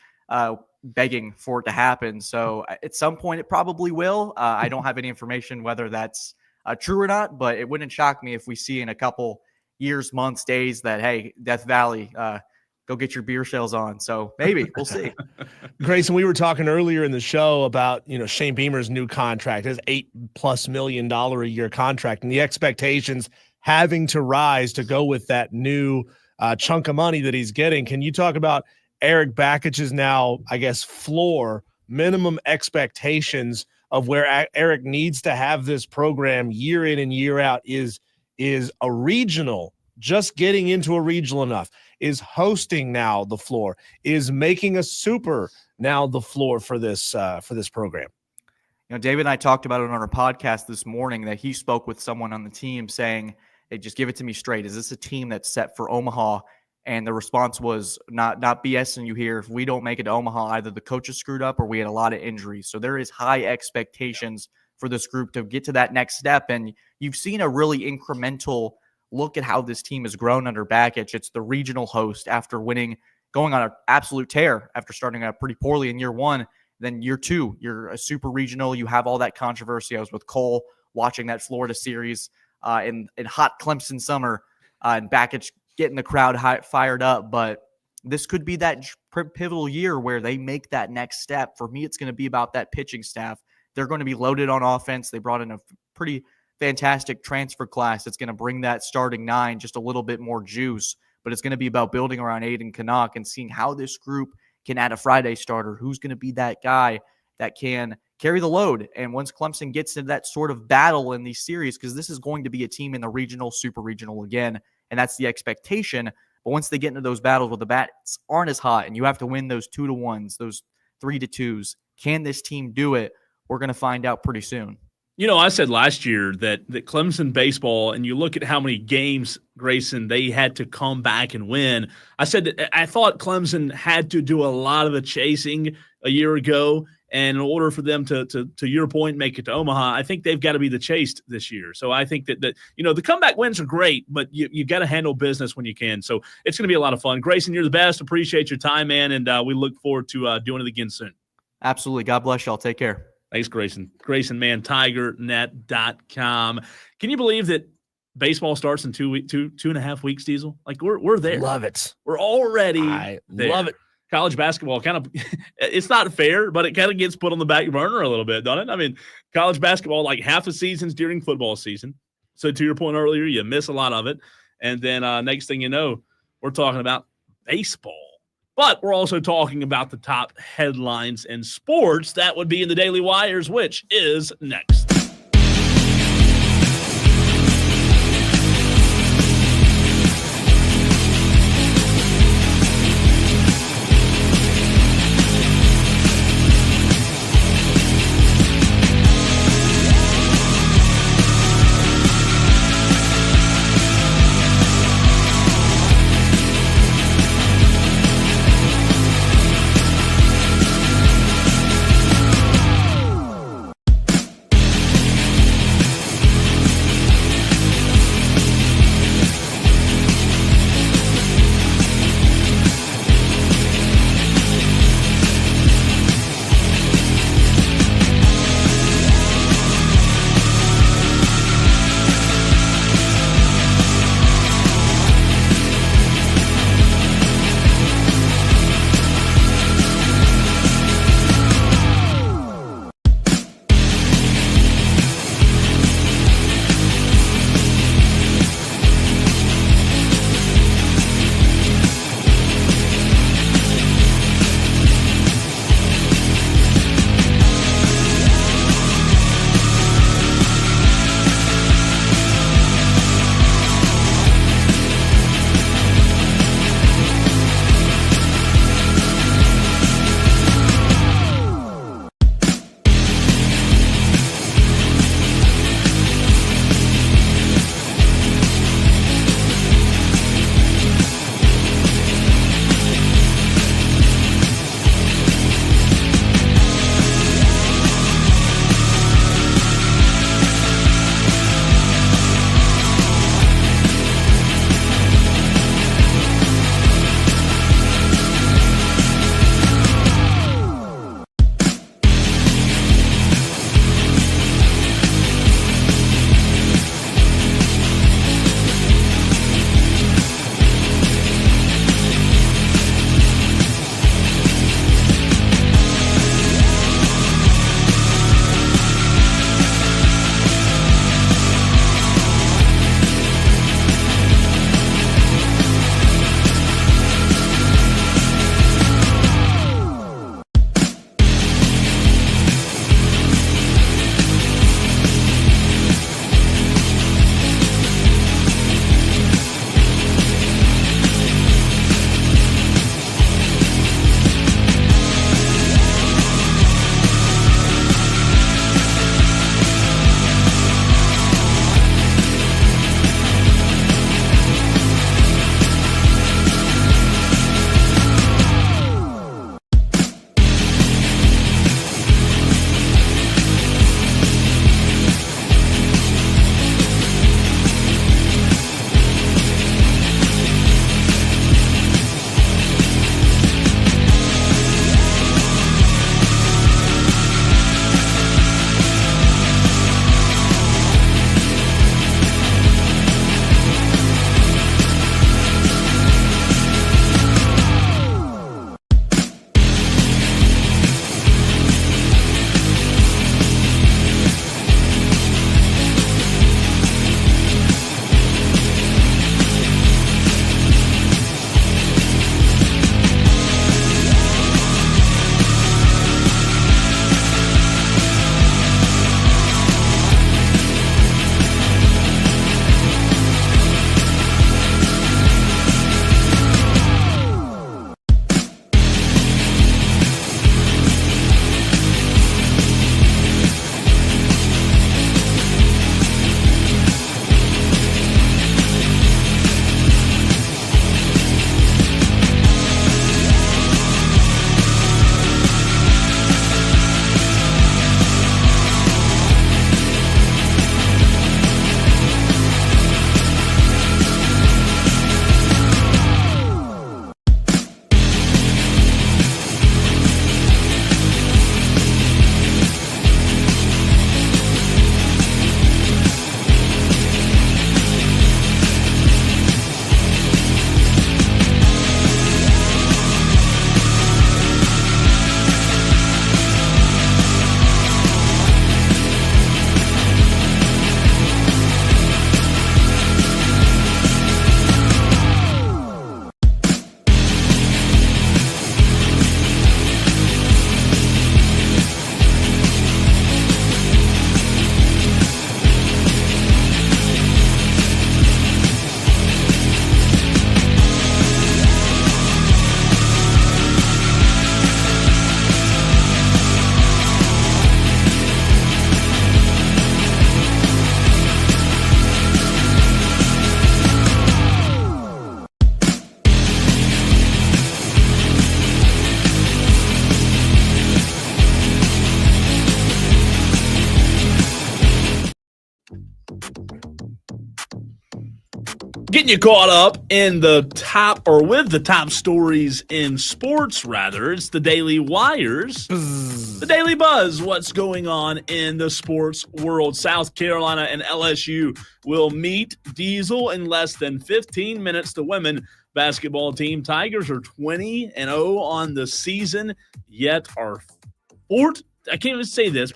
begging for it to happen. So at some point it probably will. I don't have any information whether that's true or not, but it wouldn't shock me if we see in a couple years, months, days that, hey, Death Valley, go get your beer sales on. So maybe we'll see. Grayson, we were talking earlier in the show about, Shane Beamer's new contract, his $8+ million a year contract, and the expectations having to rise to go with that new chunk of money that he's getting. Can you talk about Eric Bakic's now, I guess, floor, minimum expectations of where Eric needs to have this program year in and year out? Is a regional, just getting into a regional enough? Is hosting now the floor? Is making a super now the floor for this program? David and I talked about it on our podcast this morning that he spoke with someone on the team saying, hey, just give it to me straight. Is this a team that's set for Omaha? And the response was not BSing you here. If we don't make it to Omaha, either the coaches screwed up or we had a lot of injuries. So there is high expectations for this group to get to that next step. And you've seen a really incremental look at how this team has grown under Bakich. It's the regional host after going on an absolute tear after starting out pretty poorly in year one. Then year two, you're a super regional. You have all that controversy. I was with Cole watching that Florida series in hot Clemson summer, and Bakich getting the crowd fired up. But this could be that pivotal year where they make that next step. For me, it's going to be about that pitching staff. They're going to be loaded on offense. They brought in a pretty fantastic transfer class. It's going to bring that starting 9 just a little bit more juice. But it's going to be about building around Aiden Canuck and seeing how this group can add a Friday starter. Who's going to be that guy that can carry the load? And once Clemson gets into that sort of battle in these series, because this is going to be a team in the regional, super regional again, and that's the expectation. But once they get into those battles where the bats aren't as hot and you have to win those 2-1s, those 3-2s, can this team do it? We're going to find out pretty soon. I said last year that Clemson baseball, and you look at how many games, Grayson, they had to come back and win. I said that I thought Clemson had to do a lot of the chasing a year ago, and in order for them to your point, make it to Omaha, I think they've got to be the chased this year. So I think that the comeback wins are great, but you got to handle business when you can. So it's going to be a lot of fun. Grayson, you're the best. Appreciate your time, man, and we look forward to doing it again soon. Absolutely. God bless y'all. Take care. Thanks, Grayson. Grayson Mann, TigerNet.com. Can you believe that baseball starts in 2.5 weeks, Diesel? Like, we're there. Love it. We're already there. Love it. College basketball it's not fair, but it kind of gets put on the back burner a little bit, doesn't it? I mean, college basketball, like half the season's during football season. So to your point earlier, you miss a lot of it. And then next thing you know, we're talking about baseball. But we're also talking about the top headlines in sports. That would be in the Daily Wires, which is next. Getting you caught up in the top, or with the top stories in sports, rather. It's the Daily Wires. The Daily Buzz. What's going on in the sports world? South Carolina and LSU will meet Diesel in less than 15 minutes. The women basketball team Tigers are 20-0 on the season, yet are I can't even say this,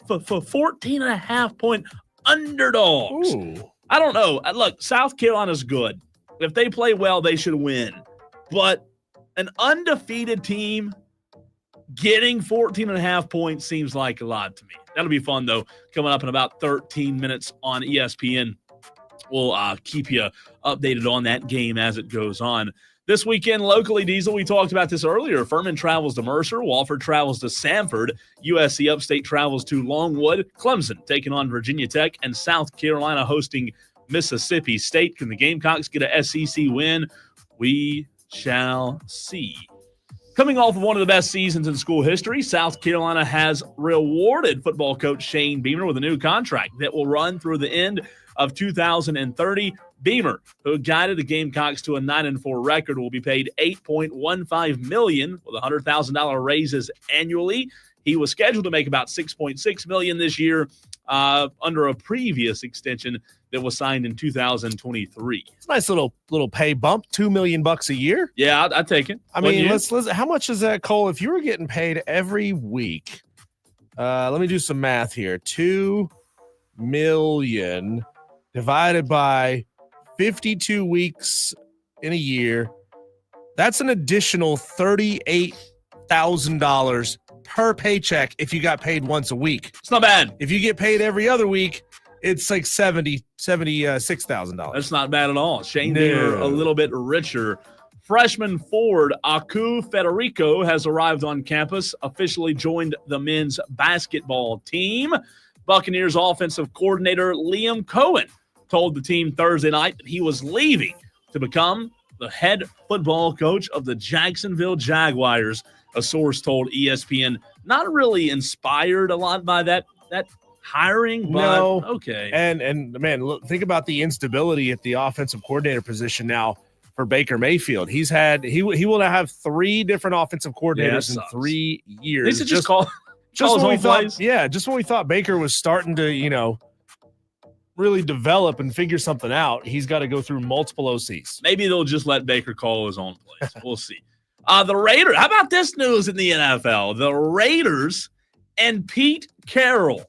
but for 14.5-point underdogs. Ooh. I don't know. Look, South Carolina's good. If they play well, they should win. But an undefeated team getting 14.5 points seems like a lot to me. That'll be fun, though, coming up in about 13 minutes on ESPN. We'll keep you updated on that game as it goes on. This weekend, locally, Diesel, we talked about this earlier. Furman travels to Mercer. Walford travels to Samford. USC Upstate travels to Longwood. Clemson taking on Virginia Tech. And South Carolina hosting Mississippi State. Can the Gamecocks get a SEC win? We shall see. Coming off of one of the best seasons in school history, South Carolina has rewarded football coach Shane Beamer with a new contract that will run through the end of 2030. Beamer, who guided the Gamecocks to a 9-4 record, will be paid $8.15 million with $100,000 raises annually. He was scheduled to make about $6.6 million this year under a previous extension that was signed in 2023. It's a nice little pay bump, $2 million a year. Yeah, I'd take it. I mean, let's how much is that, Cole? If you were getting paid every week, let me do some math here. $2 million divided by 52 weeks in a year, that's an additional $38,000 per paycheck if you got paid once a week. It's not bad. If you get paid every other week, it's like $76,000. That's not bad at all. Shane Beamer, a little bit richer. Freshman forward Aku Federico has arrived on campus, officially joined the men's basketball team. Buccaneers offensive coordinator Liam Cohen told the team Thursday night that he was leaving to become the head football coach of the Jacksonville Jaguars. A source told ESPN, not really inspired a lot by that hiring, but no. Okay. And man, look, think about the instability at the offensive coordinator position now for Baker Mayfield. He will now have 3 different offensive coordinators in 3 years. This is just when we thought Baker was starting to, really develop and figure something out, he's got to go through multiple OCs. Maybe they'll just let Baker call his own plays. We'll see. The Raiders, how about this news in the NFL? The Raiders and Pete Carroll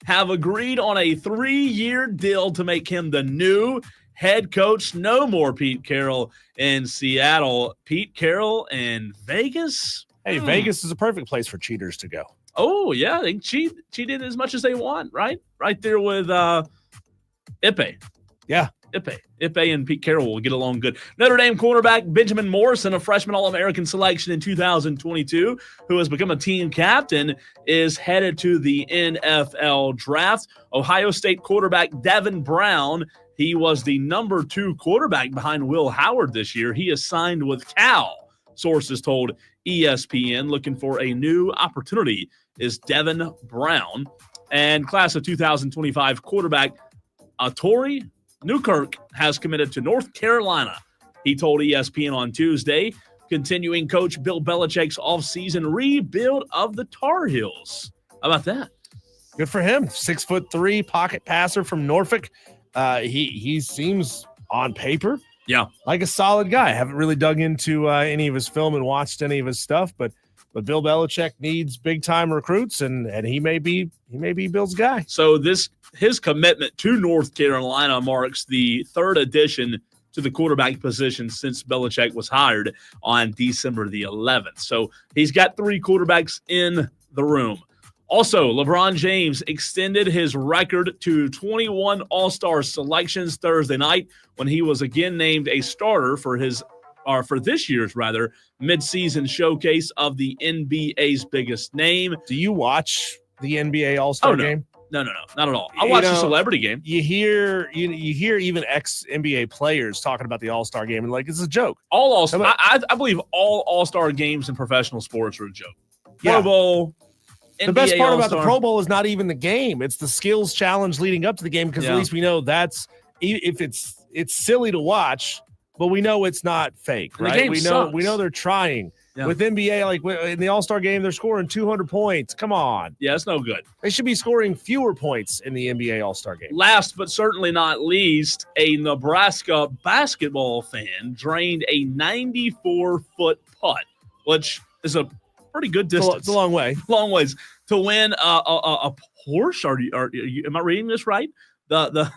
have agreed on a 3-year deal to make him the new head coach. No more Pete Carroll in Seattle. Pete Carroll in Vegas? Hey, Vegas is a perfect place for cheaters to go. Oh, yeah. They cheated as much as they want, right? Right there with Ipe. Yeah. Ipe and Pete Carroll will get along good. Notre Dame cornerback Benjamin Morrison, a freshman All-American selection in 2022, who has become a team captain, is headed to the NFL draft. Ohio State quarterback Devin Brown, he was the number 2 quarterback behind Will Howard this year. He is signed with Cal. Sources told ESPN looking for a new opportunity is Devin Brown. And class of 2025 quarterback Torrey Newkirk has committed to North Carolina. He told ESPN on Tuesday, continuing coach Bill Belichick's offseason rebuild of the Tar Heels. How about that? Good for him. 6'3" pocket passer from Norfolk. He seems on paper, like a solid guy. I haven't really dug into any of his film and watched any of his stuff, but Bill Belichick needs big time recruits, and he may be Bill's guy. So his commitment to North Carolina marks the 3rd addition to the quarterback position since Belichick was hired on December the 11th. So he's got 3 quarterbacks in the room. Also, LeBron James extended his record to 21 All-Star selections Thursday night when he was again named a starter for this year's midseason showcase of the NBA's biggest name. Do you watch the NBA All-Star game? No, not at all. I watch the celebrity game. You hear even ex-NBA players talking about the All-Star game and like it's a joke. I believe all All-Star games in professional sports are a joke. Pro Bowl. The best part about the Pro Bowl is not even the game. It's the skills challenge leading up to the game because at least we know that's if it's it's silly to watch, but we know it's not fake, And the right? game We sucks. know they're trying. Yeah. With NBA, like in the All-Star game, they're scoring 200 points. Come on. Yeah, it's no good. They should be scoring fewer points in the NBA All-Star game. Last but certainly not least, a Nebraska basketball fan drained a 94-foot putt, which is a pretty good distance. It's a long way. Long ways to win a Porsche. Are you, am I reading this right? Well, the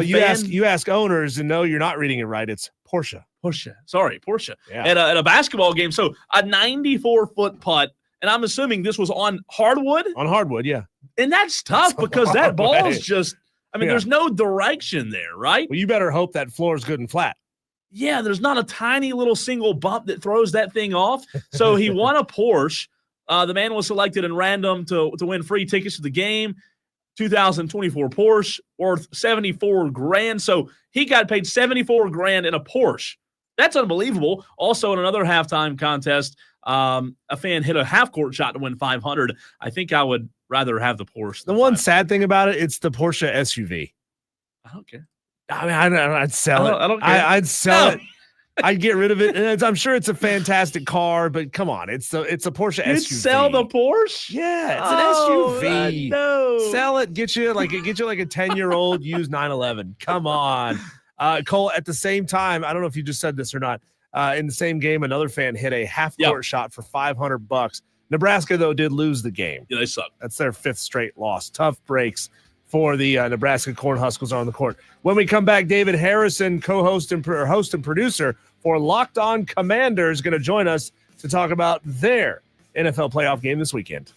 you ask owners, and no, you're not reading it right. It's Porsche. Porsche. Yeah. At a basketball game. So a 94-foot putt, and I'm assuming this was on hardwood. On hardwood, yeah. And that's tough because that ball way. is just. I mean, Yeah. there's no direction there, right? Well, you better hope that floor is good and flat. Yeah, there's not a tiny little single bump that throws that thing off. So he won a Porsche. The man was selected in random to win free tickets to the game. 2024 Porsche worth $74,000. So he got paid $74,000 in a Porsche. That's unbelievable. Also, in another halftime contest, a fan hit a half-court shot to win $500. I think I would rather have the Porsche. The one sad thing about it, it's the Porsche SUV. I don't care. I mean, I'd sell it. I don't care. I'd sell No. it. I'd get rid of it. And I'm sure it's a fantastic car, but come on, it's a Porsche You'd SUV. sell the Porsche? Yeah, it's Oh, an SUV. no. Sell it, get you like a 10-year-old used 911. Come on, Cole. At the same time, I don't know if you just said this or not. In the same game, another fan hit a half-court shot for $500. Nebraska though did lose the game. Yeah, they suck. That's their 5th straight loss. Tough breaks for the Nebraska Cornhuskers on the court. When we come back, David Harrison, host and producer for Locked On Commander, is going to join us to talk about their NFL playoff game this weekend.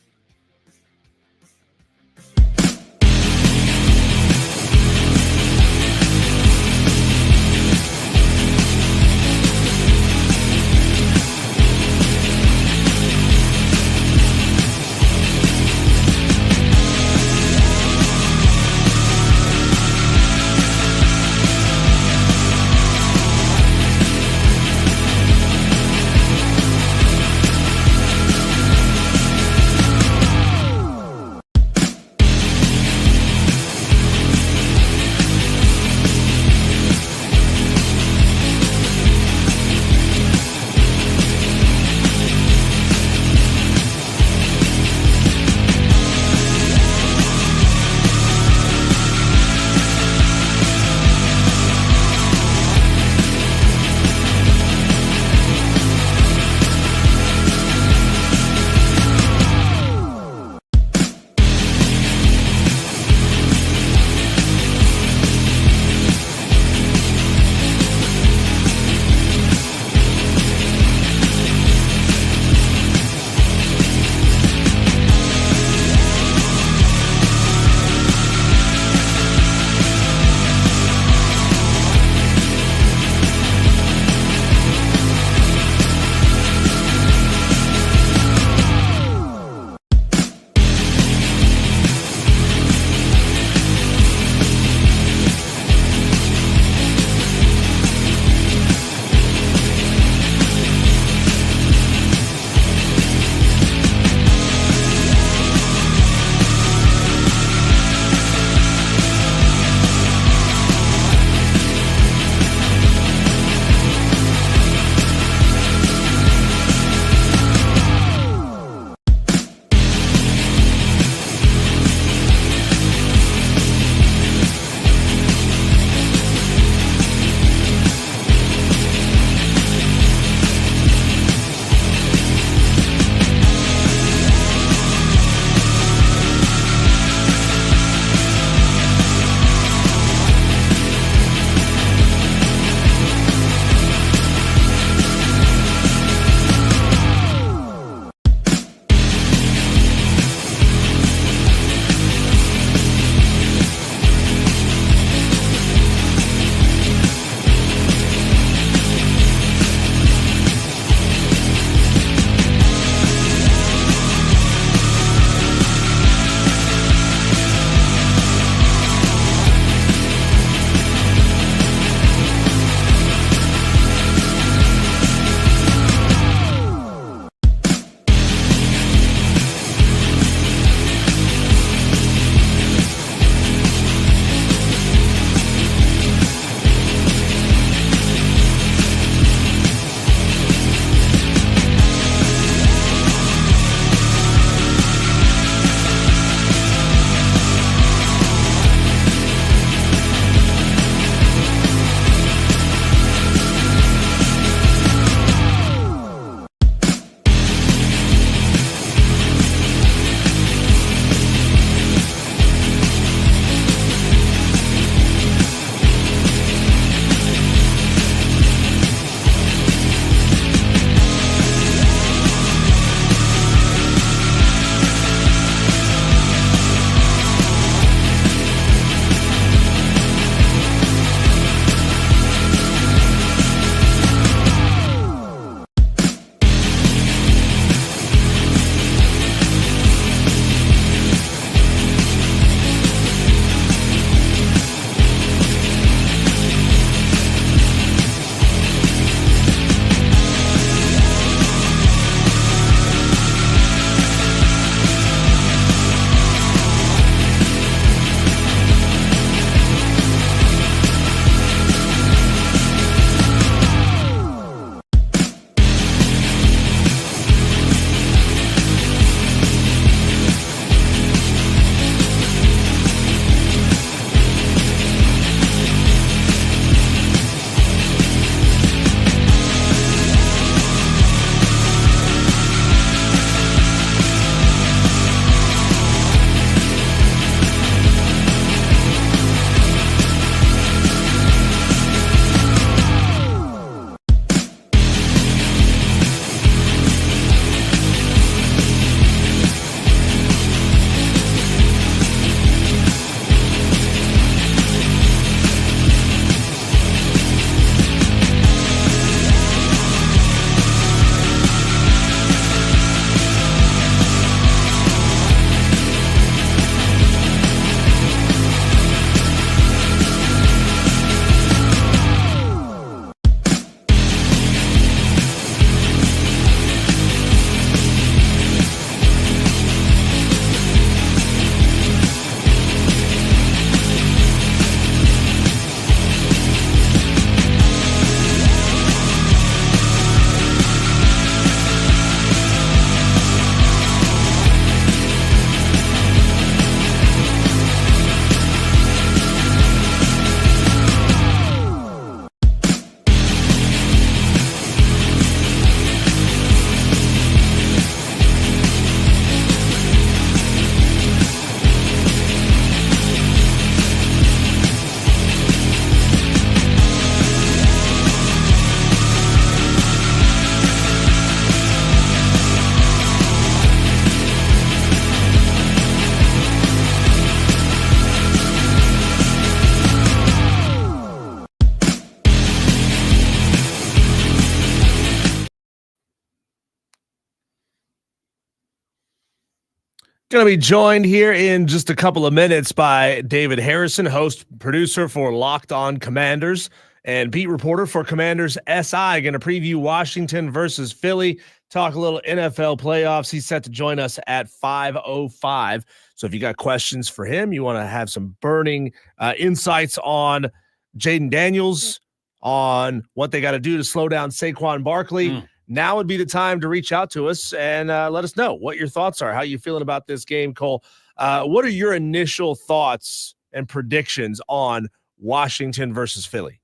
Going to be joined here in just a couple of minutes by David Harrison, host, producer for Locked On Commanders and beat reporter for Commanders SI. Going to preview Washington versus Philly, talk a little NFL playoffs. He's set to join us at 5:05. So if you got questions for him, you want to have some burning insights on Jaden Daniels, on what they got to do to slow down Saquon Barkley, now would be the time to reach out to us and let us know what your thoughts are. How you feeling about this game, Cole? What are your initial thoughts and predictions on Washington versus Philly?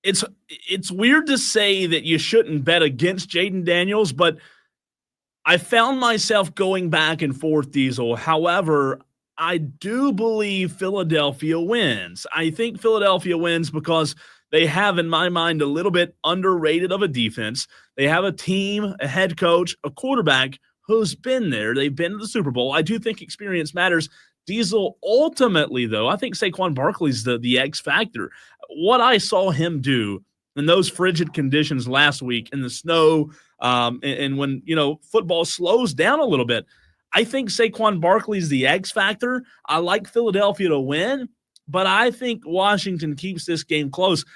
It's weird to say that you shouldn't bet against Jaden Daniels, but I found myself going back and forth, Diesel. However, I do believe Philadelphia wins. I think Philadelphia wins because they have, in my mind, a little bit underrated of a defense. They have a team, a head coach, a quarterback who's been there. They've been to the Super Bowl. I do think experience matters. Diesel, ultimately, though, I think Saquon Barkley's the X factor. What I saw him do in those frigid conditions last week in the snow, and when, football slows down a little bit, I think Saquon Barkley's the X factor. I like Philadelphia to win, but I think Washington keeps this game close.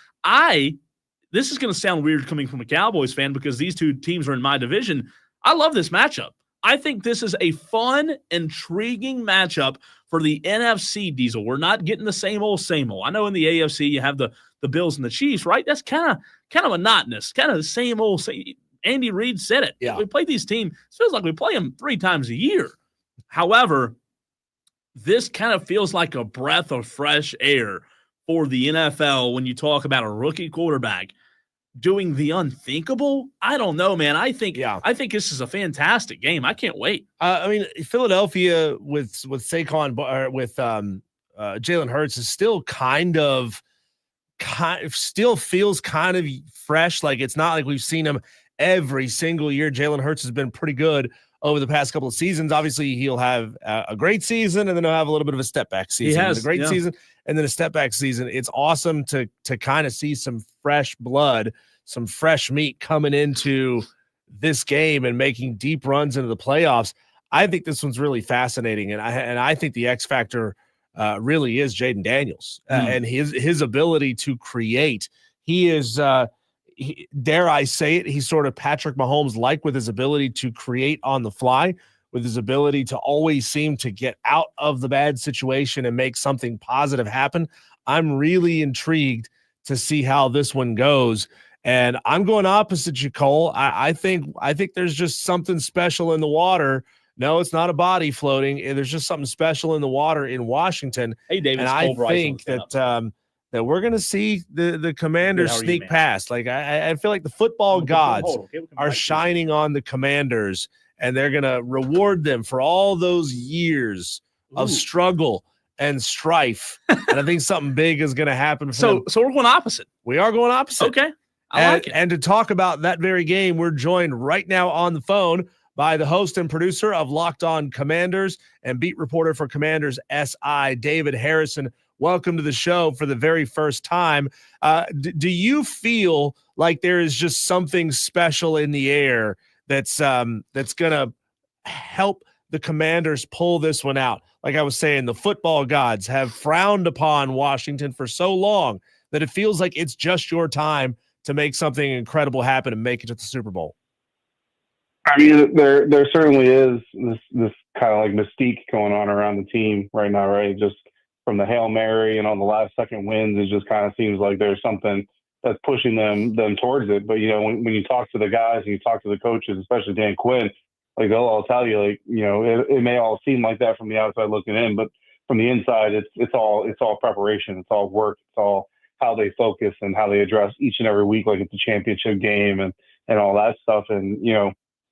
This is going to sound weird coming from a Cowboys fan because these two teams are in my division. I love this matchup. I think this is a fun, intriguing matchup for the NFC, Diesel. We're not getting the same old. I know in the AFC you have the Bills and the Chiefs, right? That's kind of monotonous, kind of the same old. Andy Reid said it. Yeah. We play these teams. It feels like we play them 3 times a year. However, this kind of feels like a breath of fresh air for the NFL when you talk about a rookie quarterback doing the unthinkable. I don't know, man. I think this is a fantastic game. I can't wait. Philadelphia with Saquon or with Jalen Hurts is still still feels kind of fresh. Like it's not like we've seen him every single year. Jalen Hurts has been pretty good over the past couple of seasons. Obviously, he'll have a great season, and then he'll have a little bit of a step back season. He has a great season, and then a step back season. It's awesome to kind of see some fresh blood, some fresh meat coming into this game and making deep runs into the playoffs. I think this one's really fascinating, and I think the X factor really is Jaden Daniels and his ability to create. He is. Dare I say it, he's sort of Patrick Mahomes-like with his ability to create on the fly, with his ability to always seem to get out of the bad situation and make something positive happen. I'm really intrigued to see how this one goes. And I'm going opposite you, Cole. I think there's just something special in the water. No, it's not a body floating. There's just something special in the water in Washington. Hey, David. And I think that we're going to see the Commanders sneak past. Like I feel like the football gods are shining on the Commanders, and they're going to reward them for all those years of struggle and strife. And I think something big is going to happen. So we're going opposite. We are going opposite. Okay. I like it. And to talk about that very game, we're joined right now on the phone by the host and producer of Locked On Commanders and beat reporter for Commanders SI, David Harrison. Welcome to the show for the very first time. Do you feel like there is just something special in the air that's going to help the Commanders pull this one out? Like I was saying, the football gods have frowned upon Washington for so long that it feels like it's just your time to make something incredible happen and make it to the Super Bowl. I mean, there certainly is this kind of like mystique going on around the team right now, right? Just from the Hail Mary and on the last second wins, it just kind of seems like there's something that's pushing them towards it. But, when you talk to the guys and you talk to the coaches, especially Dan Quinn, like they'll all tell you, like, it may all seem like that from the outside looking in, but from the inside, it's all preparation. It's all work. It's all how they focus and how they address each and every week, like it's a championship game and all that stuff. And,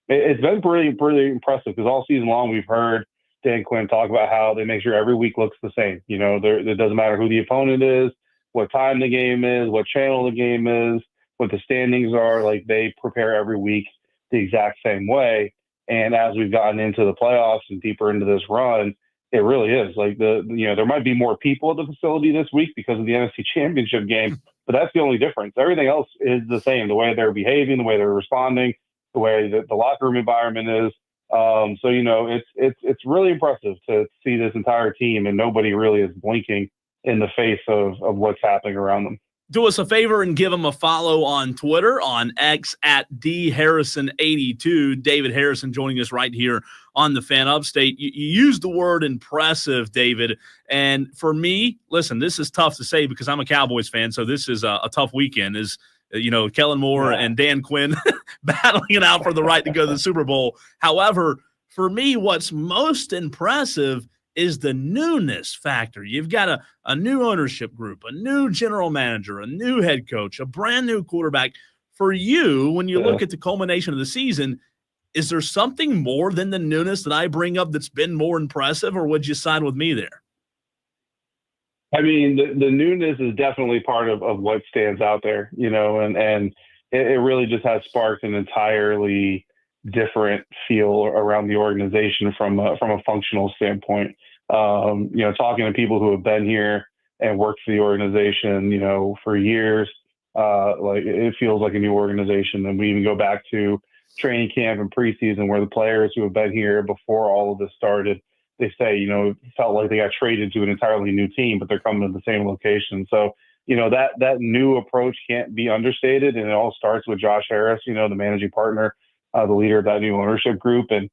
it's been pretty impressive because all season long we've heard Dan Quinn talk about how they make sure every week looks the same. It doesn't matter who the opponent is, what time the game is, what channel the game is, what the standings are. Like they prepare every week the exact same way. And as we've gotten into the playoffs and deeper into this run, it really is like there might be more people at the facility this week because of the NFC Championship game, but that's the only difference. Everything else is the same. The way they're behaving, the way they're responding, the way that the locker room environment is. So, it's really impressive to see this entire team and nobody really is blinking in the face of what's happening around them. Do us a favor and give them a follow on Twitter, on X at DHarrison82. David Harrison joining us right here on the Fan Upstate. You used the word impressive, David. And for me, listen, this is tough to say because I'm a Cowboys fan, so this is a tough weekend. Kellen Moore and Dan Quinn battling it out for the right to go to the Super Bowl. However, for me, what's most impressive is the newness factor. You've got a new ownership group, a new general manager, a new head coach, a brand new quarterback. For you, when you look at the culmination of the season, is there something more than the newness that I bring up that's been more impressive, or would you side with me there? I mean, the newness is definitely part of what stands out there, and it really just has sparked an entirely different feel around the organization from a functional standpoint. Talking to people who have been here and worked for the organization, for years, it feels like a new organization. And we even go back to training camp and preseason where the players who have been here before all of this started, they say, it felt like they got traded to an entirely new team, but they're coming to the same location. So, that new approach can't be understated. And it all starts with Josh Harris, the managing partner, the leader of that new ownership group, and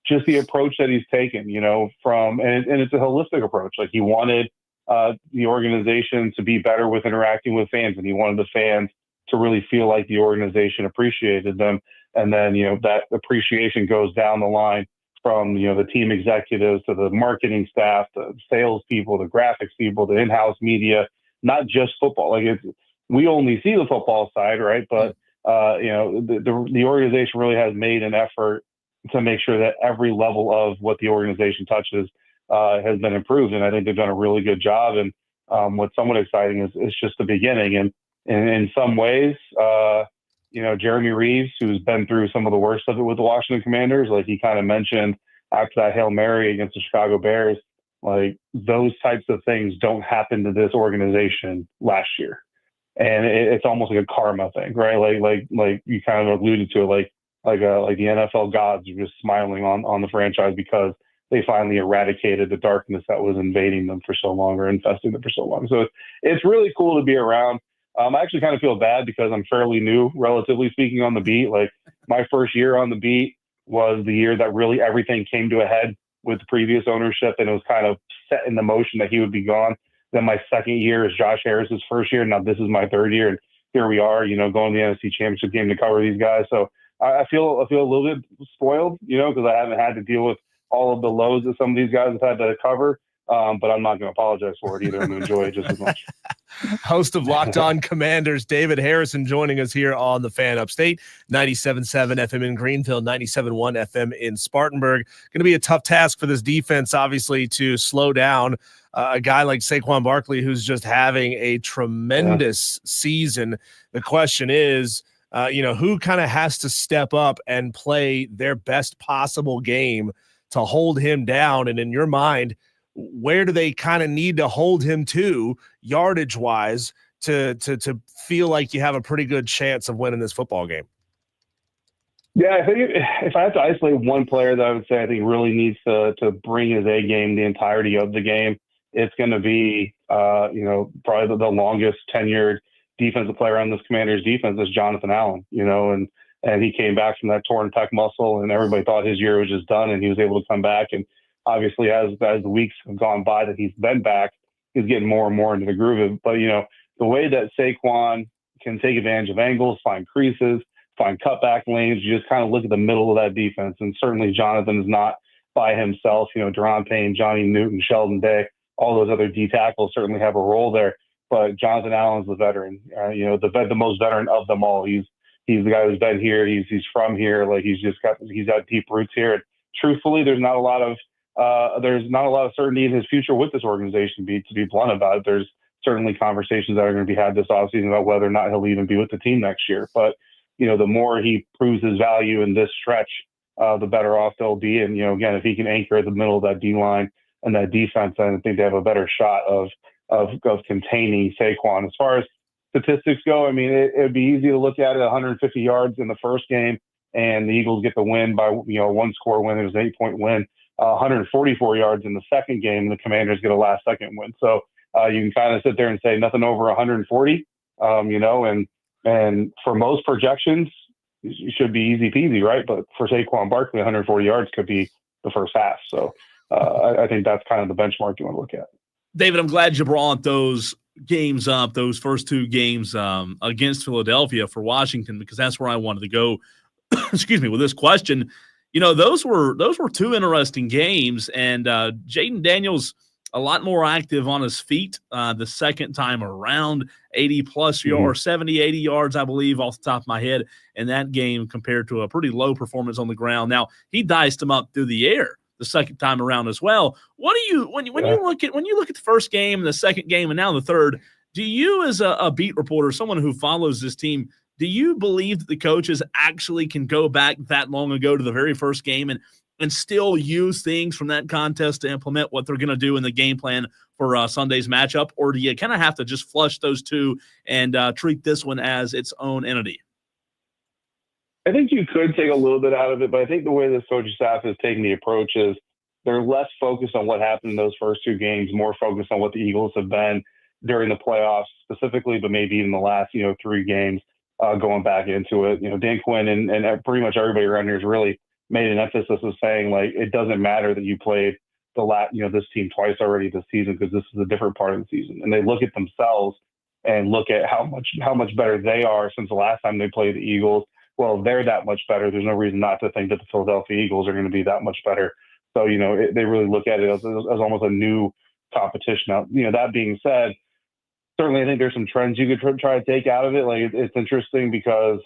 just the approach that he's taken, and it's a holistic approach. Like he wanted the organization to be better with interacting with fans, and he wanted the fans to really feel like the organization appreciated them. And then, that appreciation goes down the line from, the team executives to the marketing staff, the sales people, the graphics people, the in-house media, not just football. We only see the football side, right? But the organization really has made an effort to make sure that every level of what the organization touches has been improved. And I think they've done a really good job. And what's somewhat exciting is just the beginning. And in some ways, Jeremy Reeves, who's been through some of the worst of it with the Washington Commanders, like he kind of mentioned after that Hail Mary against the Chicago Bears, like those types of things don't happen to this organization last year. And it's almost like a karma thing, right? Like you kind of alluded to it, like the NFL gods are just smiling on the franchise because they finally eradicated the darkness that was invading them for so long or infesting them for so long. So it's really cool to be around. I actually kind of feel bad because I'm fairly new, relatively speaking, on the beat. Like my first year on the beat was the year that really everything came to a head with the previous ownership, and it was kind of set in the motion that he would be gone. Then my second year is Josh Harris's first year. Now this is my third year, and here we are, going to the NFC Championship game to cover these guys. So I feel a little bit spoiled, because I haven't had to deal with all of the lows that some of these guys have had to cover. But I'm not going to apologize for it either. I'm going to enjoy it just as much. Host of Locked On Commanders, David Harrison, joining us here on the Fan Upstate, 97.7 FM in Greenville, 97.1 FM in Spartanburg. Going to be a tough task for this defense, obviously, to slow down a guy like Saquon Barkley, who's just having a tremendous season. The question is, who kind of has to step up and play their best possible game to hold him down? And in your mind, where do they kind of need to hold him to yardage wise to feel like you have a pretty good chance of winning this football game? Yeah, I think if I have to isolate one player that I would say I think really needs to bring his A game the entirety of the game, it's going to be, probably the longest tenured defensive player on this Commanders defense is Jonathan Allen, and he came back from that torn pec muscle, and everybody thought his year was just done, and he was able to come back. And obviously, as the weeks have gone by that he's been back, he's getting more and more into the groove of it. But, the way that Saquon can take advantage of angles, find creases, find cutback lanes, you just kind of look at the middle of that defense. And certainly Jonathan is not by himself. Deron Payne, Johnny Newton, Sheldon Day, all those other D tackles certainly have a role there. But Jonathan Allen's the veteran, the most veteran of them all. He's the guy who's been here. He's from here. Like he's got deep roots here. And truthfully, there's not a lot of certainty in his future with this organization. To be blunt about it, there's certainly conversations that are going to be had this offseason about whether or not he'll even be with the team next year. But the more he proves his value in this stretch, the better off they'll be. And again, if he can anchor at the middle of that D line and that defense, then I think they have a better shot of containing Saquon. As far as statistics go, I mean, it'd be easy to look at it 150 yards in the first game and the Eagles get the win by, one score win. It was an 8-point win, 144 yards in the second game. The Commanders get a last second win. So you can kind of sit there and say nothing over 140, and for most projections, it should be easy peasy, right? But for Saquon Barkley, 140 yards could be the first half. So I think that's kind of the benchmark you want to look at. David, I'm glad you brought those games up, those first two games against Philadelphia for Washington, because that's where I wanted to go. Excuse me, with this question. Those were two interesting games, and Jaden Daniels a lot more active on his feet the second time around, 80-plus or 70, 80 yards, I believe, off the top of my head, in that game compared to a pretty low performance on the ground. Now, he diced him up through the air the second time around as well. What do you when you look at the first game and the second game and now the third, do you, as a beat reporter, someone who follows this team, do you believe that the coaches actually can go back that long ago to the very first game and still use things from that contest to implement what they're going to do in the game plan for Sunday's matchup? Or do you kind of have to just flush those two and treat this one as its own entity? I think you could take a little bit out of it, but I think the way this coaching staff is taking the approach is they're less focused on what happened in those first two games, more focused on what the Eagles have been during the playoffs specifically, but maybe even the last, 3 games going back into it. Dan Quinn and pretty much everybody around here has really made an emphasis of saying, like, it doesn't matter that you played this team twice already this season, because this is a different part of the season. And they look at themselves and look at how much better they are since the last time they played the Eagles. Well, they're that much better. There's no reason not to think that the Philadelphia Eagles are going to be that much better. So, they really look at it as almost a new competition. Now, that being said, certainly I think there's some trends you could try to take out of it. Like, it's interesting because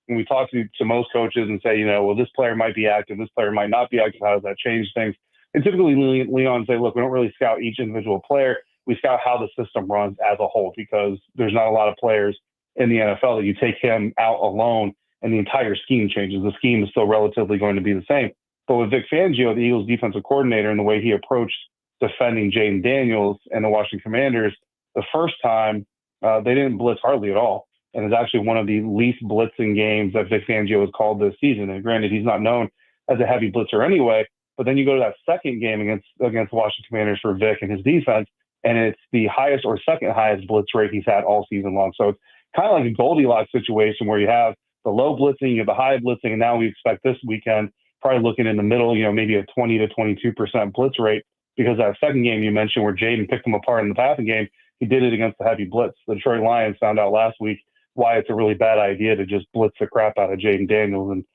when we talk to most coaches and say, well, this player might be active, this player might not be active, how does that change things? And typically lean on and say, look, we don't really scout each individual player. We scout how the system runs as a whole, because there's not a lot of players in the NFL that you take him out alone and the entire scheme changes. The scheme is still relatively going to be the same. But with Vic Fangio, the Eagles defensive coordinator, and the way he approached defending Jaden Daniels and the Washington Commanders, the first time they didn't blitz hardly at all. And it's actually one of the least blitzing games that Vic Fangio has called this season. And granted, he's not known as a heavy blitzer anyway, but then you go to that second game against Washington Commanders for Vic and his defense, and it's the highest or second highest blitz rate he's had all season long. So it's kind of like a Goldilocks situation where you have the low blitzing, you have the high blitzing, and now we expect this weekend, probably looking in the middle, maybe a 20 to 22% blitz rate, because that second game you mentioned where Jaden picked him apart in the passing game, he did it against the heavy blitz. The Detroit Lions found out last week why it's a really bad idea to just blitz the crap out of Jaden Daniels, and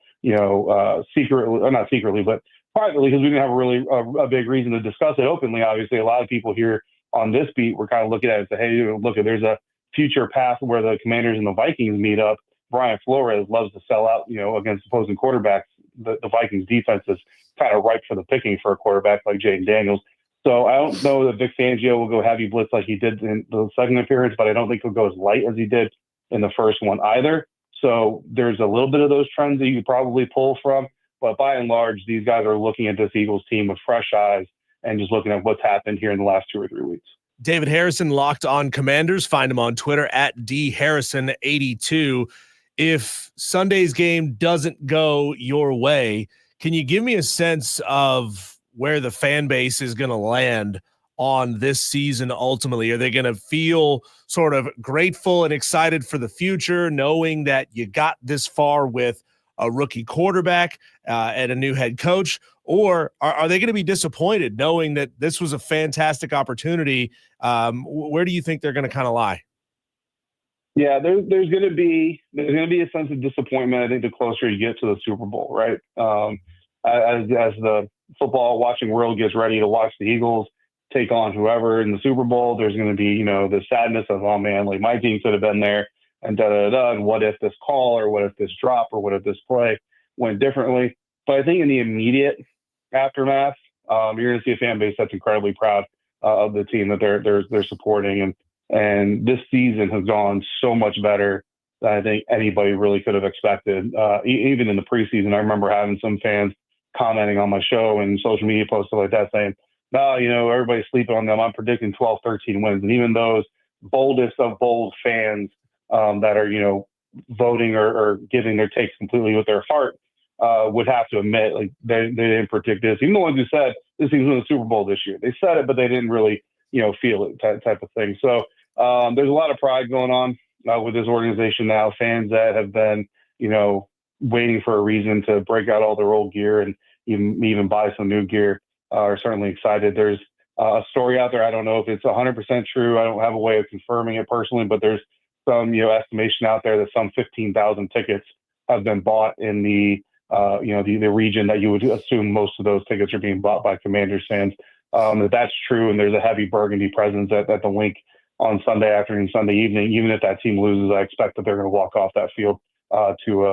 secretly, or not secretly, but privately, because we didn't have a really a big reason to discuss it openly. Obviously, a lot of people here on this beat were kind of looking at it and say, hey, look, there's a future path where the Commanders and the Vikings meet up. Brian Flores loves to sell out, against opposing quarterbacks. The Vikings defense is kind of ripe for the picking for a quarterback like Jaden Daniels. So I don't know that Vic Fangio will go heavy blitz like he did in the second appearance, but I don't think he'll go as light as he did in the first one either. So there's a little bit of those trends that you could probably pull from. But by and large, these guys are looking at this Eagles team with fresh eyes and just looking at what's happened here in the last 2 or 3 weeks. David Harrison, Locked On Commanders. Find him on Twitter at DHarrison82. If Sunday's game doesn't go your way, can you give me a sense of where the fan base is going to land on this season ultimately? Are they going to feel sort of grateful and excited for the future, knowing that you got this far with a rookie quarterback and a new head coach? Or are they going to be disappointed knowing that this was a fantastic opportunity? Where do you think they're going to kind of lie? Yeah, there's going to be a sense of disappointment, I think, the closer you get to the Super Bowl, right? As the football watching world gets ready to watch the Eagles take on whoever in the Super Bowl, there's going to be, the sadness of, oh man, like my team could have been there, and and what if this call, or what if this drop, or what if this play went differently? But I think in the immediate aftermath, you're going to see a fan base that's incredibly proud of the team that they're supporting, and this season has gone so much better than I think anybody really could have expected. Even in the preseason, I remember having some fans commenting on my show and social media posts like that saying, no, everybody's sleeping on them. I'm predicting 12, 13 wins. And even those boldest of bold fans that are, voting or giving their takes completely with their heart would have to admit, like they didn't predict this. Even the ones who said this team's in the Super Bowl this year, they said it, but they didn't really, feel it, type of thing. So there's a lot of pride going on with this organization now. Fans that have been, waiting for a reason to break out all their old gear and even buy some new gear are certainly excited. There's a story out there. I don't know if it's 100% true. I don't have a way of confirming it personally, but there's some, estimation out there that some 15,000 tickets have been bought in the region that you would assume most of those tickets are being bought by Commanders fans. If that's true, and there's a heavy burgundy presence at the Link on Sunday afternoon, Sunday evening, even if that team loses, I expect that they're going to walk off that field to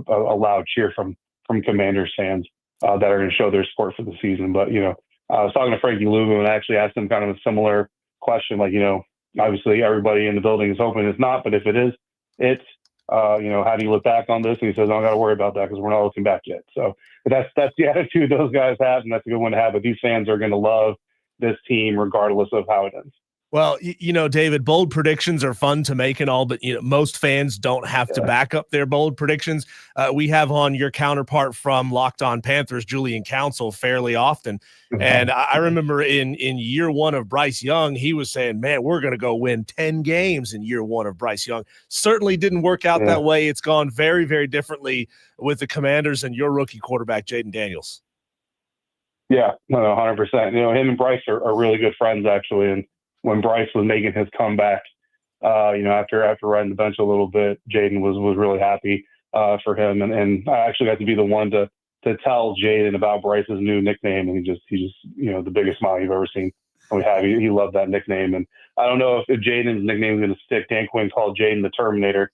a loud cheer from Commanders fans that are going to show their support for the season. But, I was talking to Frankie Louvu and I actually asked him kind of a similar question, like, obviously everybody in the building is hoping it's not, but if it is, it's, how do you look back on this? And he says, I don't got to worry about that because we're not looking back yet. So that's the attitude those guys have, and that's a good one to have. But these fans are going to love this team regardless of how it ends. Well, David, bold predictions are fun to make and all, but most fans don't have to back up their bold predictions. We have on your counterpart from Locked On Panthers, Julian Council, fairly often. And I remember in year one of Bryce Young, he was saying, man, we're going to go win 10 games in year one of Bryce Young. Certainly didn't work out that way. It's gone very, very differently with the Commanders and your rookie quarterback, Jaden Daniels. Yeah, no, 100%. Him and Bryce are really good friends, actually. And when Bryce was making his comeback, after riding the bench a little bit, Jaden was really happy for him. And I actually got to be the one to tell Jaden about Bryce's new nickname. And he just the biggest smile you've ever seen. He loved that nickname. And I don't know if Jaden's nickname is going to stick. Dan Quinn called Jaden the Terminator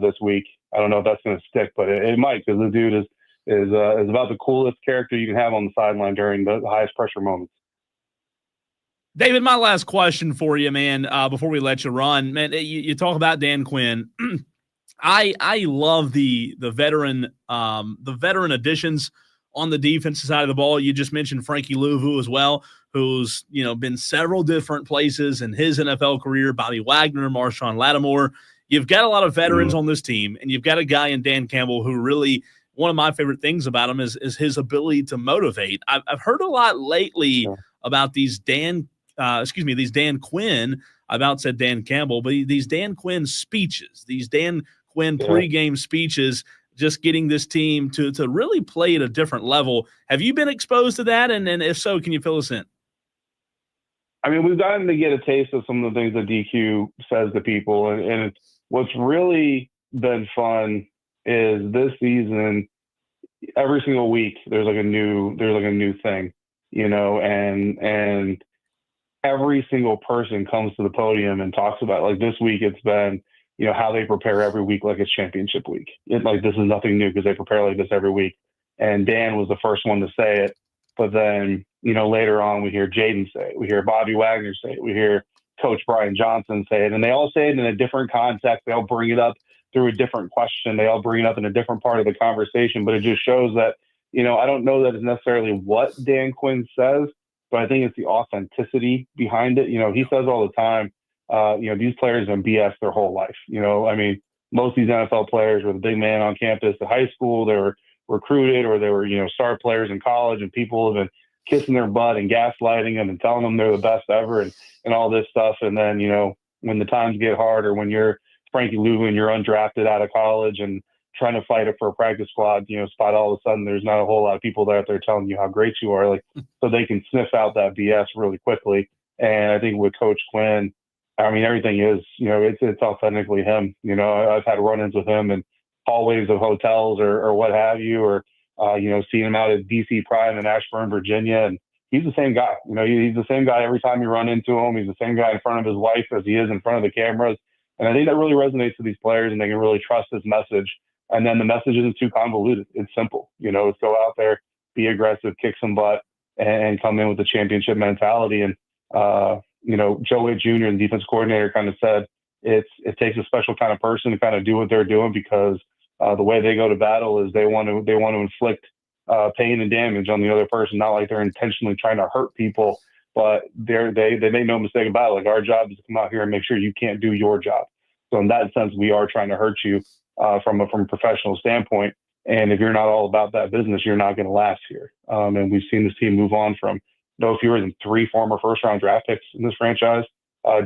this week. I don't know if that's going to stick, but it might, because the dude is about the coolest character you can have on the sideline during the highest pressure moments. David, my last question for you, man, before we let you run. Man, you talk about Dan Quinn. I love the veteran additions on the defensive side of the ball. You just mentioned Frankie Louvu as well, who's been several different places in his NFL career. Bobby Wagner, Marshawn Lattimore. You've got a lot of veterans on this team, and you've got a guy in Dan Campbell who really, one of my favorite things about him is his ability to motivate. I've heard a lot lately about these Dan Quinn. I've outsaid Dan Campbell, but these Dan Quinn speeches, these Dan Quinn pregame speeches, just getting this team to really play at a different level. Have you been exposed to that? And if so, can you fill us in? I mean, we've gotten to get a taste of some of the things that DQ says to people. And what's really been fun is this season, every single week, there's like a new thing, and every single person comes to the podium and talks about, like, this week it's been, how they prepare every week like it's championship week. This is nothing new because they prepare like this every week. And Dan was the first one to say it. But then, later on we hear Jaden say it. We hear Bobby Wagner say it. We hear Coach Brian Johnson say it. And they all say it in a different context. They all bring it up through a different question. They all bring it up in a different part of the conversation. But it just shows that, I don't know that it's necessarily what Dan Quinn says, but I think it's the authenticity behind it. He says all the time, these players have been BS their whole life. Most of these NFL players were the big man on campus at high school. They were recruited, or they were, star players in college, and people have been kissing their butt and gaslighting them and telling them they're the best ever and all this stuff. And then, when the times get hard, or when you're Frankie Louvu and you're undrafted out of college and trying to fight it for a practice squad, spot, all of a sudden there's not a whole lot of people out there telling you how great you are, so they can sniff out that BS really quickly. And I think with Coach Quinn, I mean, everything is, it's authentically him. I've had run-ins with him in hallways of hotels or what have you, or, seeing him out at DC Prime in Ashburn, Virginia. And he's the same guy. He's the same guy every time you run into him. He's the same guy in front of his wife as he is in front of the cameras. And I think that really resonates with these players, and they can really trust his message. And then the message isn't too convoluted. It's simple. It's go out there, be aggressive, kick some butt, and come in with the championship mentality. And, Joe Witt Jr., the defense coordinator, kind of said it takes a special kind of person to kind of do what they're doing, because the way they go to battle is they want to inflict pain and damage on the other person, not like they're intentionally trying to hurt people, but they make no mistake about it. Like, our job is to come out here and make sure you can't do your job. So in that sense, we are trying to hurt you from a professional standpoint. And if you're not all about that business, you're not going to last here. And we've seen this team move on from no fewer than 3 former first-round draft picks in this franchise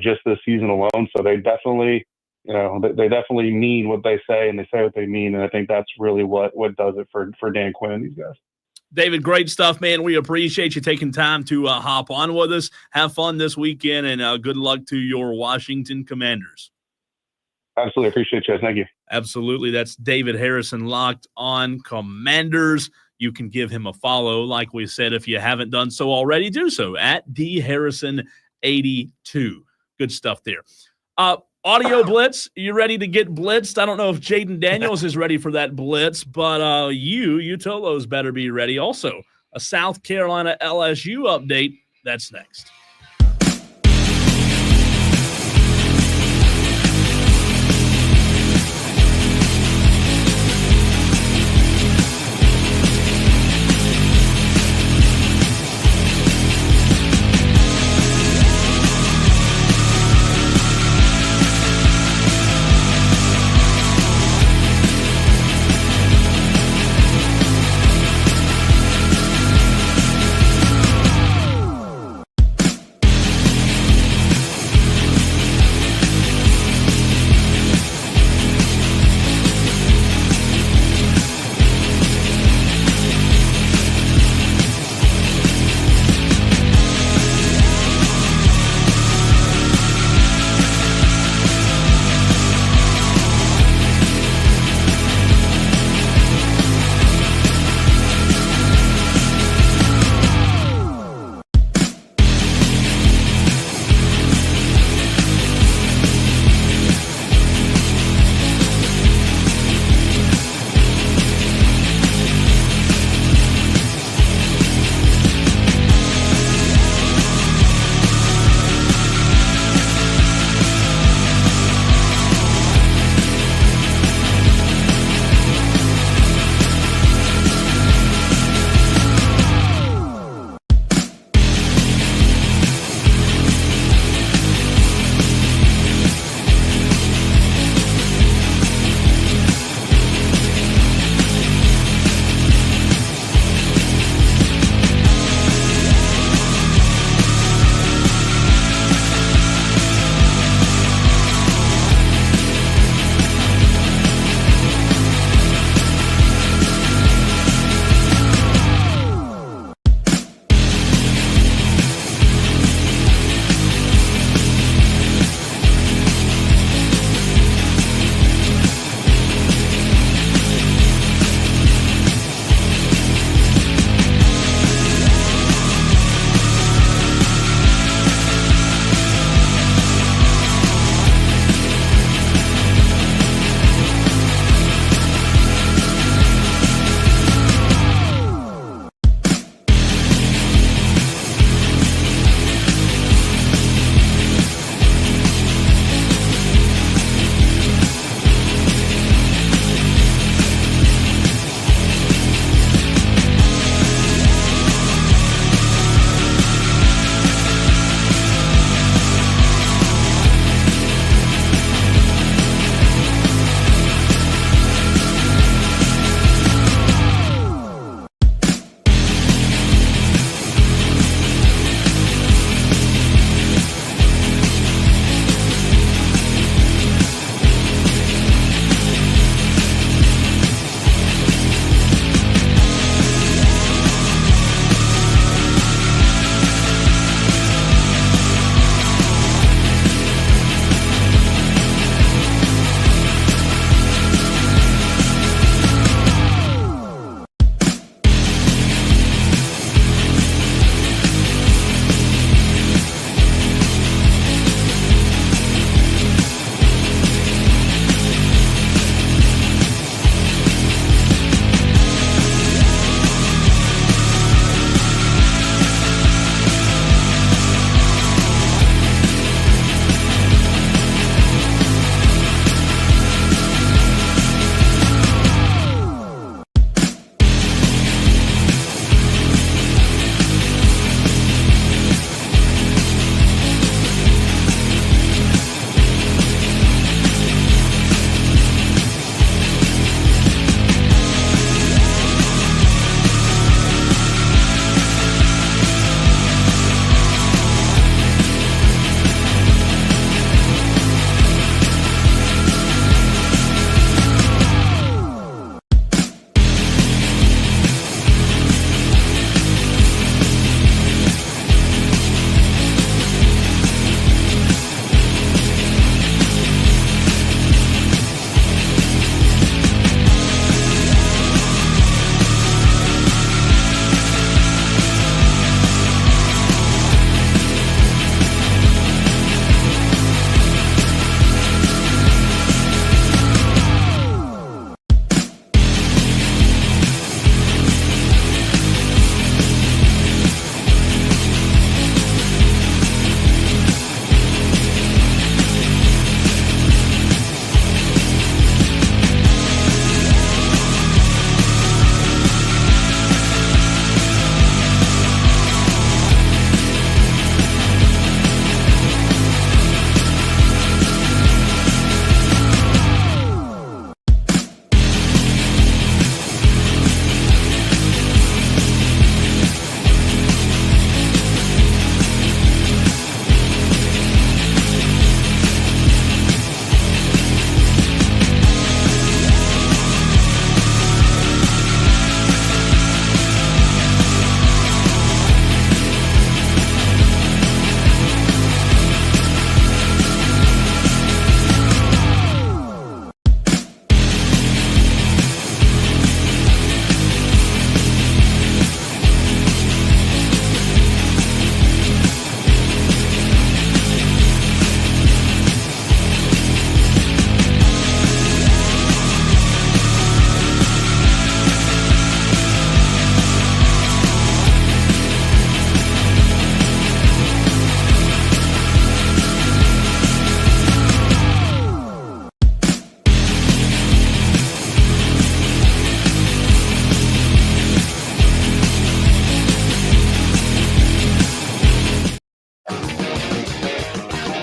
just this season alone. So they definitely, they definitely mean what they say, and they say what they mean. And I think that's really what does it for Dan Quinn and these guys. David, great stuff, man. We appreciate you taking time to hop on with us. Have fun this weekend, and good luck to your Washington Commanders. Absolutely. Appreciate you. Thank you. Absolutely. That's David Harrison, Locked On Commanders. You can give him a follow. Like we said, if you haven't done so already, do so at dharrison82. Good stuff there. Audio blitz. You ready to get blitzed? I don't know if Jaden Daniels is ready for that blitz, but you Tolos better be ready. Also, a South Carolina LSU update. That's next.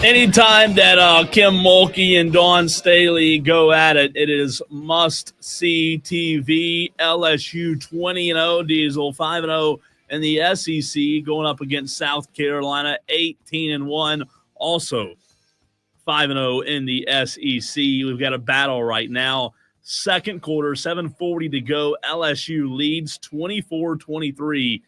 Anytime that Kim Mulkey and Dawn Staley go at it, it is must-see TV. LSU 20-0, Diesel 5-0 in the SEC, going up against South Carolina 18-1, also 5-0 in the SEC. We've got a battle right now. Second quarter, 7:40 to go. LSU leads 24-23.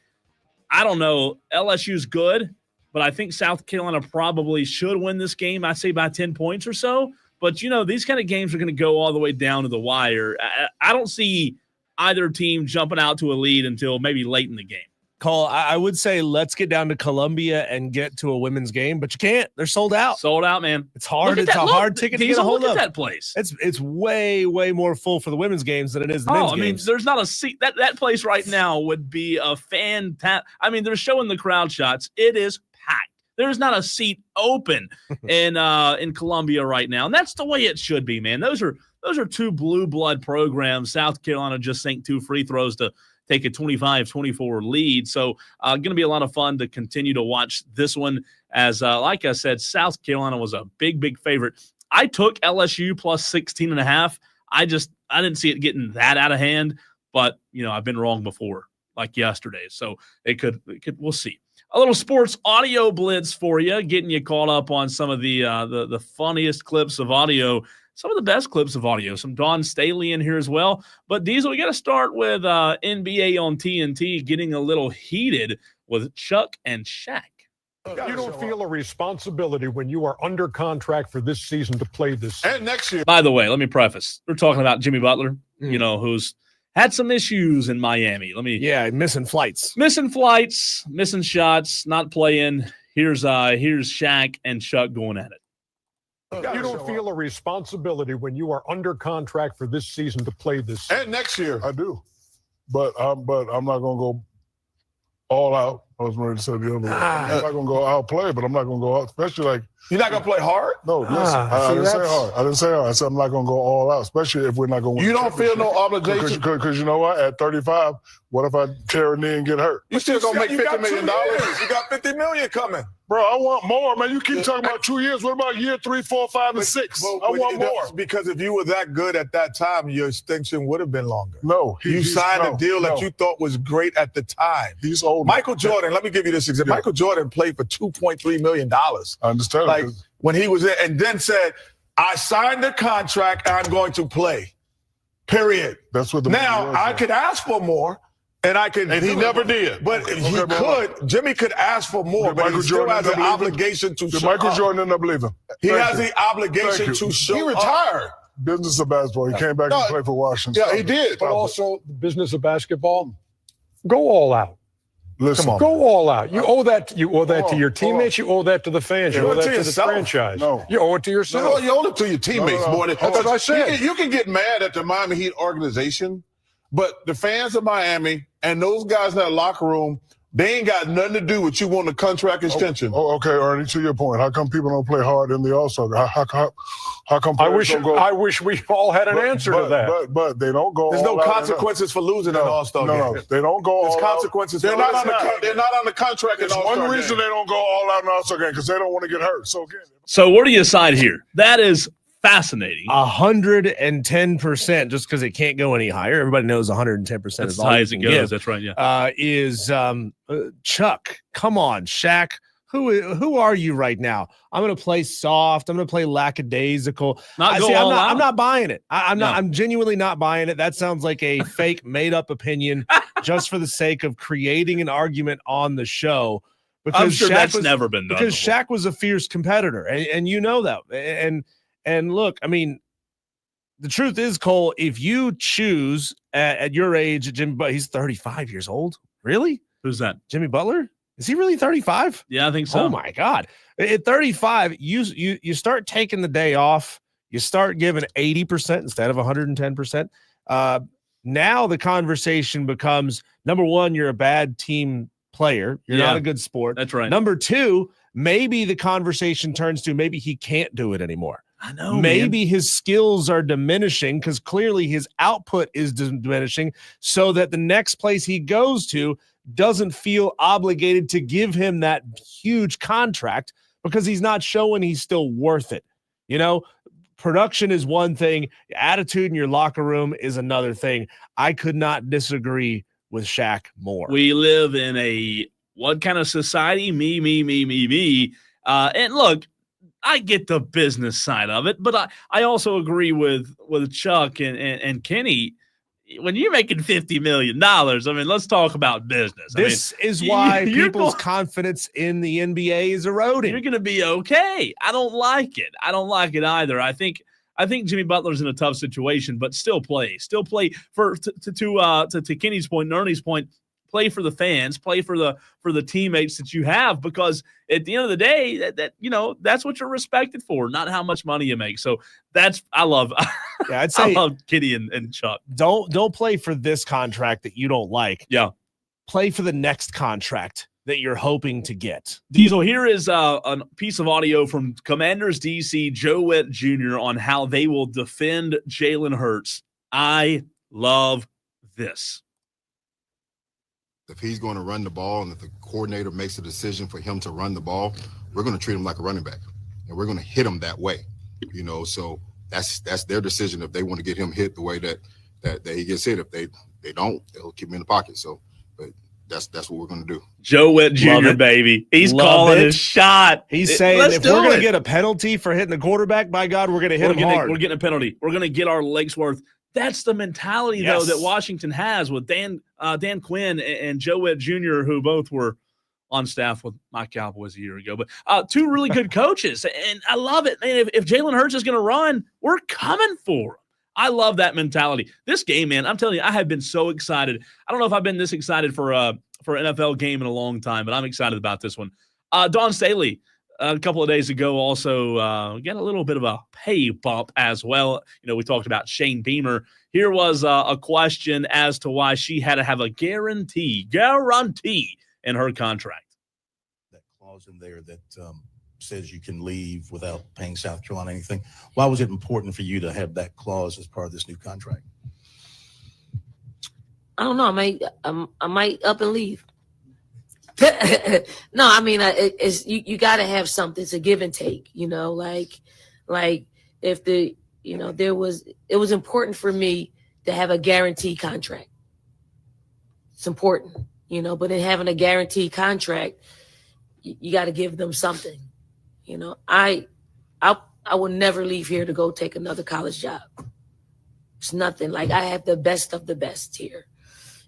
I don't know. LSU's good, but I think South Carolina probably should win this game. I'd say by 10 points or so. But, these kind of games are going to go all the way down to the wire. I don't see either team jumping out to a lead until maybe late in the game. Cole, I would say let's get down to Columbia and get to a women's game, but you can't. They're sold out. Sold out, man. It's hard. It's a hard ticket to get a hold of. Look at that place. It's way, way more full for the women's games than it is the men's games. There's not a seat. That place right now would be a fantastic. They're showing the crowd shots. It is packed. There's not a seat open in Columbia right now, and that's the way it should be, man. Those are two blue blood programs. South Carolina just sank 2 free throws to take a 25-24 lead. So going to be a lot of fun to continue to watch this one as, like I said, South Carolina was a big, big favorite. I took LSU plus 16.5. I didn't see it getting that out of hand, but, I've been wrong before, like yesterday. So it could we'll see. A little sports audio blitz for you, getting you caught up on some of the funniest clips of audio, some of the best clips of audio, some Dawn Staley in here as well. But, Diesel, we got to start with NBA on TNT getting a little heated with Chuck and Shaq. You don't feel a responsibility when you are under contract for this season to play this season. And next year. By the way, let me preface. We're talking about Jimmy Butler, who's had some issues in Miami. Missing flights, missing shots, not playing. Here's Shaq and Chuck going at it. You don't feel a responsibility when you are under contract for this season to play this season. And next year, I do. But I'm not going to go all out. I was ready to say the other way. I'm not going to go outplay, but I'm not going to go out, especially like. You're not going to play hard? No, listen. I didn't say hard. I didn't say hard. I said I'm not going to go all out, especially if we're not going to win. You don't feel no obligation? Because you know what? At 35, what if I tear a knee and get hurt? You still going to make $50 million? You got $50 million coming. Bro, I want more, man. You keep talking about 2 years. What about year 3, 4, 5, and 6? I want more. Because if you were that good at that time, your extension would have been longer. No. You signed a deal that you thought was great at the time. He's old. Michael Jordan, let me give you this example. Yeah. Michael Jordan played for $2.3 million. I understand. Like when he was there and then said, I signed the contract and I'm going to play. Period. That's what the now I could ask for more. And he never did. But Jimmy could ask for more, but he still has an obligation to show up. Did Michael Jordan end up leaving? He has the obligation to show up. He retired. Business of basketball. He came back and played for Washington. Yeah, he did. But also the business of basketball, go all out. Listen, come on, go all out. You owe that to your teammates. You owe that to the fans. You owe that to the franchise. No. You owe it to yourself. No, you owe it to your teammates more than that's what I said. You can get mad at the Miami Heat organization, but the fans of Miami and those guys in that locker room, they ain't got nothing to do with you wanting a contract extension. Okay, Ernie, to your point, how come people don't play hard in the All-Star? How come I wish we all had an answer to that. But they don't go. There's no consequences for losing an All-Star game. No, they don't go. There's consequences. They're not on the contract. There's one reason they don't go all out in the All-Star game because they don't want to get hurt. So where do you side here? That is fascinating. 110%, just because it can't go any higher. Everybody knows 110% is as high as it goes. That's right. Yeah. Is Chuck? Come on, Shaq. Who are you right now? I'm going to play soft. I'm going to play lackadaisical. I'm not buying it. I'm genuinely not buying it. That sounds like a fake, made-up opinion, just for the sake of creating an argument on the show. Because I'm sure that's never been done. Because Shaq was a fierce competitor, and you know that. And look, I mean, the truth is, Cole, if you choose at your age, Jimmy Butler, he's 35 years old. Really? Who's that? Jimmy Butler? Is he really 35? Yeah, I think so. Oh my God. At 35, you start taking the day off. You start giving 80% instead of 110%. Now the conversation becomes, number one, you're a bad team player. You're not a good sport. That's right. Number two, maybe the conversation turns to maybe he can't do it anymore. I know. Maybe his skills are diminishing because clearly his output is diminishing, so that the next place he goes to doesn't feel obligated to give him that huge contract because he's not showing he's still worth it. You know, production is one thing. Attitude in your locker room is another thing. I could not disagree with Shaq more. We live in a what kind of society? Me. And look, I get the business side of it, but I also agree with Chuck and Kenny. When you're making $50 million, I mean, let's talk about business. This is why people's confidence in the NBA is eroding. You're going to be okay. I don't like it. I don't like it either. I think Jimmy Butler's in a tough situation, but still play for to Kenny's point, and Ernie's point. Play for the fans, play for the teammates that you have, because at the end of the day, that's what you're respected for, not how much money you make. So I love Kenny and Chuck. Don't play for this contract that you don't like. Yeah, play for the next contract that you're hoping to get. Diesel, here is a piece of audio from Commanders DC Joe Witt Jr. on how they will defend Jalen Hurts. I love this. If he's going to run the ball and if the coordinator makes a decision for him to run the ball, we're going to treat him like a running back, and we're going to hit him that way. So that's their decision if they want to get him hit the way that he gets hit. If they don't, they'll keep him in the pocket. So, but that's what we're going to do. Joe Witt Jr., baby. He's calling his shot. He's saying if we're going to get a penalty for hitting the quarterback, by God, we're going to hit him hard. We're getting a penalty. We're going to get our legs worth. That's the mentality, though, that Washington has with Dan Quinn and Joe Witt Jr., who both were on staff with my Cowboys a year ago. But two really good coaches, and I love it. Man, if Jalen Hurts is going to run, we're coming for him. I love that mentality. This game, man, I'm telling you, I have been so excited. I don't know if I've been this excited for an NFL game in a long time, but I'm excited about this one. Dawn Staley, a couple of days ago, also got a little bit of a pay bump as well. We talked about Shane Beamer. Here was a question as to why she had to have a guarantee in her contract. That clause in there that says you can leave without paying South Carolina anything. Why was it important for you to have that clause as part of this new contract? I don't know. I might up and leave. No, I mean, it's you got to have something. It's a give and take, like if it was important for me to have a guaranteed contract. It's important, but in having a guaranteed contract, you got to give them something. I will never leave here to go take another college job. It's nothing. Like, I have the best of the best here,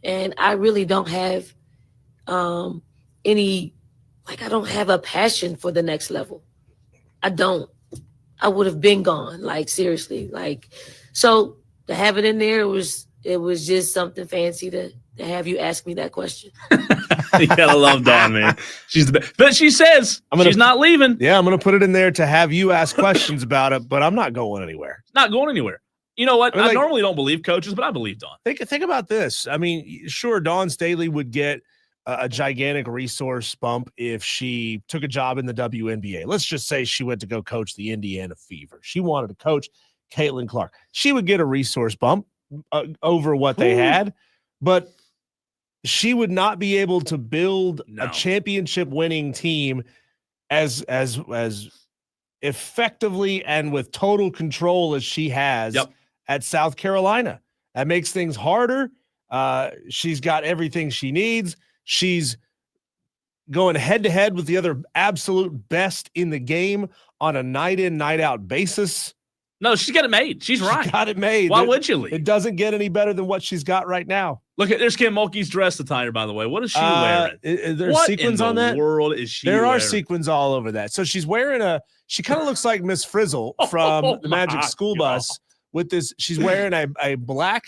and I really don't have I don't have a passion for the next level. I don't. I would have been gone, seriously. So to have it in there, it was just something fancy to have you ask me that question. You gotta love Dawn, man. She's the best. But she says she's not leaving. Yeah, I'm gonna put it in there to have you ask questions about it, but I'm not going anywhere. Not going anywhere. You know what? I normally don't believe coaches, but I believe Dawn. Think about this. I mean, sure, Dawn Staley would get a gigantic resource bump if she took a job in the WNBA. Let's just say she went to go coach the Indiana Fever. She wanted to coach Caitlin Clark. She would get a resource bump over what they had, but she would not be able to build a championship winning team as effectively and with total control as she has at South Carolina. That makes things harder. She's got everything she needs. She's going head to head with the other absolute best in the game on a night in, night out basis. No, she's got it made. She's right. She got it made. Why would you leave? It doesn't get any better than what she's got right now. Look at there's Kim Mulkey's dress attire, by the way. What is she wearing? There's sequins on that. What in the world is she There wearing? are sequins all over that. So she's wearing she kind of looks like Miss Frizzle from the Magic School Bus with this. She's wearing a black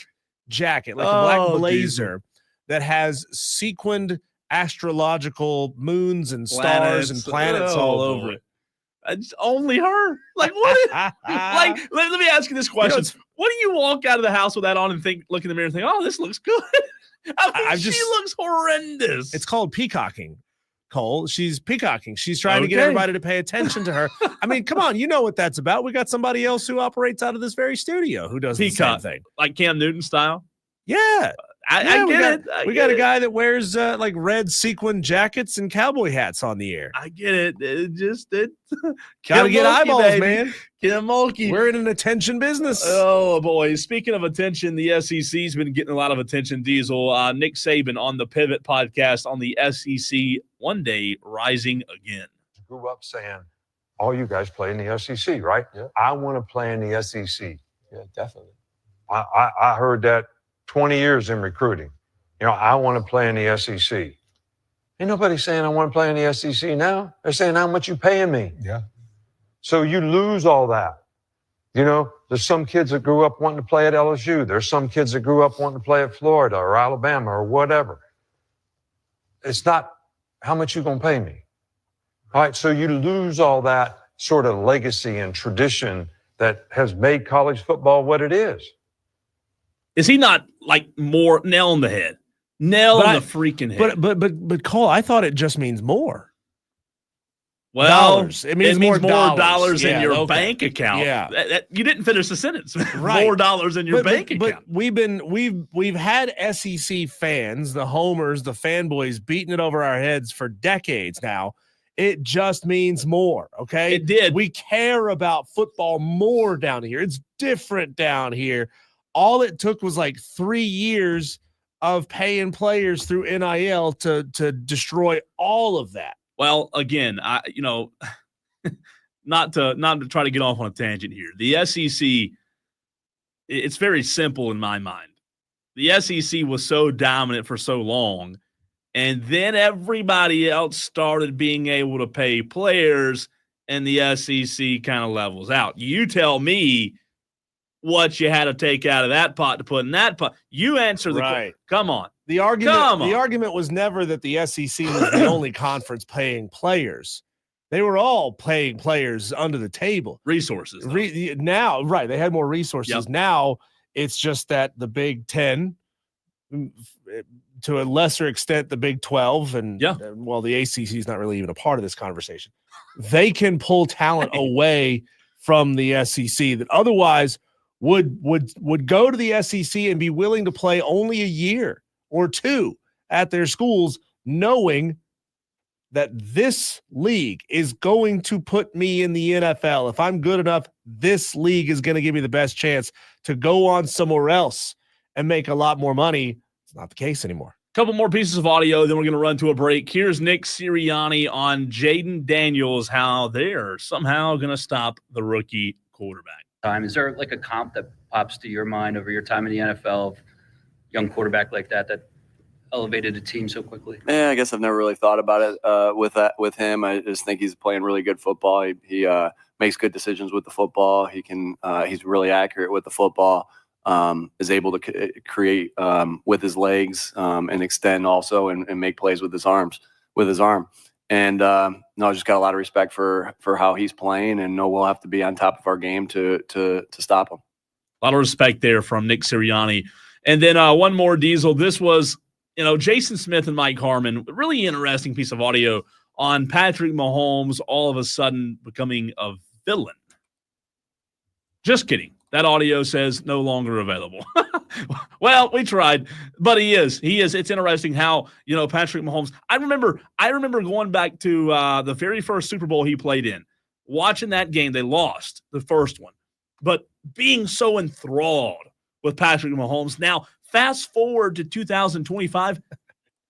jacket, like a black blazer that has sequined astrological moons and stars and planets all over it. It's only her. Like, what? Let me ask you this question. What do you walk out of the house with that on and look in the mirror and think, oh, this looks good? She looks horrendous. It's called peacocking, Cole. She's peacocking. She's trying to get everybody to pay attention to her. I mean, come on. You know what that's about. We got somebody else who operates out of this very studio who does the same thing. Like Cam Newton style? Yeah. I get it. We got a guy that wears like red sequin jackets and cowboy hats on the air. I get it. It got to get eyeballs, baby. man. Get Mulkey. We're in an attention business. Oh, boy. Speaking of attention, the SEC's been getting a lot of attention, Diesel. Nick Saban on the Pivot podcast on the SEC one day rising again. Grew up saying, all you guys play in the SEC, right? Yeah. I want to play in the SEC. Yeah, definitely. I heard that 20 years in recruiting. I want to play in the SEC. Ain't nobody saying I want to play in the SEC now. They're saying how much you paying me. Yeah. So you lose all that. There's some kids that grew up wanting to play at LSU. There's some kids that grew up wanting to play at Florida or Alabama or whatever. It's not how much you going to pay me. All right, so you lose all that sort of legacy and tradition that has made college football what it is. Is he not like more nail on the head? Nail on the freaking head. But Cole, I thought it just means more. Well, dollars. It means more dollars in your bank account. Yeah, you didn't finish the sentence. Right. More dollars in your bank account. But we've had SEC fans, the homers, the fanboys, beating it over our heads for decades now. It just means more. Okay, it did. We care about football more down here. It's different down here. All it took was like 3 years of paying players through NIL to destroy all of that. Well, again, not to try to get off on a tangent here. The SEC, it's very simple in my mind. The SEC was so dominant for so long, and then everybody else started being able to pay players, and the SEC kind of levels out. You tell me what you had to take out of that pot to put in that pot. You answer the question. Come on. The argument was never that the SEC was the only conference paying players. They were all paying players under the table. Resources. Now, right, they had more resources. Yep. Now it's just that the Big Ten, to a lesser extent, the Big 12, and the ACC is not really even a part of this conversation. They can pull talent away from the SEC that otherwise would go to the SEC and be willing to play only a year or two at their schools, knowing that this league is going to put me in the NFL. If I'm good enough, this league is going to give me the best chance to go on somewhere else and make a lot more money. It's not the case anymore. Couple more pieces of audio, then we're going to run to a break. Here's Nick Sirianni on Jaden Daniels, how they're somehow going to stop the rookie quarterback. Is there like a comp that pops to your mind over your time in the NFL, young quarterback like that elevated a team so quickly? Yeah, I guess I've never really thought about it with him. I just think he's playing really good football. He makes good decisions with the football. He's really accurate with the football. Is able to create with his legs and extend also and make plays with his arm. And I just got a lot of respect for how he's playing, and know we'll have to be on top of our game to stop him. A lot of respect there from Nick Sirianni. And then one more, Diesel. This was, Jason Smith and Mike Harmon, really interesting piece of audio on Patrick Mahomes all of a sudden becoming a villain. Just kidding. That audio says no longer available. Well, we tried, but he is. It's interesting how, Patrick Mahomes, I remember going back to the very first Super Bowl he played in, watching that game. They lost the first one, but being so enthralled with Patrick Mahomes. Now, fast forward to 2025,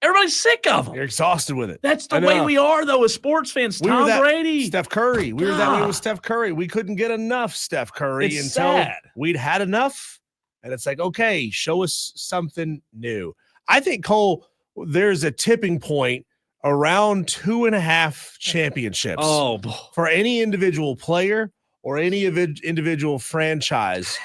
everybody's sick of him. You're exhausted with it. That's the way we are, though, as sports fans. Tom Brady. Steph Curry. We were that way with Steph Curry. We couldn't get enough Steph Curry until sad. We'd had enough. And it's like, okay, show us something new. I think, Cole, there's a tipping point around 2.5 championships for any individual player or any individual franchise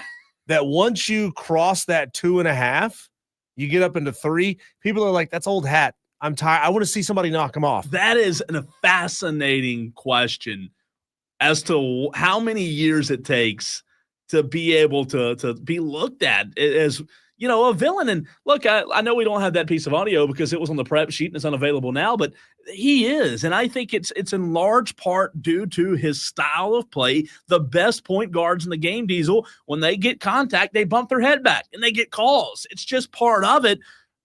that once you cross that 2.5, you get up into 3, people are like, that's old hat. I'm tired. I want to see somebody knock him off. That is a fascinating question as to how many years it takes to be able to be looked at as, a villain. And look, I know we don't have that piece of audio because it was on the prep sheet and it's unavailable now, but he is. And I think it's in large part due to his style of play. The best point guards in the game, Diesel, when they get contact, they bump their head back and they get calls. It's just part of it.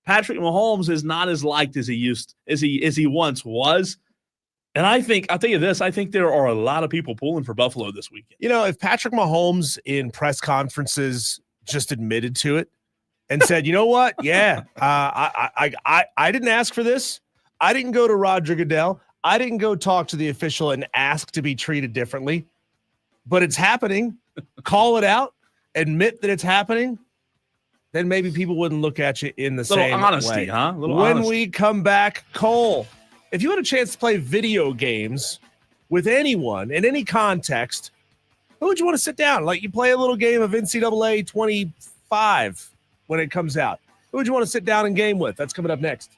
Patrick Mahomes is not as liked as he once was. And I'll tell you this, I think there are a lot of people pulling for Buffalo this weekend. You know, if Patrick Mahomes in press conferences just admitted to it and said, you know what? Yeah, I didn't ask for this. I didn't go to Roger Goodell. I didn't go talk to the official and ask to be treated differently, but it's happening. Call it out, admit that it's happening. Then maybe people wouldn't look at you in the same honesty, way. huh? When Honesty. we come back, Cole, if you had a chance to play video games with anyone in any context, who would you want to sit down? Like you play a little game of NCAA 25 when it comes out. Who would you want to sit down and game with? That's coming up next.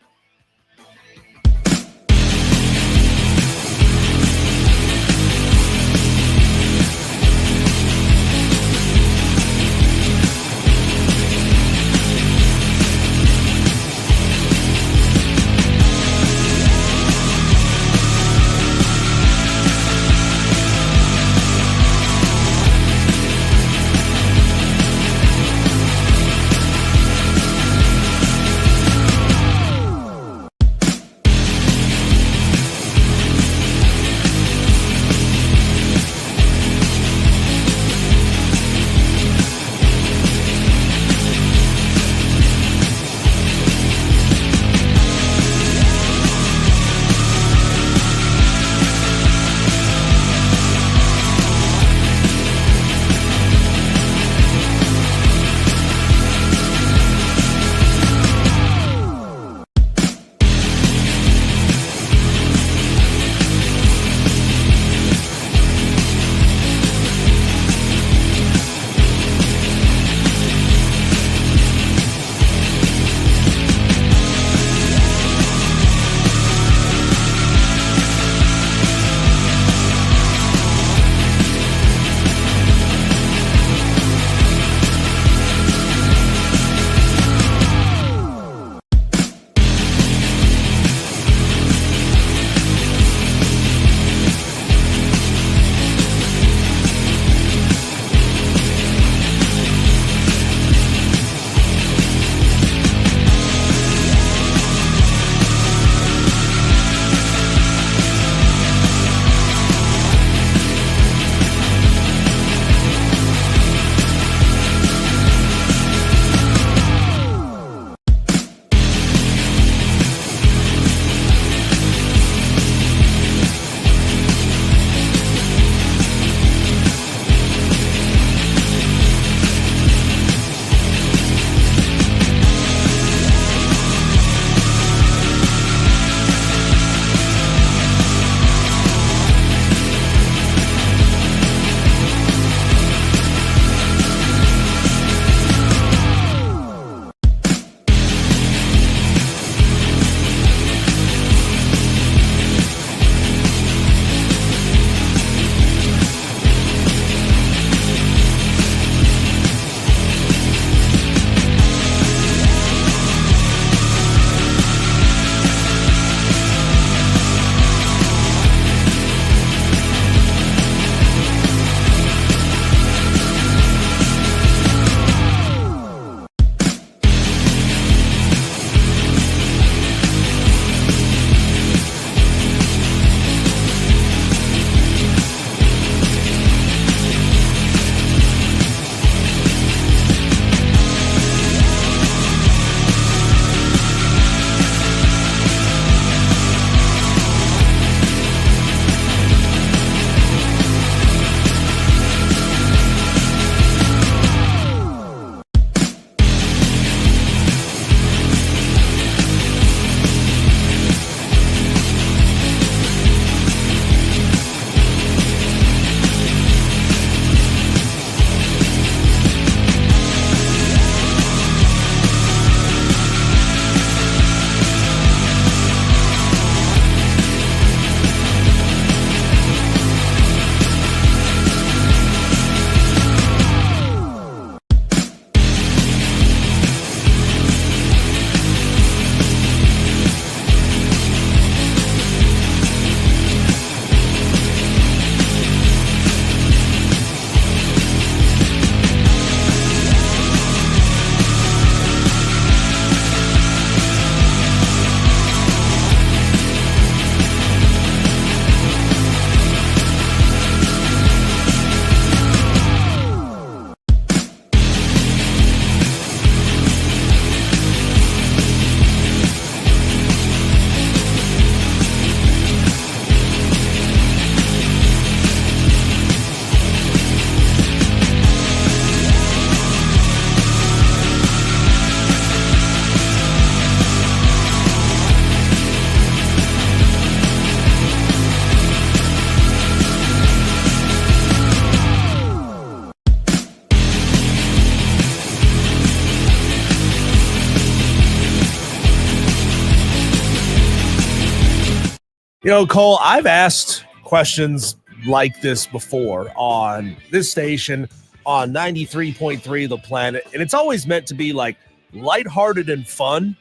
Cole, I've asked questions like this before on this station on 93.3 The Planet, and it's always meant to be like lighthearted and fun,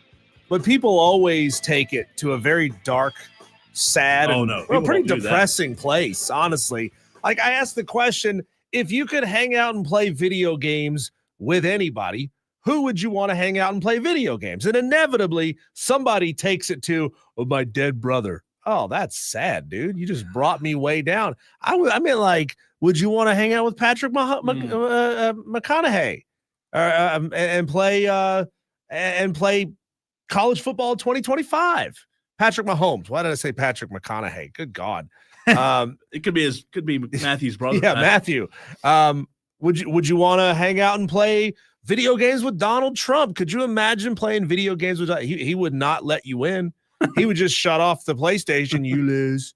but people always take it to a very dark, sad, and pretty depressing place, honestly. Like, I asked the question, if you could hang out and play video games with anybody, who would you want to hang out and play video games? And inevitably, somebody takes it to my dead brother. Oh, that's sad, dude. You just brought me way down. I mean, like, would you want to hang out with Patrick McConaughey and play college football 2025? Patrick Mahomes. Why did I say Patrick McConaughey? Good God. It could be Matthew's brother. Yeah, Matthew. Would you want to hang out and play video games with Donald Trump? Could you imagine playing video games with he would not let you in. He would just shut off the PlayStation. You lose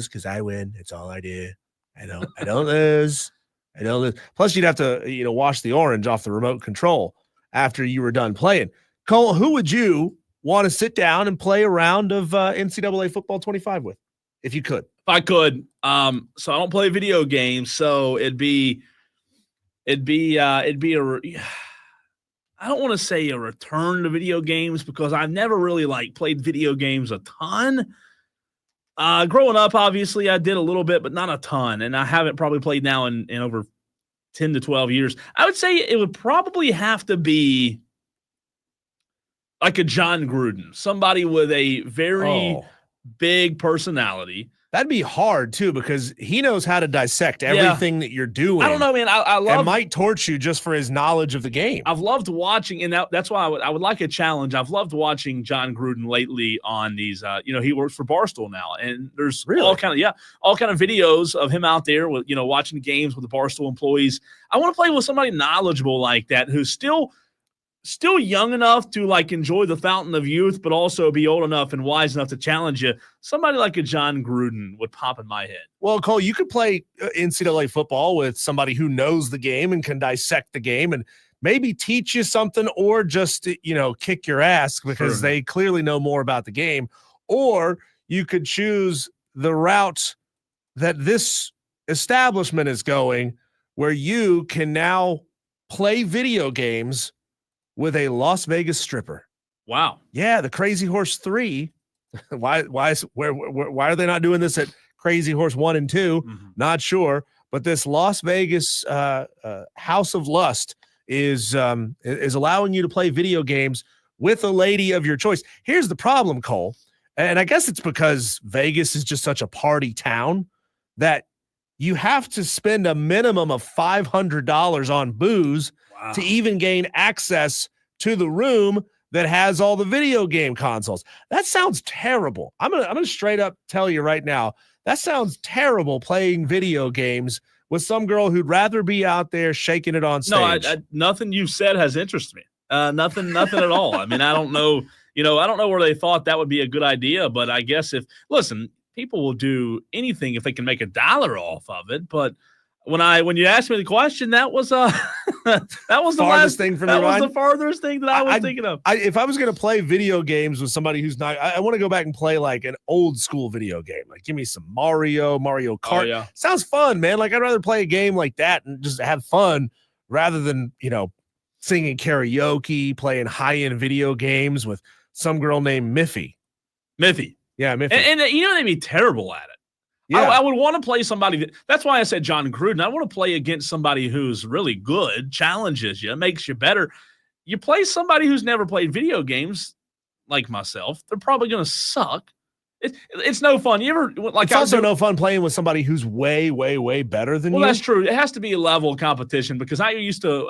because I win. That's all I do. I don't lose. I don't lose. Plus, you'd have to wash the orange off the remote control after you were done playing. Cole, who would you want to sit down and play a round of NCAA football 25 with, if you could? If I could. So I don't play video games, so it'd be I don't want to say a return to video games because I've never really played video games a ton. Growing up, obviously, I did a little bit, but not a ton. And I haven't probably played now in over 10 to 12 years. I would say it would probably have to be like a John Gruden, somebody with a very big personality. That'd be hard, too, because he knows how to dissect everything that you're doing. I don't know, man. I love. And might torch you just for his knowledge of the game. I've loved watching, and that's why I would like a challenge. I've loved watching John Gruden lately on these. He works for Barstool now, and there's all kind of videos of him out there with watching games with the Barstool employees. I want to play with somebody knowledgeable like that who's still young enough to enjoy the fountain of youth, but also be old enough and wise enough to challenge you. Somebody like a John Gruden would pop in my head. Well, Cole, you could play NCAA football with somebody who knows the game and can dissect the game and maybe teach you something, or just, kick your ass because they clearly know more about the game. Or you could choose the route that this establishment is going, where you can now play video games with a Las Vegas stripper. Wow. Yeah, the Crazy Horse 3. Why are they not doing this at Crazy Horse 1 and 2? Mm-hmm. Not sure. But this Las Vegas House of Lust is allowing you to play video games with a lady of your choice. Here's the problem, Cole. And I guess it's because Vegas is just such a party town that you have to spend a minimum of $500 on booze to even gain access to the room that has all the video game consoles. That sounds terrible. I'm gonna straight up tell you right now, that sounds terrible, playing video games with some girl who'd rather be out there shaking it on stage. No, nothing you've said has interested me. Nothing at all. I mean, I don't know. I don't know where they thought that would be a good idea, but I guess people will do anything if they can make $1 off of it. But when you asked me the question, that was the farthest thing from your mind. That was the farthest thing that I was thinking of. If I was going to play video games with somebody who's not, I want to go back and play like an old school video game. Like, give me some Mario Kart. Oh, yeah. Sounds fun, man. Like, I'd rather play a game like that and just have fun rather than singing karaoke, playing high end video games with some girl named Miffy. Yeah, Miffy. And they'd be terrible at it. Yeah. I would want to play somebody. That's why I said John Gruden. I want to play against somebody who's really good, challenges you, makes you better. You play somebody who's never played video games, like myself, they're probably going to suck. It's no fun. It's also no fun playing with somebody who's way, way, way better than you. Well, that's true. It has to be a level competition because I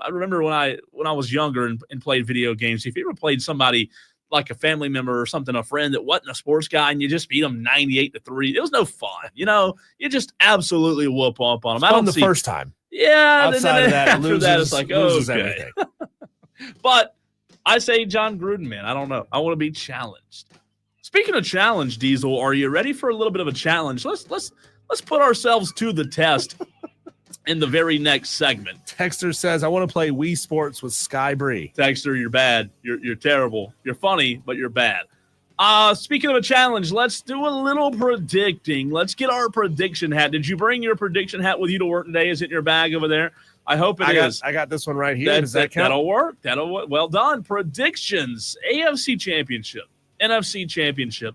remember when I was younger and played video games. If you ever played somebody like a family member or something, a friend that wasn't a sports guy, and you just beat them 98-3. It was no fun. You just absolutely whoop up on them. It's fun the first time. Yeah. Outside of that, after that, it's like, loses okay. Everything. But I say John Gruden, man. I don't know. I want to be challenged. Speaking of challenge, Diesel, are you ready for a little bit of a challenge? Let's put ourselves to the test in the very next segment. Texter says, I want to play Wii Sports with Sky Bree. Texter, you're bad. You're terrible. You're funny, but you're bad. Speaking of a challenge, let's do a little predicting. Let's get our prediction hat. Did you bring your prediction hat with you to work today? Is it in your bag over there? I hope it is. I got this one right here. Does that count? That'll work. Well done. Predictions: AFC Championship, NFC Championship,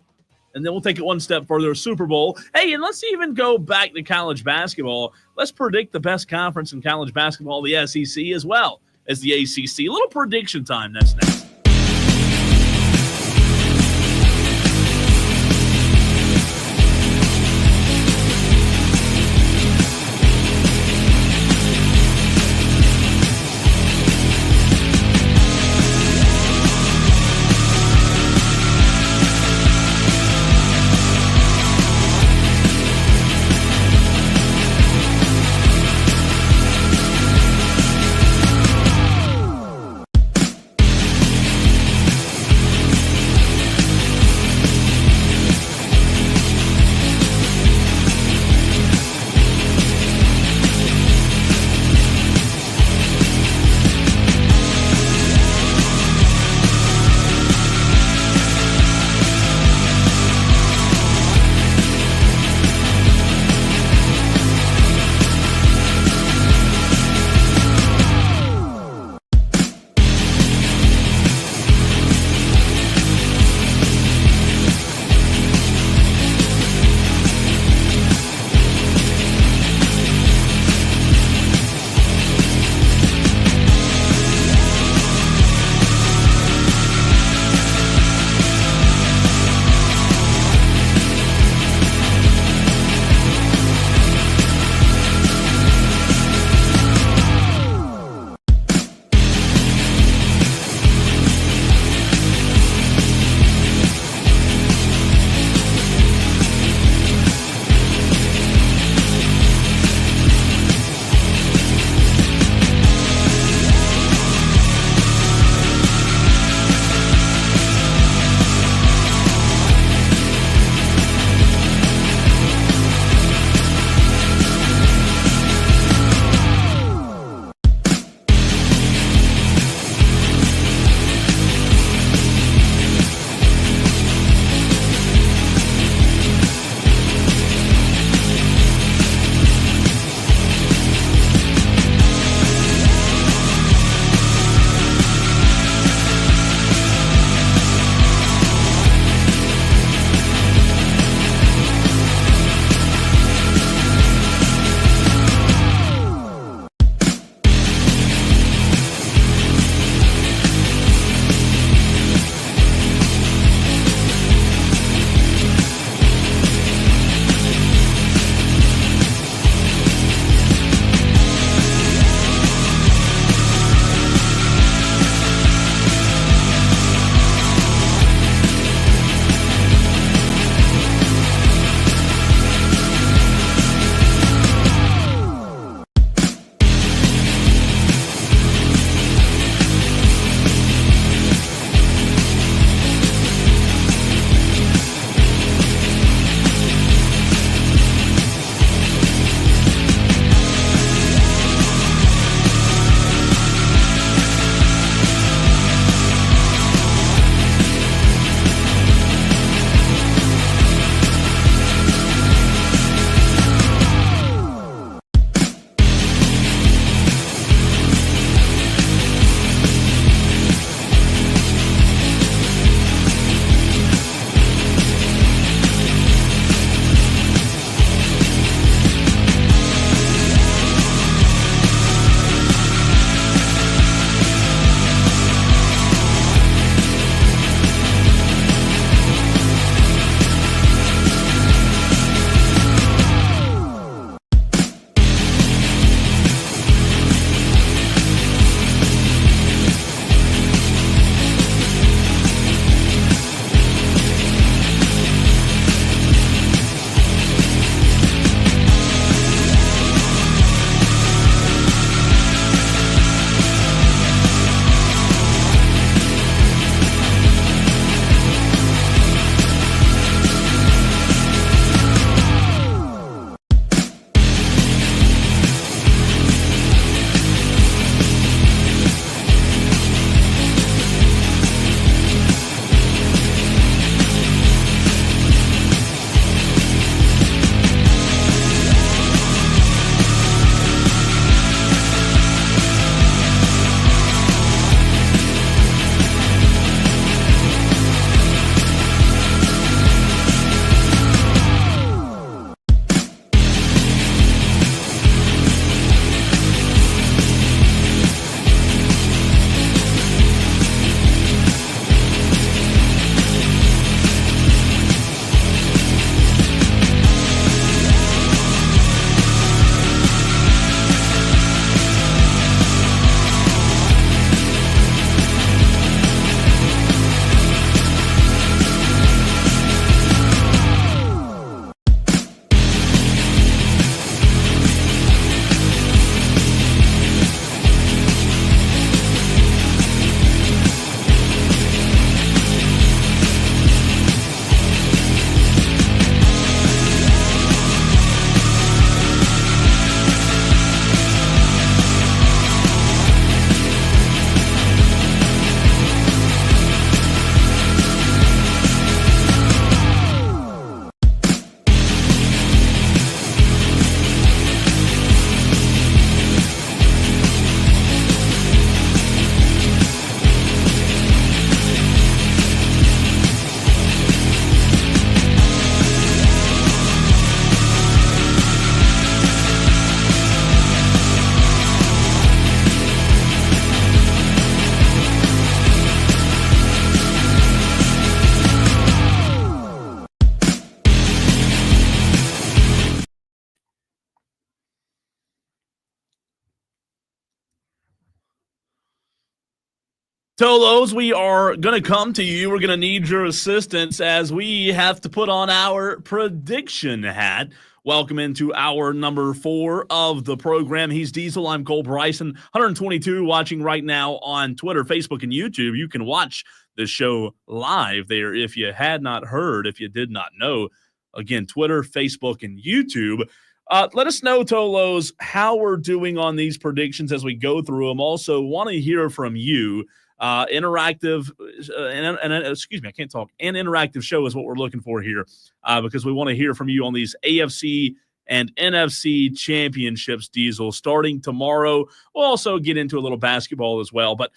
and then we'll take it one step further: Super Bowl. Hey, and let's even go back to college basketball. Let's predict the best conference in college basketball, the SEC, as well as the ACC. A little prediction time. That's next. Tolos, we are going to come to you. We're going to need your assistance as we have to put on our prediction hat. Welcome into hour number 4 of the program. He's Diesel. I'm Cole Bryson. 122 watching right now on Twitter, Facebook, and YouTube. You can watch the show live there if you had not heard, if you did not know. Again, Twitter, Facebook, and YouTube. Let us know, Tolos, how we're doing on these predictions as we go through them. Also, want to hear from you. Interactive, excuse me, I can't talk. An interactive show is what we're looking for here because we want to hear from you on these AFC and NFC championships, Diesel, starting tomorrow. We'll also get into a little basketball as well. But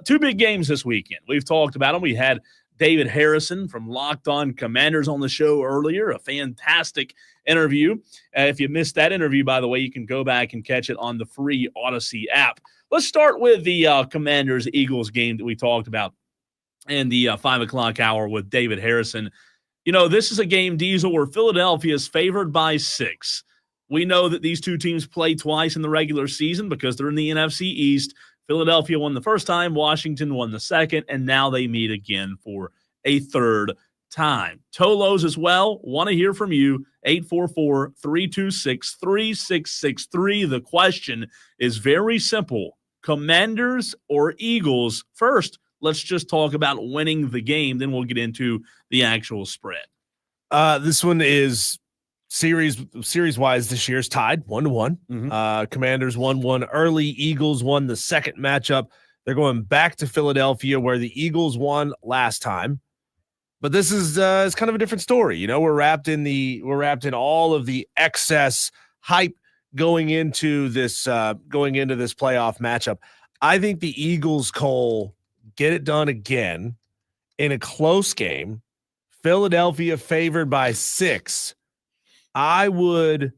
2 big games this weekend. We've talked about them. We had David Harrison from Locked On Commanders on the show earlier, a fantastic interview. If you missed that interview, by the way, you can go back and catch it on the free Odyssey app. Let's start with the Commanders-Eagles game that we talked about in the 5 o'clock hour with David Harrison. You know, this is a game, Diesel, where Philadelphia is favored by 6. We know that these 2 teams play twice in the regular season because they're in the NFC East. Philadelphia won the first time, Washington won the second, and now they meet again for a third time. Tolos as well, want to hear from you, 844-326-3663. The question is very simple. Commanders or Eagles? First, let's just talk about winning the game, then we'll get into the actual spread. This one is series-wise this year's tied 1-1. Commanders 1-1 early. Eagles won the second matchup. They're going back to Philadelphia where the Eagles won last time. But this is it's kind of a different story. You know, we're wrapped in all of the excess hype going into this playoff matchup. I think the Eagles, Cole, get it done again in a close game. Philadelphia favored by 6. I would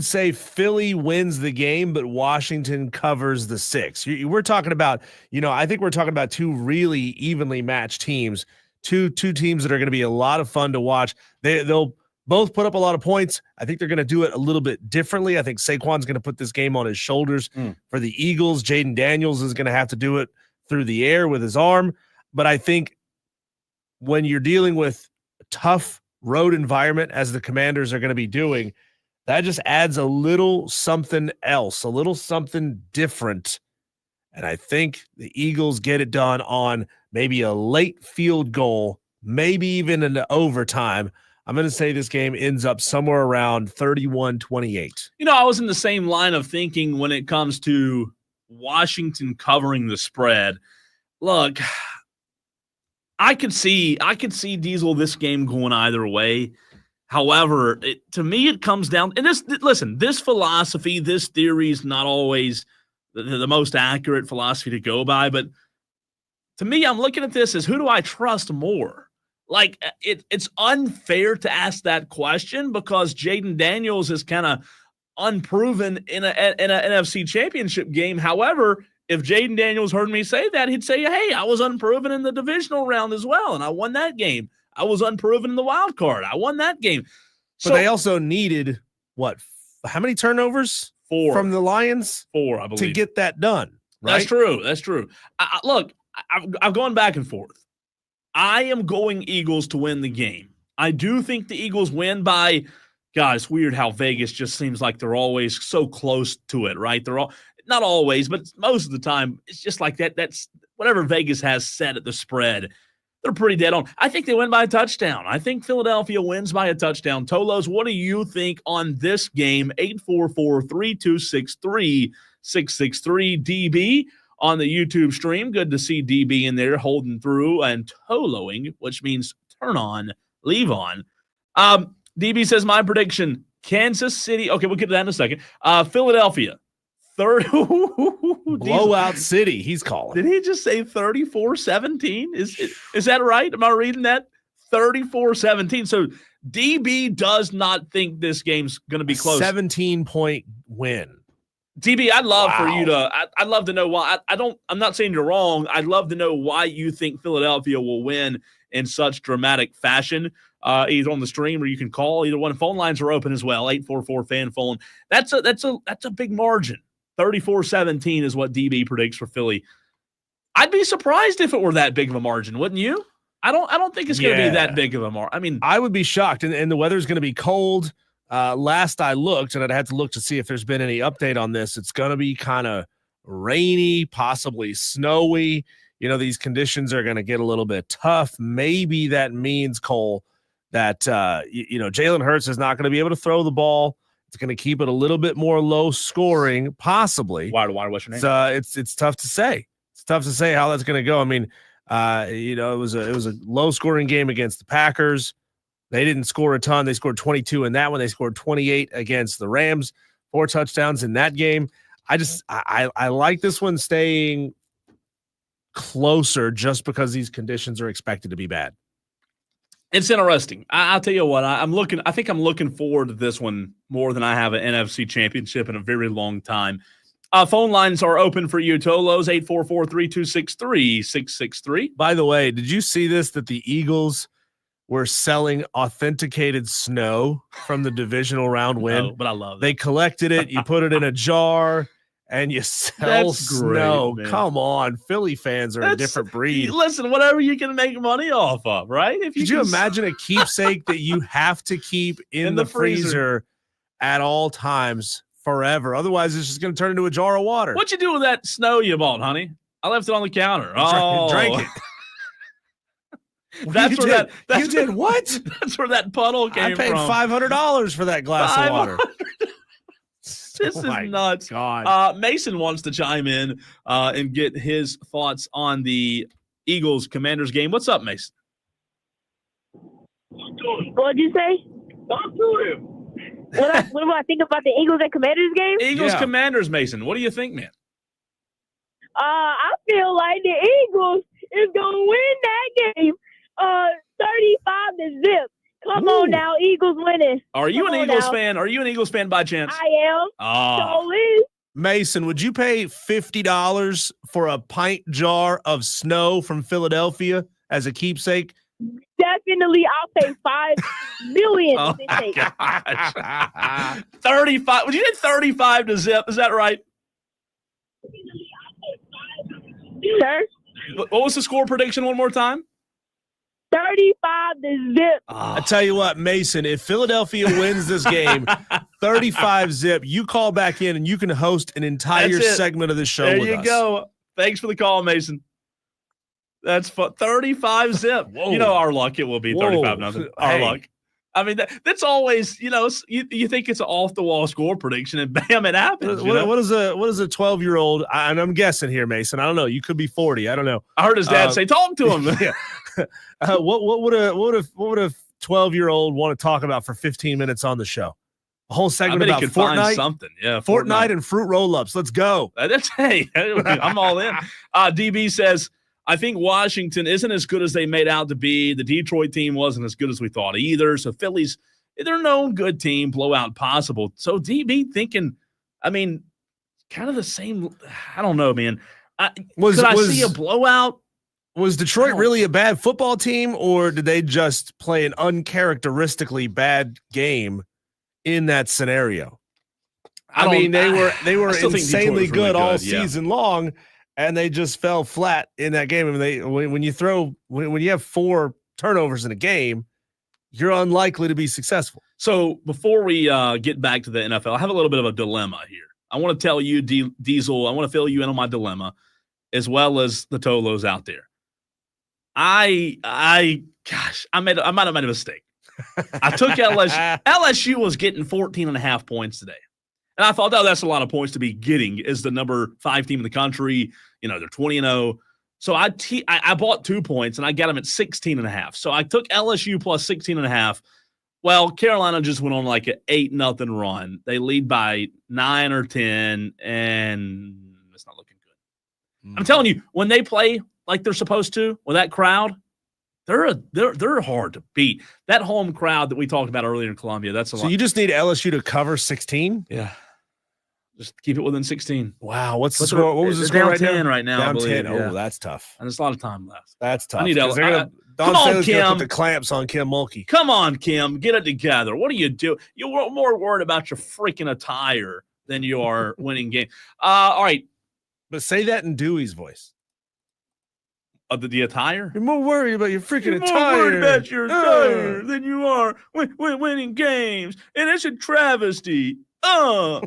say Philly wins the game, but Washington covers the 6. We're talking about, I think we're talking about 2 really evenly matched teams, two teams that are going to be a lot of fun to watch. They'll both put up a lot of points. I think they're going to do it a little bit differently. I think Saquon's going to put this game on his shoulders. For the Eagles, Jaden Daniels is going to have to do it through the air with his arm. But I think when you're dealing with a tough road environment, as the Commanders are going to be doing, that just adds a little something else, a little something different. And I think the Eagles get it done on maybe a late field goal, maybe even in the overtime. I'm going to say this game ends up somewhere around 31-28. I was in the same line of thinking when it comes to Washington covering the spread. Look, I could see Diesel this game going either way. However, to me, it comes down, and this philosophy, this theory is not always the most accurate philosophy to go by, but to me, I'm looking at this as who do I trust more? Like, it's unfair to ask that question because Jaden Daniels is kind of unproven in an NFC championship game. However, if Jaden Daniels heard me say that, he'd say, hey, I was unproven in the divisional round as well, and I won that game. I was unproven in the wild card. I won that game. But they also needed, how many turnovers? 4. From the Lions? 4, I believe. To get that done, right? That's true. Look, I've gone back and forth. I am going Eagles to win the game. I do think the Eagles win by, God, it's weird how Vegas just seems like they're always so close to it, right? They're all, not always, but most of the time, it's just like that. That's whatever Vegas has set at the spread. They're pretty dead on. I think they win by a touchdown. I think Philadelphia wins by a touchdown. Tolos, what do you think on this game? 844-326-3663. DB on the YouTube stream. Good to see DB in there holding through and toloing, which means turn on, leave on. DB says, my prediction, Kansas City. Okay, we'll get to that in a second. Philadelphia. Blowout City, he's calling. Did he just say 34-17? Is that right? Am I reading that? 34-17. So DB does not think this game's going to be close. 17-point win. DB, I'd love for you to. I'd love to know why. I'm not saying you're wrong. I'd love to know why you think Philadelphia will win in such dramatic fashion. Either on the stream or you can call. Either one. Phone lines are open as well. 844-FAN-PHONE. That's a big margin. 34-17 is what DB predicts for Philly. I'd be surprised if it were that big of a margin, wouldn't you? I don't think it's going to be that big of a margin. I mean, I would be shocked, and the weather's going to be cold. Last I looked, and I'd have to look to see if there's been any update on this. It's going to be kind of rainy, possibly snowy. These conditions are going to get a little bit tough. Maybe that means, Cole, that Jalen Hurts is not going to be able to throw the ball. It's going to keep it a little bit more low scoring, possibly. Why? What's your name? It's tough to say. It's tough to say how that's going to go. I mean, it was a low scoring game against the Packers. They didn't score a ton. They scored 22 in that one. They scored 28 against the Rams, 4 touchdowns in that game. I like this one staying closer just because these conditions are expected to be bad. It's interesting. I'll tell you what, I think I'm looking forward to this one more than I have an NFC championship in a very long time. Phone lines are open for you, Tolos, 844-326-3663. By the way, did you see this, that the Eagles were selling authenticated snow from the divisional round win? No, but I love it. They collected it. You put it in a jar and you sell snow. Great, come on. Philly fans are a different breed. Listen, whatever you can make money off of, right? Could you imagine a keepsake that you have to keep in the freezer at all times forever? Otherwise, it's just going to turn into a jar of water. What'd you do with that snow you bought, honey? I left it on the counter. Drank it. You did what? That's where that puddle came from. I paid $500 for that glass of water. This is nuts. God. Mason wants to chime in and get his thoughts on the Eagles-Commanders game. What's up, Mason? What'd you say? Talk to him. What do I think about the Eagles and Commanders game? Eagles-Commanders, Mason. What do you think, man? I feel like the Eagles is going to win that game 35-0. Come on now, Eagles winning. Are you an Eagles fan? Are you an Eagles fan by chance? I am. So is. Mason, would you pay $50 for a pint jar of snow from Philadelphia as a keepsake? Definitely, I'll pay $5 million. Oh my gosh. 35. Would you say 35-0? Is that right? Sir? What was the score prediction one more time? 35-0. I tell you what, Mason, if Philadelphia wins this game 35-0, you call back in and you can host an entire segment of this show with us. There you go. Thanks for the call, Mason. That's 35-0. You know our luck. It will be 35-0. Our luck. I mean, that's always, you think it's an off-the-wall score prediction, and bam, it happens. What is a 12-year-old? And I'm guessing here, Mason. I don't know. You could be 40. I don't know. I heard his dad say, "Talk to him." What would a 12-year-old want to talk about for 15 minutes on the show? A whole segment about could Fortnite. Find something. Yeah, Fortnite and fruit roll-ups. Let's go. I'm all in. DB says, I think Washington isn't as good as they made out to be. The Detroit team wasn't as good as we thought either. So Philly's, they're no good team, blowout possible. So DB thinking, I mean, kind of the same. I don't know, man. Could I see a blowout? Was Detroit really a bad football team, or did they just play an uncharacteristically bad game in that scenario? I mean, they were insanely good all season long. And they just fell flat in that game. I mean, when you have 4 turnovers in a game, you're unlikely to be successful. So before we get back to the NFL, I have a little bit of a dilemma here. I want to tell you, Diesel, I want to fill you in on my dilemma, as well as the Tolos out there. I might have made a mistake. I took LSU. LSU was getting 14.5 points today. And I thought, that's a lot of points to be getting as the number 5 team in the country. They're 20-0. So I bought 2 points, and I got them at 16.5. So I took LSU plus 16.5. Well, Carolina just went on like an 8-0 run. They lead by 9 or 10, and it's not looking good. I'm telling you, when they play like they're supposed to with that crowd, they're hard to beat. That home crowd that we talked about earlier in Columbia, that's a lot. So you just need LSU to cover 16? Yeah. Just keep it within 16. Wow, what's the score? What was the score down right 10 now? right now? Down I believe. 10. Yeah. Oh, that's tough. And there's a lot of time left. That's tough. I need Don Staley's gonna put the clamps on Kim Mulkey. Come on, Kim. Get it together. What do you do? You're more worried about your freaking attire than you are winning game. All right. But say that in Dewey's voice. The attire? You're more worried about your freaking You're attire. more worried about your attire than you are winning games. And it's a travesty. Do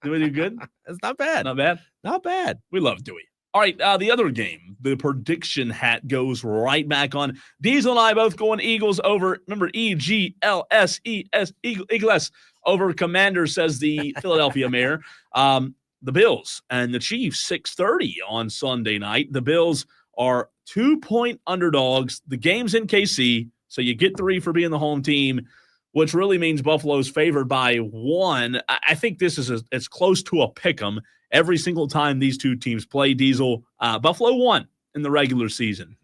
we do good? It's not bad. Not bad? Not bad. We love Dewey. All right, the other game, the prediction hat goes right back on. Diesel and I both going Eagles over, remember, E-G-L-S-E-S, Eagles over Commanders, says the Philadelphia mayor. The Bills and the Chiefs, 6:30 on Sunday night. The Bills are 2-point underdogs. The game's in KC, so you get 3 for being the home team, which really means Buffalo's favored by 1. I think this is it's close to a pick'em. Every single time these two teams play, Diesel, Buffalo won in the regular season.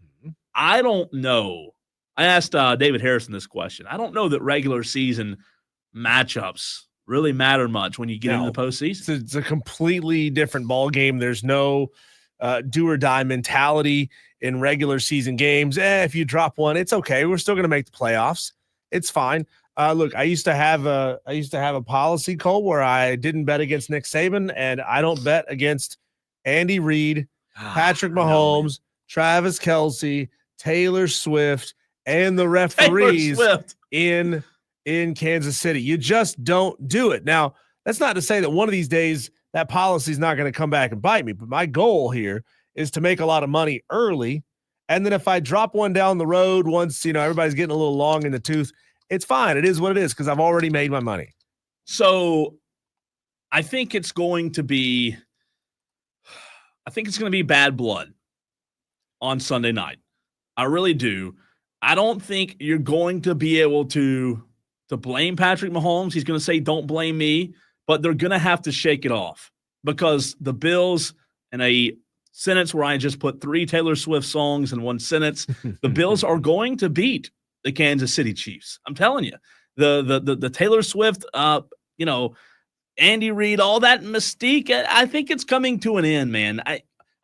I don't know. I asked David Harrison this question. I don't know that regular season matchups really matter much when you get into the postseason. It's a completely different ball game. There's no do or die mentality in regular season games. If you drop one, it's okay. We're still going to make the playoffs. It's fine. Look, I used to have a policy, Cole, where I didn't bet against Nick Saban, and I don't bet against Andy Reid, Patrick Mahomes, Travis Kelce, Taylor Swift, and the referees in Kansas City. You just don't do it. Now, that's not to say that one of these days that policy is not going to come back and bite me, but my goal here is to make a lot of money early, and then if I drop one down the road once, everybody's getting a little long in the tooth, it's fine. It is what it is because I've already made my money. So I think it's going to be bad blood on Sunday night. I really do. I don't think you're going to be able to blame Patrick Mahomes. He's going to say, don't blame me, but they're going to have to shake it off because the Bills, in a sentence where I just put 3 Taylor Swift songs in one sentence, the Bills are going to beat the Kansas City Chiefs. I'm telling you, the Taylor Swift, Andy Reid, all that mystique, I think it's coming to an end, man.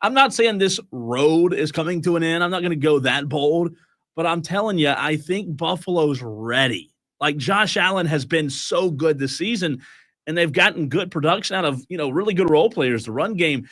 I'm not saying this road is coming to an end. I'm not going to go that bold, but I'm telling you, I think Buffalo's ready. Like Josh Allen has been so good this season, and they've gotten good production out of, really good role players, the run game.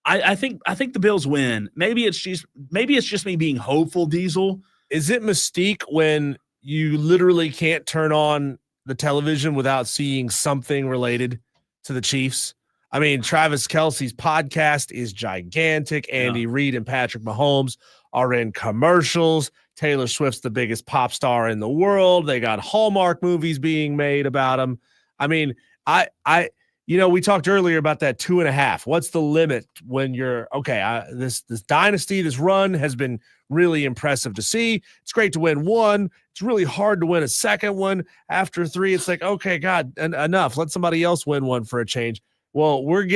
I think the Bills win. Maybe it's just me being hopeful, Diesel. Is it mystique when you literally can't turn on the television without seeing something related to the Chiefs? I mean, Travis Kelce's podcast is gigantic. Andy Reid and Patrick Mahomes are in commercials. Taylor Swift's the biggest pop star in the world. They got Hallmark movies being made about him. I mean, we talked earlier about that 2.5. What's the limit when you're okay? This dynasty, this run has been really impressive to see. It's great to win 1. It's really hard to win a second one. After 3, it's like, okay, God, enough. Let somebody else win one for a change. Well, we're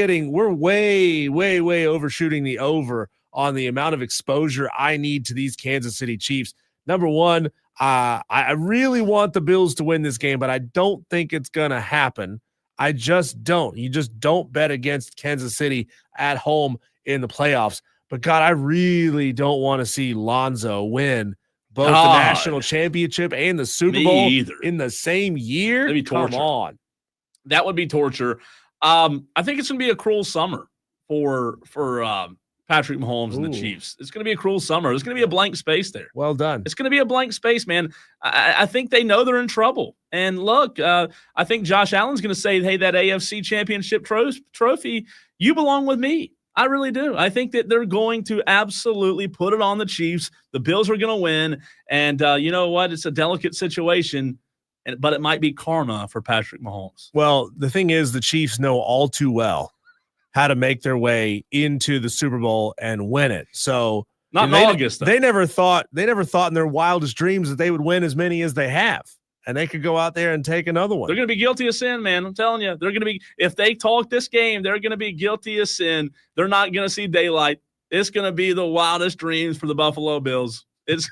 way, way, way overshooting the over on the amount of exposure I need to these Kansas City Chiefs. Number one, I really want the Bills to win this game, but I don't think it's going to happen. I just don't. You just don't bet against Kansas City at home in the playoffs. But, God, I really don't want to see Lonzo win both the national championship and the Super Bowl in the same year. That'd be torture. Come on. That would be torture. I think it's going to be a cruel summer for Patrick Mahomes and the Chiefs. It's going to be a cruel summer. There's going to be a blank space there. Well done. It's going to be a blank space, man. I think they know they're in trouble. And look, I think Josh Allen's going to say, hey, that AFC championship trophy, you belong with me. I really do. I think that they're going to absolutely put it on the Chiefs. The Bills are going to win. And you know what? It's a delicate situation, but it might be karma for Patrick Mahomes. Well, the thing is, the Chiefs know all too well how to make their way into the Super Bowl and win it. So not in August, though. They never thought in their wildest dreams that they would win as many as they have. And they could go out there and take another one. They're going to be guilty of sin, man. I'm telling you. They're going to be, if they talk this game, they're going to be guilty of sin. They're not going to see daylight. It's going to be the wildest dreams for the Buffalo Bills. It's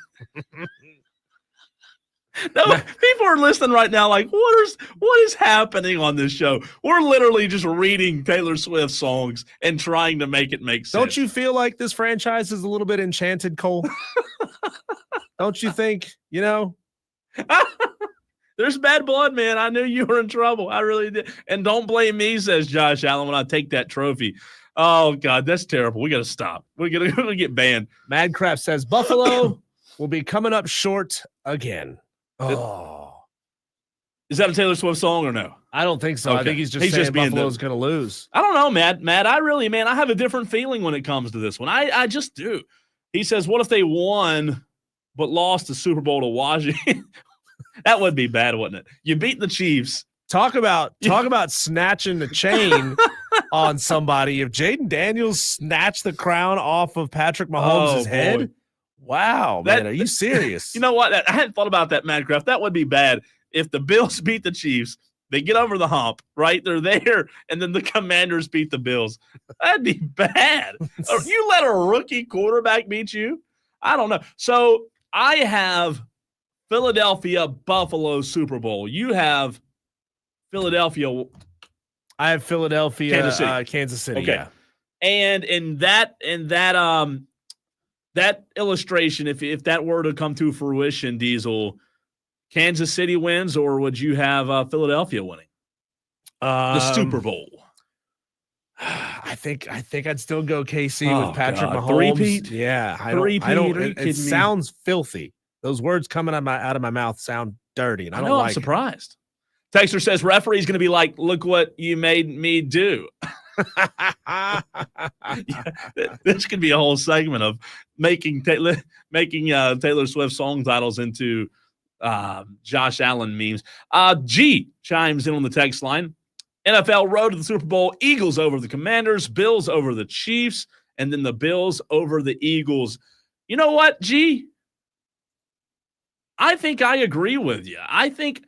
no, people are listening right now like, what is happening on this show? We're literally just reading Taylor Swift songs and trying to make it make sense. Don't you feel like this franchise is a little bit enchanted, Cole? Don't you think, There's bad blood, man. I knew you were in trouble. I really did. And don't blame me, says Josh Allen, when I take that trophy. Oh, God, that's terrible. We got to stop. We're going to get banned. Madcraft says Buffalo will be coming up short again. Oh. Is that a Taylor Swift song or no? I don't think so. Okay. I think he's just saying being Buffalo's going to lose. I don't know, Matt. I have a different feeling when it comes to this one. I just do. He says, what if they won but lost the Super Bowl to Washington? That would be bad, wouldn't it? You beat the Chiefs. Talk about snatching the chain on somebody. If Jaden Daniels snatched the crown off of Patrick Mahomes' head, wow, man, are you serious? You know what? I hadn't thought about that, Madcraft. That would be bad. If the Bills beat the Chiefs, they get over the hump, right? They're there, and then the Commanders beat the Bills. That'd be bad. You let a rookie quarterback beat you? I don't know. So I have Philadelphia, Buffalo, Super Bowl. You have Philadelphia. I have Philadelphia, Kansas City. Okay. Yeah. And in that illustration, if that were to come to fruition, Diesel, Kansas City wins, or would you have Philadelphia winning the Super Bowl? I think I'd still go KC with Patrick Mahomes. Three-peat? Yeah, I Three-peat? don't. Are you It kidding me? sounds filthy. Those words coming out of my mouth sound dirty, and I don't like I'm surprised. Texter says referee's going to be like, "Look what you made me do." This could be a whole segment of making Taylor Swift song titles into Josh Allen memes. G chimes in on the text line. NFL road to the Super Bowl. Eagles over the Commanders. Bills over the Chiefs. And then the Bills over the Eagles. You know what, G? I think I agree with you. I think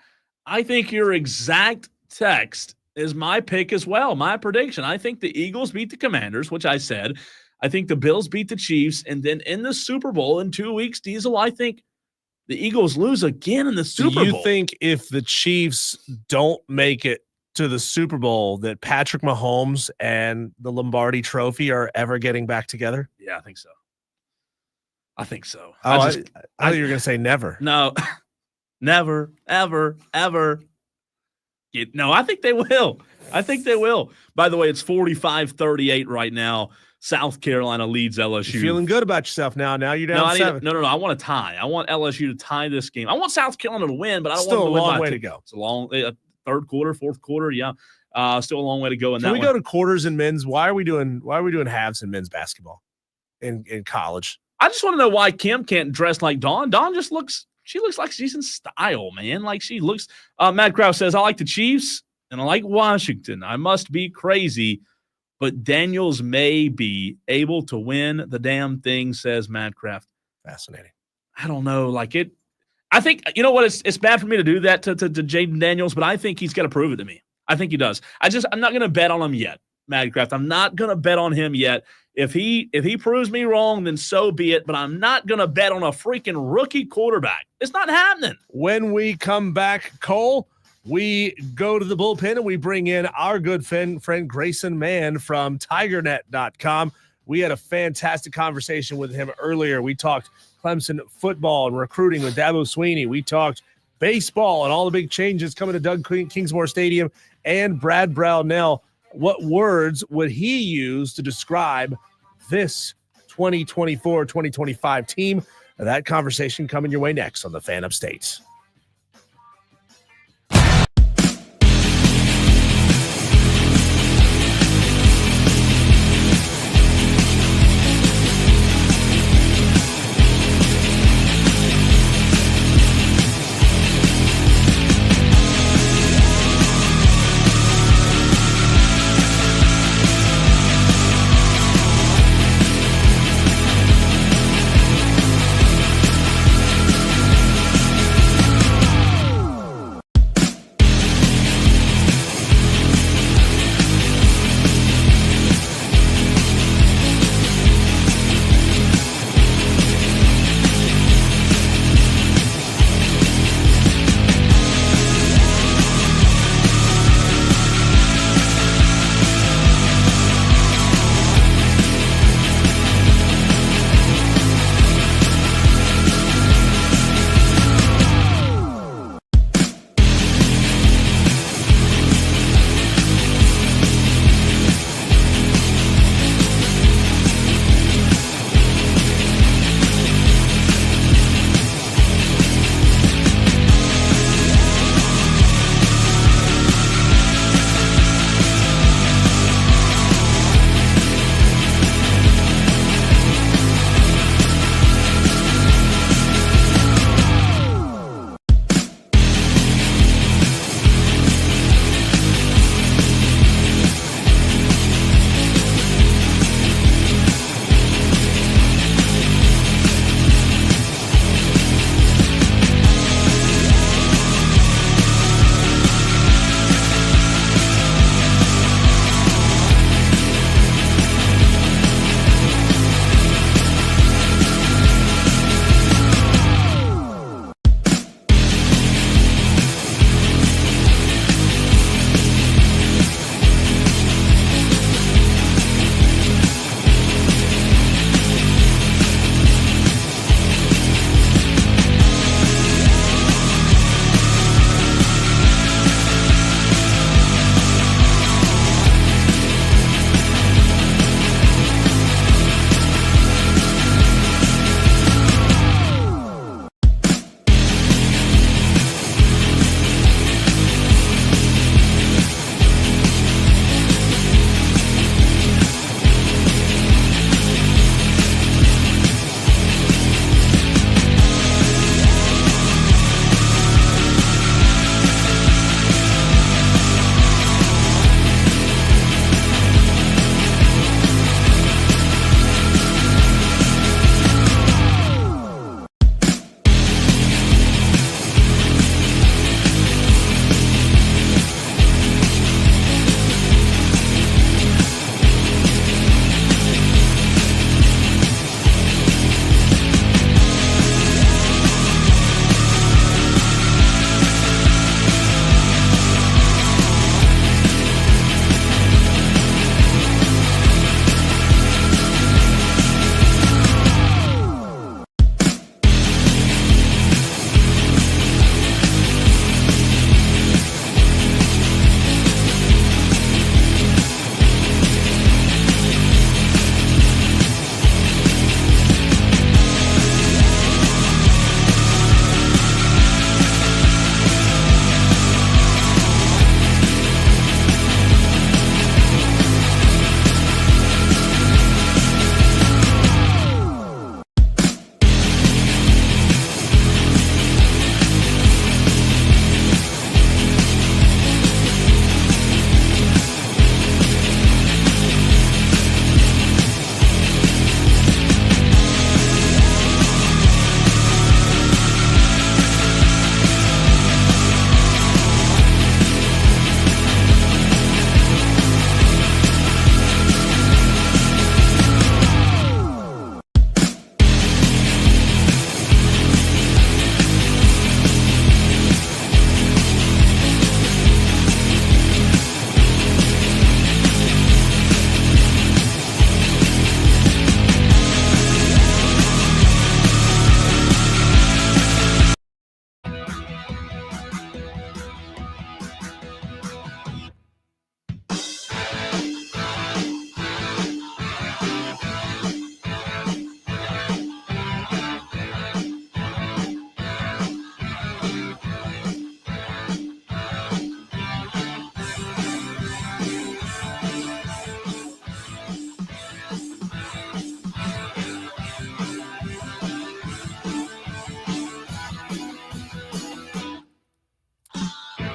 your exact text is my pick as well, my prediction. I think the Eagles beat the Commanders, which I said. I think the Bills beat the Chiefs. And then in the Super Bowl in 2 weeks, Diesel, I think the Eagles lose again in the Super Bowl. Do you think if the Chiefs don't make it to the Super Bowl that Patrick Mahomes and the Lombardi Trophy are ever getting back together? Yeah, I think so. I think so. Oh, I thought you were going to say never. No, never, ever, ever. No, I think they will. I think they will. By the way, it's 45-38 right now. South Carolina leads LSU. You're feeling good about yourself now. Now you're down 7. No. I want to tie. I want LSU to tie this game. I want South Carolina to win, but I don't Still want them to win. a long way to go. It's a long third quarter, fourth quarter. Yeah, still a long way to go. Can we go to quarters in men's? Why are we doing halves in men's basketball in college? I just want to know why Kim can't dress like Dawn. Dawn just looks like she's in style, man. Like she looks. Matt Krause says, I like the Chiefs and I like Washington. I must be crazy, but Daniels may be able to win the damn thing, says Matt Kraft. Fascinating. I don't know. Like it. I think, you know what? It's bad for me to do that to Jaden Daniels, but I think he's got to prove it to me. I think he does. I'm not going to bet on him yet, Matt Kraft. I'm not going to bet on him yet. If he proves me wrong, then so be it. But I'm not going to bet on a freaking rookie quarterback. It's not happening. When we come back, Cole, we go to the bullpen and we bring in our good friend Grayson Mann from TigerNet.com. We had a fantastic conversation with him earlier. We talked Clemson football and recruiting with Dabo Sweeney. We talked baseball and all the big changes coming to Doug Kingsmore Stadium and Brad Brownell. What words would he use to describe this 2024-2025 team? That conversation coming your way next on the Fan Upstate.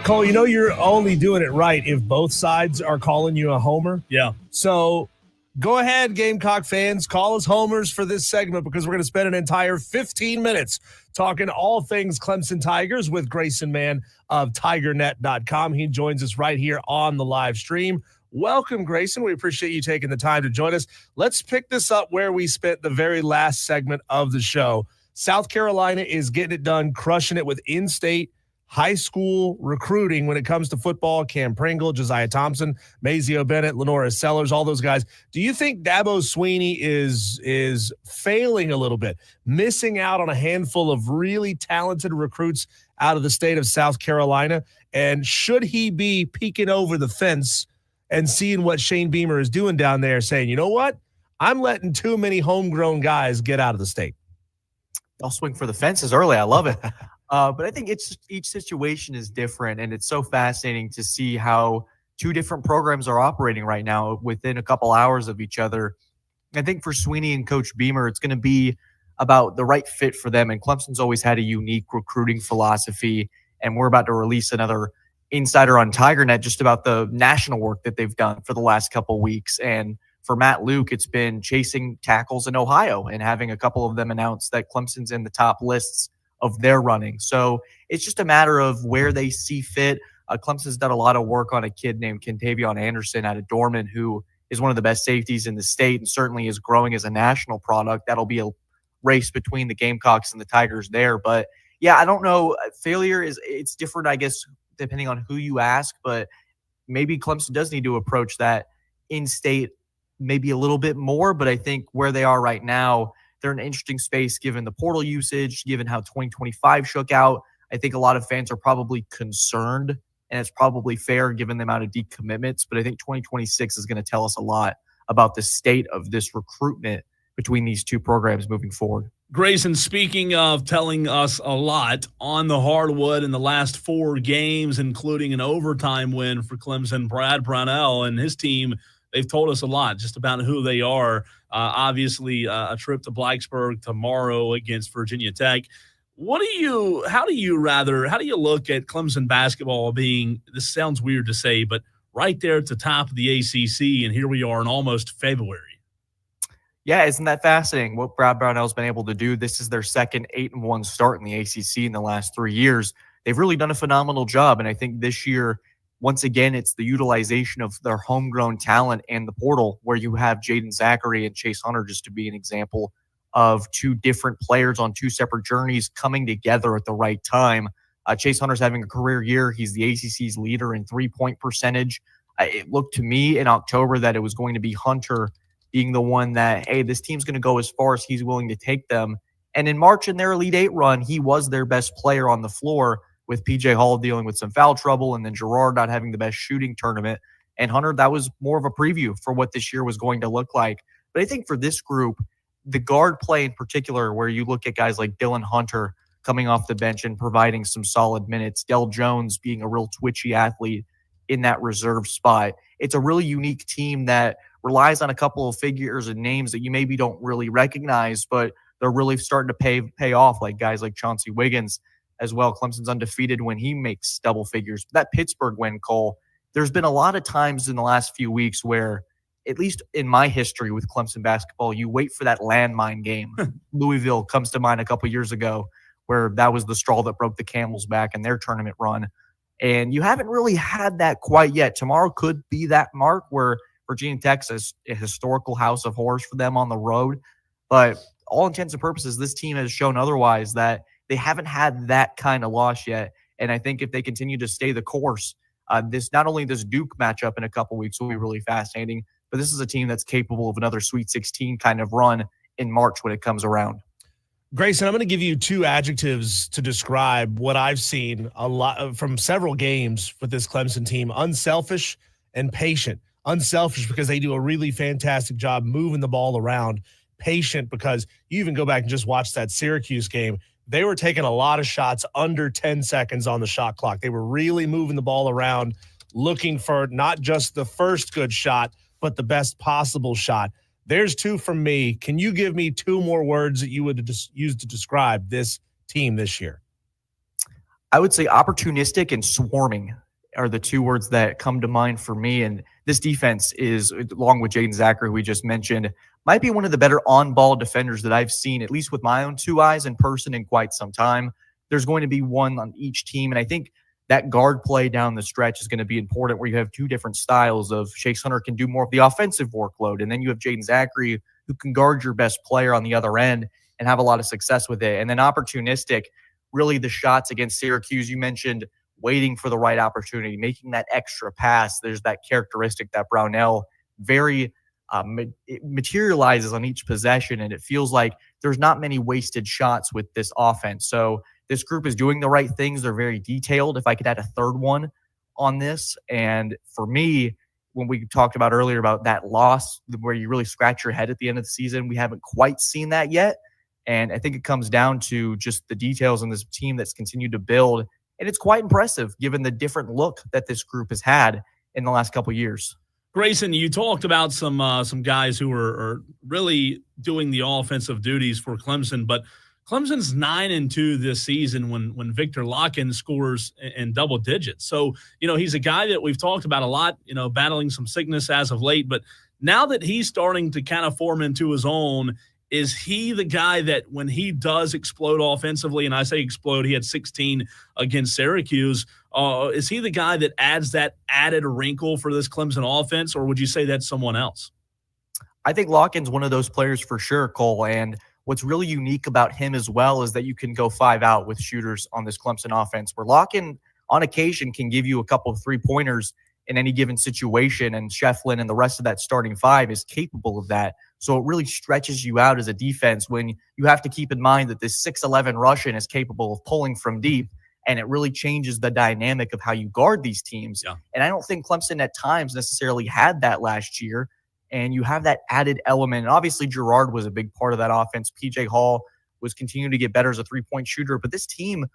Cole, you know you're only doing it right if both sides are calling you a homer. Yeah. So go ahead, Gamecock fans. Call us homers for this segment because we're going to spend an entire 15 minutes talking all things Clemson Tigers with Grayson Mann of TigerNet.com. He joins us right here on the live stream. Welcome, Grayson. We appreciate you taking the time to join us. Let's pick this up where we spent the very last segment of the show. South Carolina is getting it done, crushing it with in-state high school recruiting when it comes to football. Cam Pringle, Josiah Thompson, Mazio Bennett, Lenora Sellers, all those guys. Do you think Dabo Swinney is failing a little bit, missing out on a handful of really talented recruits out of the state of South Carolina? And should he be peeking over the fence and seeing what Shane Beamer is doing down there, saying, you know what, I'm letting too many homegrown guys get out of the state? I'll swing for the fences early. I love it. But I think each situation is different, and it's so fascinating to see how two different programs are operating right now within a couple hours of each other. I think for Swinney and Coach Beamer, it's going to be about the right fit for them, and Clemson's always had a unique recruiting philosophy, and we're about to release another insider on TigerNet just about the national work that they've done for the last couple weeks. And for Matt Luke, it's been chasing tackles in Ohio and having a couple of them announce that Clemson's in the top lists of their running. So it's just a matter of where they see fit. Clemson's done a lot of work on a kid named Kentavion Anderson out of Dorman, who is one of the best safeties in the state and certainly is growing as a national product. That'll be a race between the Gamecocks and the Tigers there. But yeah, I don't know. Failure it's different, I guess, depending on who you ask, but maybe Clemson does need to approach that in-state maybe a little bit more. But I think where they are right now, they're in an interesting space given the portal usage, given how 2025 shook out. I think a lot of fans are probably concerned, and it's probably fair given the amount of decommitments. But I think 2026 is going to tell us a lot about the state of this recruitment between these two programs moving forward. Grayson, speaking of telling us a lot on the hardwood in the last 4 games, including an overtime win for Clemson, Brad Brownell and his team, they've told us a lot just about who they are. Obviously, a trip to Blacksburg tomorrow against Virginia Tech. How do you look at Clemson basketball being, this sounds weird to say, but right there at the top of the ACC, and here we are in almost February? Yeah, isn't that fascinating what Brad Brownell's been able to do? This is their second 8-1 start in the ACC in the last 3 years. They've really done a phenomenal job, and I think this year, once again, it's the utilization of their homegrown talent and the portal, where you have Jaden Zachary and Chase Hunter, just to be an example of two different players on two separate journeys coming together at the right time. Chase Hunter's having a career year. He's the ACC's leader in three-point percentage. It looked to me in October that it was going to be Hunter being the one that, hey, this team's going to go as far as he's willing to take them. And in March, in their Elite Eight run, he was their best player on the floor, with PJ Hall dealing with some foul trouble and then Gerard not having the best shooting tournament. And Hunter, that was more of a preview for what this year was going to look like. But I think for this group, the guard play in particular, where you look at guys like Dylan Hunter coming off the bench and providing some solid minutes, Del Jones being a real twitchy athlete in that reserve spot. It's a really unique team that relies on a couple of figures and names that you maybe don't really recognize, but they're really starting to pay off, like guys like Chauncey Wiggins as well. Clemson's undefeated when he makes double figures. That Pittsburgh win, Cole, there's been a lot of times in the last few weeks where, at least in my history with Clemson basketball, you wait for that landmine game. Louisville comes to mind a couple years ago, where that was the straw that broke the camel's back in their tournament run. And you haven't really had that quite yet. Tomorrow could be that mark where Virginia Tech's a historical house of horrors for them on the road. But all intents and purposes, this team has shown otherwise, that they haven't had that kind of loss yet. And I think if they continue to stay the course, not only this Duke matchup in a couple weeks will be really fascinating, but this is a team that's capable of another Sweet 16 kind of run in March when it comes around. Grayson, I'm going to give you 2 adjectives to describe what I've seen a lot from several games with this Clemson team: unselfish and patient. Unselfish because they do a really fantastic job moving the ball around. Patient because you even go back and just watch that Syracuse game. They were taking a lot of shots under 10 seconds on the shot clock. They were really moving the ball around, looking for not just the first good shot, but the best possible shot. There's 2 from me. Can you give me 2 more words that you would use to describe this team this year? I would say opportunistic and swarming are the two words that come to mind for me. And this defense is, along with Jaden Zachary, who we just mentioned, might be one of the better on-ball defenders that I've seen, at least with my own two eyes in person, in quite some time. There's going to be one on each team. And I think that guard play down the stretch is going to be important, where you have two different styles of Chase Hunter can do more of the offensive workload. And then you have Jaden Zachary, who can guard your best player on the other end and have a lot of success with it. And then opportunistic, really the shots against Syracuse, you mentioned waiting for the right opportunity, making that extra pass. There's that characteristic that Brownell very it materializes on each possession, and it feels like there's not many wasted shots with this offense. So this group is doing the right things. They're very detailed. If I could add a third one on this, and for me, when we talked about earlier about that loss where you really scratch your head at the end of the season, we haven't quite seen that yet. And I think it comes down to just the details in this team that's continued to build. And it's quite impressive given the different look that this group has had in the last couple of years. Grayson, you talked about some guys who are really doing the offensive duties for Clemson, but Clemson's 9-2 this season when Victor Locken scores in double digits. So, he's a guy that we've talked about a lot, battling some sickness as of late. But now that he's starting to kind of form into his own, is he the guy that when he does explode offensively, and I say explode, he had 16 against Syracuse, is he the guy that adds that added wrinkle for this Clemson offense, or would you say that's someone else? I think Locken's one of those players for sure, Cole, and what's really unique about him as well is that you can go 5 out with shooters on this Clemson offense, where Locken on occasion can give you a couple of 3-pointers in any given situation, and Shefflin and the rest of that starting 5 is capable of that. So it really stretches you out as a defense when you have to keep in mind that this 6'11" Russian is capable of pulling from deep, and it really changes the dynamic of how you guard these teams. Yeah. And I don't think Clemson at times necessarily had that last year, and you have that added element. And obviously Girard was a big part of that offense. PJ Hall was continuing to get better as a 3-point shooter, but this team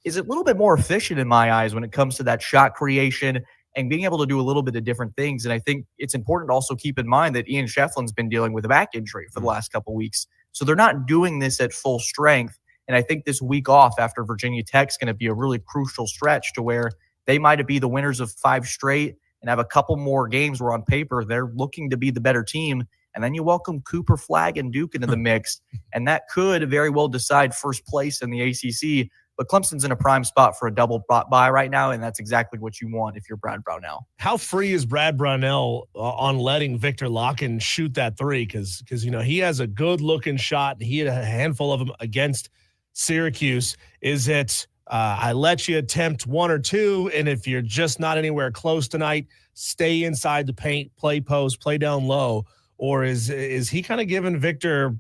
is a little bit more efficient in my eyes when it comes to that shot creation and being able to do a little bit of different things. And I think it's important to also keep in mind that Ian Shefflin's been dealing with a back injury for the last couple of weeks. So they're not doing this at full strength. And I think this week off after Virginia Tech is going to be a really crucial stretch to where they might be the winners of 5 straight and have a couple more games where on paper they're looking to be the better team. And then you welcome Cooper, Flagg, and Duke into the mix. And that could very well decide first place in the ACC. But Clemson's in a prime spot for a double bye right now, and that's exactly what you want if you're Brad Brownell. How free is Brad Brownell on letting Victor Locken shoot that 3? Because he has a good-looking shot. He had a handful of them against Syracuse. Is it I let you attempt 1 or 2, and if you're just not anywhere close tonight, stay inside the paint, play post, play down low? Or is he kind of giving Victor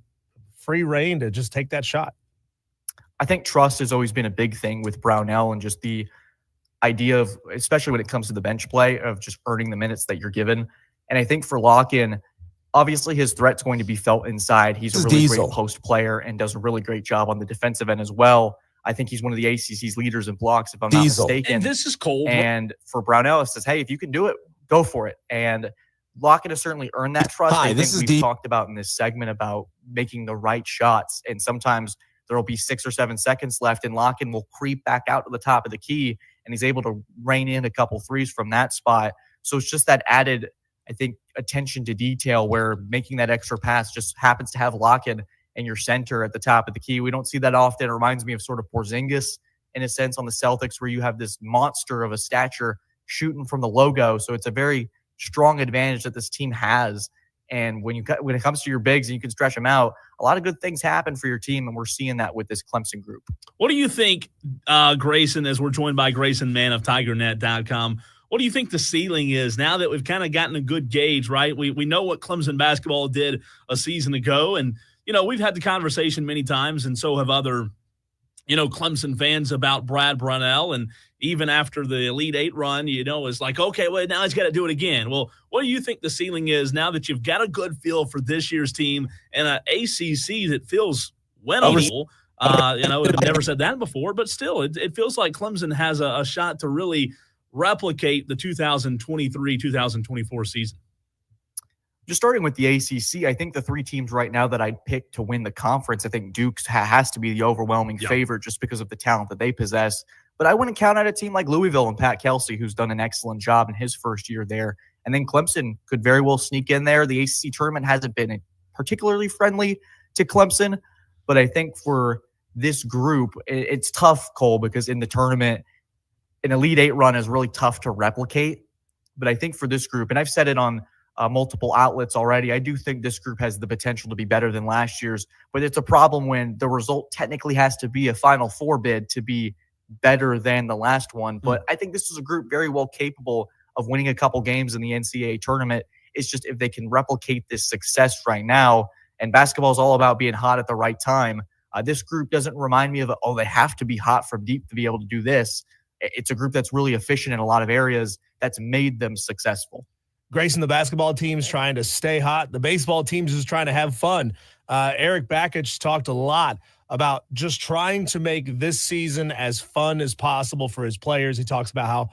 free reign to just take that shot? I think trust has always been a big thing with Brownell, and just the idea of, especially when it comes to the bench play, of just earning the minutes that you're given. And I think for Locken, obviously his threat's going to be felt inside. He's a really great post player and does a really great job on the defensive end as well. I think he's one of the ACC's leaders in blocks, if I'm not mistaken. And this is cold. And for Brownell, it says, hey, if you can do it, go for it. And Locken has certainly earned that trust. I think we've talked about in this segment about making the right shots, and sometimes there will be 6 or 7 seconds left, and Locken will creep back out to the top of the key, and he's able to rein in a couple threes from that spot. So it's just that added, I think, attention to detail where making that extra pass just happens to have Locken and your center at the top of the key. We don't see that often. It reminds me of sort of Porzingis in a sense on the Celtics, where you have this monster of a stature shooting from the logo. So it's a very strong advantage that this team has. And when it comes to your bigs and you can stretch them out, a lot of good things happen for your team, and we're seeing that with this Clemson group. What do you think, Grayson, as we're joined by Grayson Mann of TigerNet.com, what do you think the ceiling is now that we've kind of gotten a good gauge, right? We know what Clemson basketball did a season ago, and, we've had the conversation many times, and so have other, Clemson fans about Brad Brownell. And even after the Elite Eight run, it's like, okay, well, now he's got to do it again. Well, what do you think the ceiling is now that you've got a good feel for this year's team and an ACC that feels winnable? I've never said that before, but still, it feels like Clemson has a shot to really replicate the 2023-2024 season. Just starting with the ACC, I think the 3 teams right now that I'd pick to win the conference, I think Duke has to be the overwhelming favorite just because of the talent that they possess. But I wouldn't count out a team like Louisville and Pat Kelsey, who's done an excellent job in his first year there. And then Clemson could very well sneak in there. The ACC tournament hasn't been particularly friendly to Clemson, but I think for this group, it's tough, Cole, because in the tournament, an Elite Eight run is really tough to replicate. But I think for this group, and I've said it on multiple outlets already, I do think this group has the potential to be better than last year's, but it's a problem when the result technically has to be a Final Four bid to be better than the last one. But I think this is a group very well capable of winning a couple games in the NCAA tournament. It's just if they can replicate this success right now, and basketball is all about being hot at the right time. This group doesn't remind me of, they have to be hot from deep to be able to do this. It's a group that's really efficient in a lot of areas that's made them successful. Grayson, the basketball team's trying to stay hot. The baseball team's just trying to have fun. Eric Bakich talked a lot about just trying to make this season as fun as possible for his players. He talks about how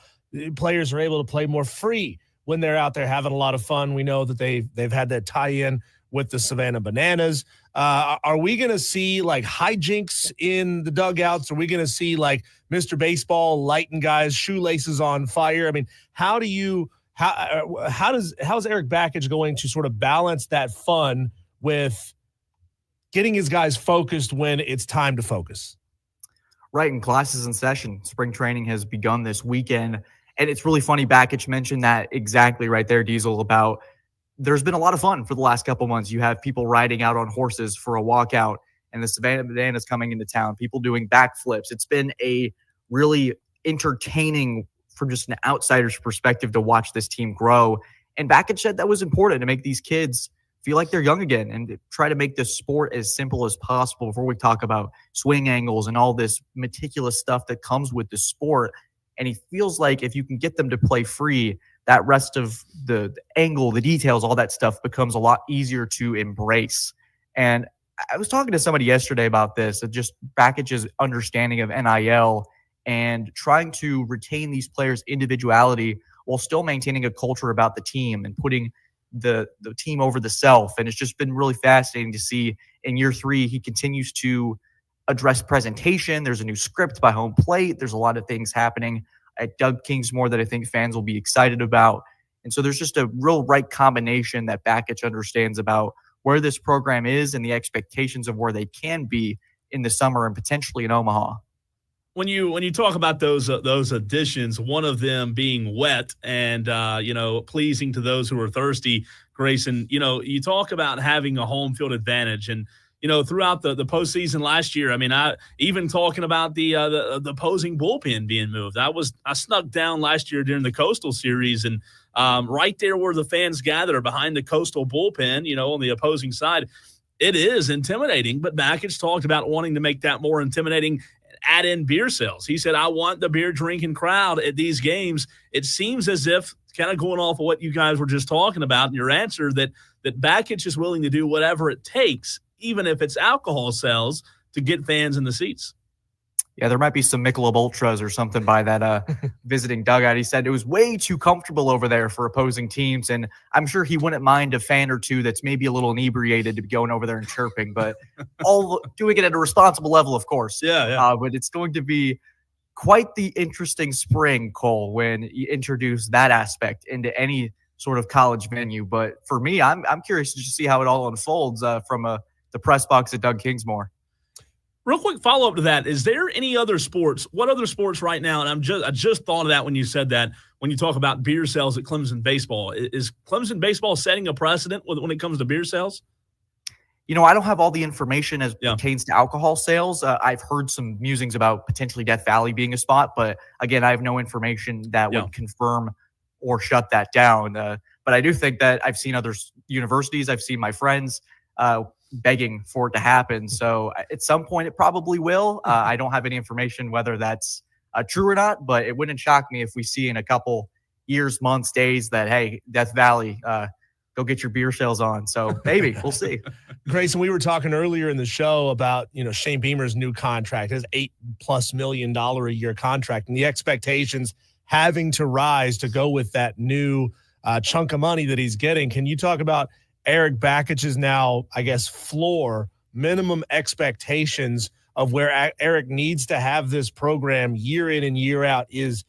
players are able to play more free when they're out there having a lot of fun. We know that they've had that tie-in with the Savannah Bananas. Are we going to see like hijinks in the dugouts? Are we going to see like Mr. Baseball lighting guys' shoelaces on fire? I mean, how's Eric Bakich going to sort of balance that fun with getting his guys focused when it's time to focus? Right, and classes in session. Spring training has begun this weekend. And it's really funny, Bakich mentioned that exactly right there, Diesel, about there's been a lot of fun for the last couple months. You have people riding out on horses for a walkout, and the Savannah Bananas coming into town, people doing backflips. It's been a really entertaining, from just an outsider's perspective, to watch this team grow. And Bakich said that was important to make these kids feel like they're young again and try to make this sport as simple as possible before we talk about swing angles and all this meticulous stuff that comes with the sport. And he feels like if you can get them to play free, that rest of the angle, the details, all that stuff becomes a lot easier to embrace. And I was talking to somebody yesterday about this, just Bakich's understanding of NIL and trying to retain these players' individuality while still maintaining a culture about the team and putting the team over the self. And it's just been really fascinating to see in year 3, he continues to address presentation. There's a new script by home plate. There's a lot of things happening at Doug Kingsmore that I think fans will be excited about. And so there's just a real right combination that Bakich understands about where this program is and the expectations of where they can be in the summer and potentially in Omaha. When you talk about those additions, one of them being wet and pleasing to those who are thirsty, Grayson, you talk about having a home field advantage, and throughout the postseason last year, I mean, I even talking about the opposing bullpen being moved. I snuck down last year during the Coastal Series, and right there where the fans gather behind the Coastal bullpen, on the opposing side, it is intimidating. But Bakich talked about wanting to make that more intimidating. Add in beer sales. He said, I want the beer drinking crowd at these games. It seems as if, kind of going off of what you guys were just talking about in your answer, that Bakich is willing to do whatever it takes, even if it's alcohol sales, to get fans in the seats. Yeah, there might be some Michelob Ultras or something by that visiting dugout. He said it was way too comfortable over there for opposing teams, and I'm sure he wouldn't mind a fan or two that's maybe a little inebriated to be going over there and chirping, but all doing it at a responsible level, of course. Yeah. But it's going to be quite the interesting spring, Cole, when you introduce that aspect into any sort of college venue. But for me, I'm curious to see how it all unfolds from the press box at Doug Kingsmore. Real quick follow-up to that. Is there any other sports? What other sports right now? And I just thought of that when you said that, when you talk about beer sales at Clemson baseball. Is Clemson baseball setting a precedent when it comes to beer sales? I don't have all the information as pertains to alcohol sales. I've heard some musings about potentially Death Valley being a spot, but again, I have no information that would confirm or shut that down. But I do think that I've seen other universities, I've seen my friends begging for it to happen. So at some point it probably will. I don't have any information whether that's true or not, but it wouldn't shock me if we see in a couple years, months, days that, hey, Death Valley, go get your beer sales on. So maybe we'll see. Grayson, we were talking earlier in the show about, Shane Beamer's new contract, his $8+ million a year contract, and the expectations having to rise to go with that new chunk of money that he's getting. Can you talk about Eric Bakich's now, I guess, floor minimum expectations of where Eric needs to have this program year in and year out is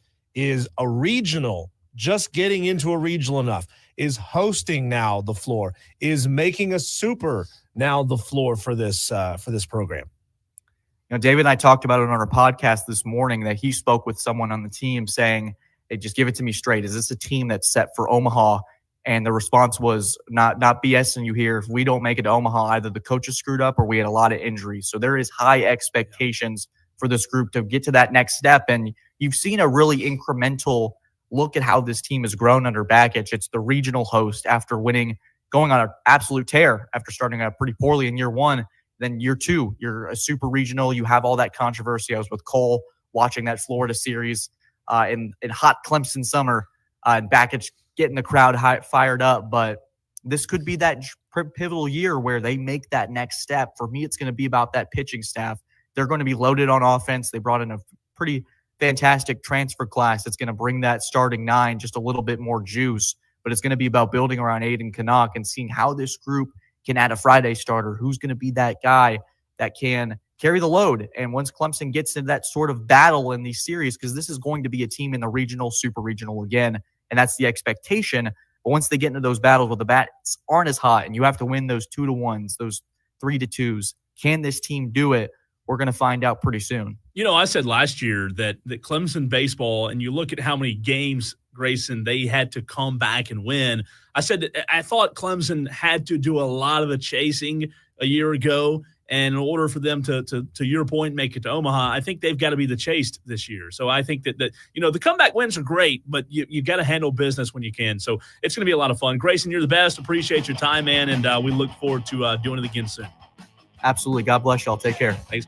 a regional, just getting into a regional enough, is hosting now the floor, is making a super now the floor for this program. You know, David and I talked about it on our podcast this morning that he spoke with someone on the team saying, hey, just give it to me straight. Is this a team that's set for Omaha? And the response was not BSing you here. If we don't make it to Omaha, either the coaches screwed up or we had a lot of injuries. So there is high expectations for this group to get to that next step. And you've seen a really incremental look at how this team has grown under Bakich. It's the regional host after going on an absolute tear after starting out pretty poorly in year one. Then year two, you're a super regional. You have all that controversy. I was with Cole watching that Florida series in hot Clemson summer, and Bakich getting the crowd fired up. But this could be that pivotal year where they make that next step. For me, it's going to be about that pitching staff. They're going to be loaded on offense. They brought in a pretty fantastic transfer class that's going to bring that starting 9 just a little bit more juice. But it's going to be about building around Aiden Canuck and seeing how this group can add a Friday starter. Who's going to be that guy that can carry the load? And once Clemson gets into that sort of battle in these series, because this is going to be a team in the regional, super regional again, and that's the expectation. But once they get into those battles where the bats aren't as hot and you have to win those 2-1s, those 3-2s, can this team do it? We're going to find out pretty soon. You know, I said last year that Clemson baseball, and you look at how many games, Grayson, they had to come back and win. I said that I thought Clemson had to do a lot of the chasing a year ago. And in order for them to your point, make it to Omaha, I think they've got to be the chased this year. So I think that the comeback wins are great, but you got to handle business when you can. So it's going to be a lot of fun. Grayson, you're the best. Appreciate your time, man. And we look forward to doing it again soon. Absolutely. God bless y'all. Take care. Thanks.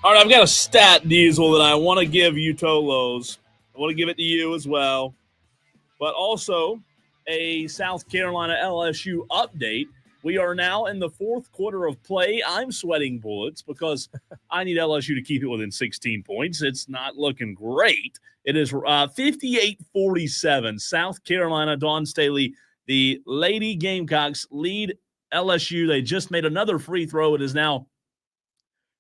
All right, I've got a stat, Diesel, that I want to give you, Tolos. I want to give it to you as well. But also a South Carolina LSU update. We are now in the fourth quarter of play. I'm sweating bullets because I need LSU to keep it within 16 points. It's not looking great. It is 58-47. South Carolina, Dawn Staley, the Lady Gamecocks lead LSU. They just made another free throw. It is now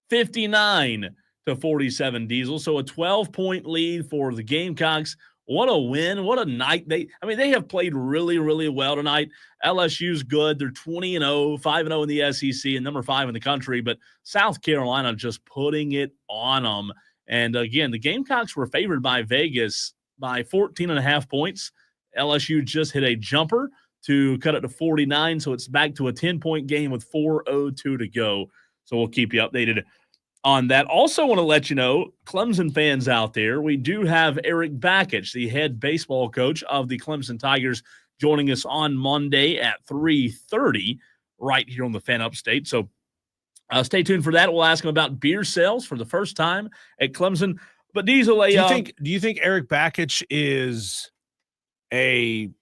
59-47, Diesel. So a 12-point lead for the Gamecocks. What a win. What a night. They have played really, really well tonight. LSU's good. They're 20-0, 5-0 in the SEC and number 5 in the country. But South Carolina just putting it on them. And again, the Gamecocks were favored by Vegas by 14.5 points. LSU just hit a jumper to cut it to 49. So it's back to a 10-point game with 4:02 to go. So we'll keep you updated on that. Also want to let you know, Clemson fans out there, we do have Eric Bakich, the head baseball coach of the Clemson Tigers, joining us on Monday at 3:30 right here on the Fan Upstate. So stay tuned for that. We'll ask him about beer sales for the first time at Clemson. But Diesel, do you think Eric Bakich is an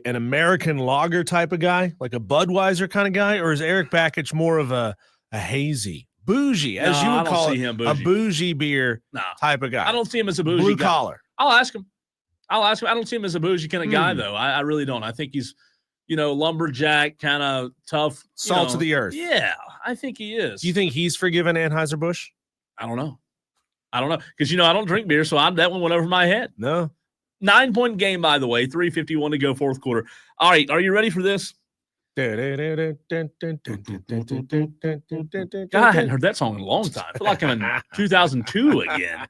American lager type of guy, like a Budweiser kind of guy, or is Eric Bakich more of a hazy, bougie, as you would call it, a bougie beer type of guy? I don't see him as a bougie blue guy. collar. I'll ask him. I don't see him as a bougie kind of guy, though. I really don't. I think he's, lumberjack, kind of tough. Salt of the earth. Yeah, I think he is. Do you think he's forgiven Anheuser-Busch? I don't know. Because, I don't drink beer, so that one went over my head. No. 9-point game, by the way. 3:51 to go, fourth quarter. All right, are you ready for this? God, I hadn't heard that song in a long time. I feel like I'm in 2002 again.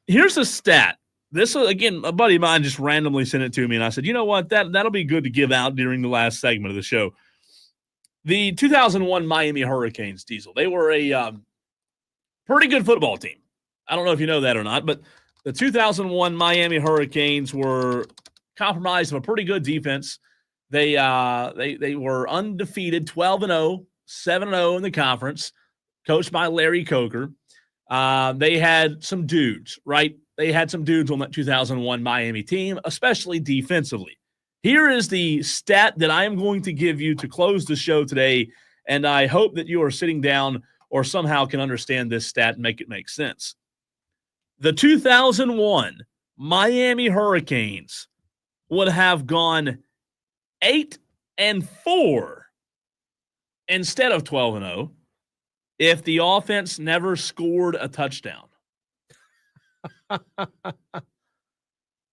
Here's a stat. This, again, a buddy of mine just randomly sent it to me, and I said, you know what? That'll be good to give out during the last segment of the show. The 2001 Miami Hurricanes, Diesel, they were a pretty good football team. I don't know if you know that or not, but the 2001 Miami Hurricanes were compromised of a pretty good defense. They were undefeated, 12-0, 7-0 in the conference, coached by Larry Coker. They had some dudes, right? They had some dudes on that 2001 Miami team, especially defensively. Here is the stat that I am going to give you to close the show today, and I hope that you are sitting down or somehow can understand this stat and make it make sense. The 2001 Miami Hurricanes would have gone 8-4 instead of 12-0 if the offense never scored a touchdown.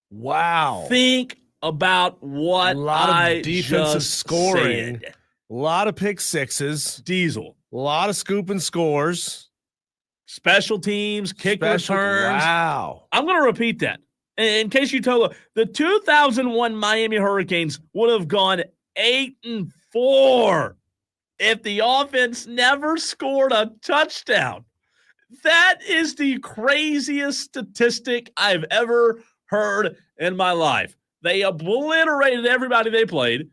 Wow. Think about what a lot I of defensive just scoring, said. a lot of pick sixes, Diesel, a lot of scoop and scores, special teams, kick returns. Wow. I'm going to repeat that. In case you told the 2001 Miami Hurricanes would have gone 8-4 if the offense never scored a touchdown. That is the craziest statistic I've ever heard in my life. They obliterated everybody they played.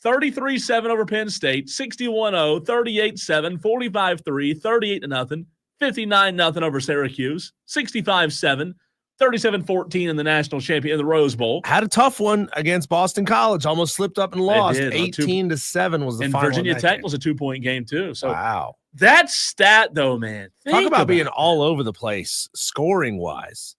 33-7 over Penn State, 61-0, 38-7, 45-3, 38-0, 59-0 over Syracuse, 65-7, 37-14 in the national champion in the Rose Bowl. Had a tough one against Boston College. Almost slipped up and lost. 18-7 was the final. And Virginia Tech was a 2-point game too. So wow. That stat though, man. Talk about being all over the place scoring wise.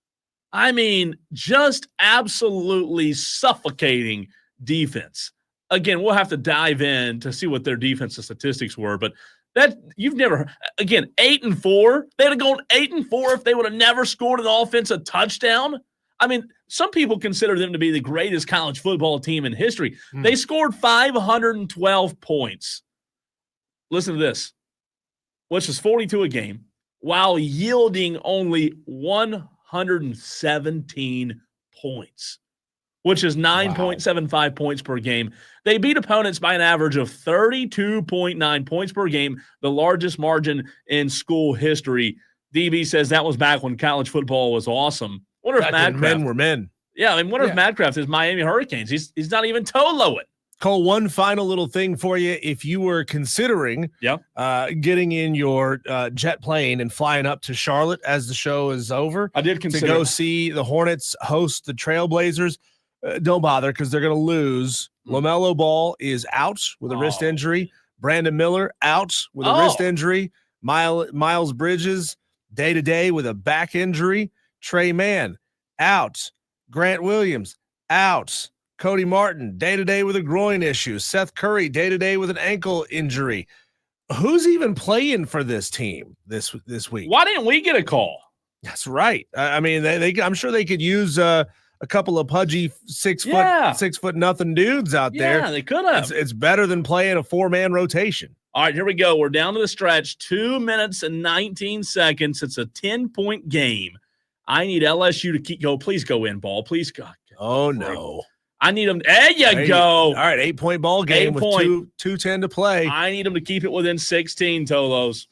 I mean, just absolutely suffocating defense. Again, we'll have to dive in to see what their defensive statistics were, but that you've never, again, 8-4. They'd have gone 8-4 if they would have never scored an offensive touchdown. I mean, some people consider them to be the greatest college football team in history. They scored 512 points. Listen to this, which is 42 a game, while yielding only 117 points, which is 9.75 points per game. They beat opponents by an average of 32.9 points per game, the largest margin in school history. DB says that was back when college football was awesome. Wonder if men were men. Yeah, I mean, wonder if Madcraft is Miami Hurricanes. He's not even toe-lowing. Cole, one final little thing for you. If you were considering getting in your jet plane and flying up to Charlotte as the show is over, I did consider to go see the Hornets host the Trailblazers, don't bother because they're going to lose. LaMelo Ball is out with a wrist injury. Brandon Miller out with a wrist injury. Miles Bridges day-to-day with a back injury. Trey Mann out. Grant Williams out. Cody Martin day-to-day with a groin issue. Seth Curry day-to-day with an ankle injury. Who's even playing for this team this week? Why didn't we get a call? That's right. I mean, I'm sure they could use a couple of pudgy 6 foot nothing dudes out there. Yeah, they could have. It's better than playing a 4-man rotation. All right, here we go. We're down to the stretch. 2 minutes and 19 seconds. It's a 10-point game. I need LSU to keep go. Please go in, Ball. Please go. Oh, no. I need them. There you go. All right, 8-point ball game with 2:10 to play. I need them to keep it within 16, Tolos.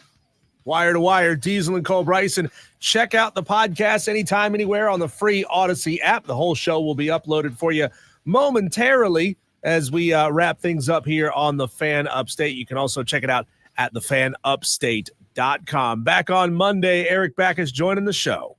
Wire to wire, Diesel and Cole Bryson. Check out the podcast anytime, anywhere on the free Odyssey app. The whole show will be uploaded for you momentarily as we wrap things up here on the Fan Upstate. You can also check it out at thefanupstate.com. Back on Monday, Eric Backus joining the show.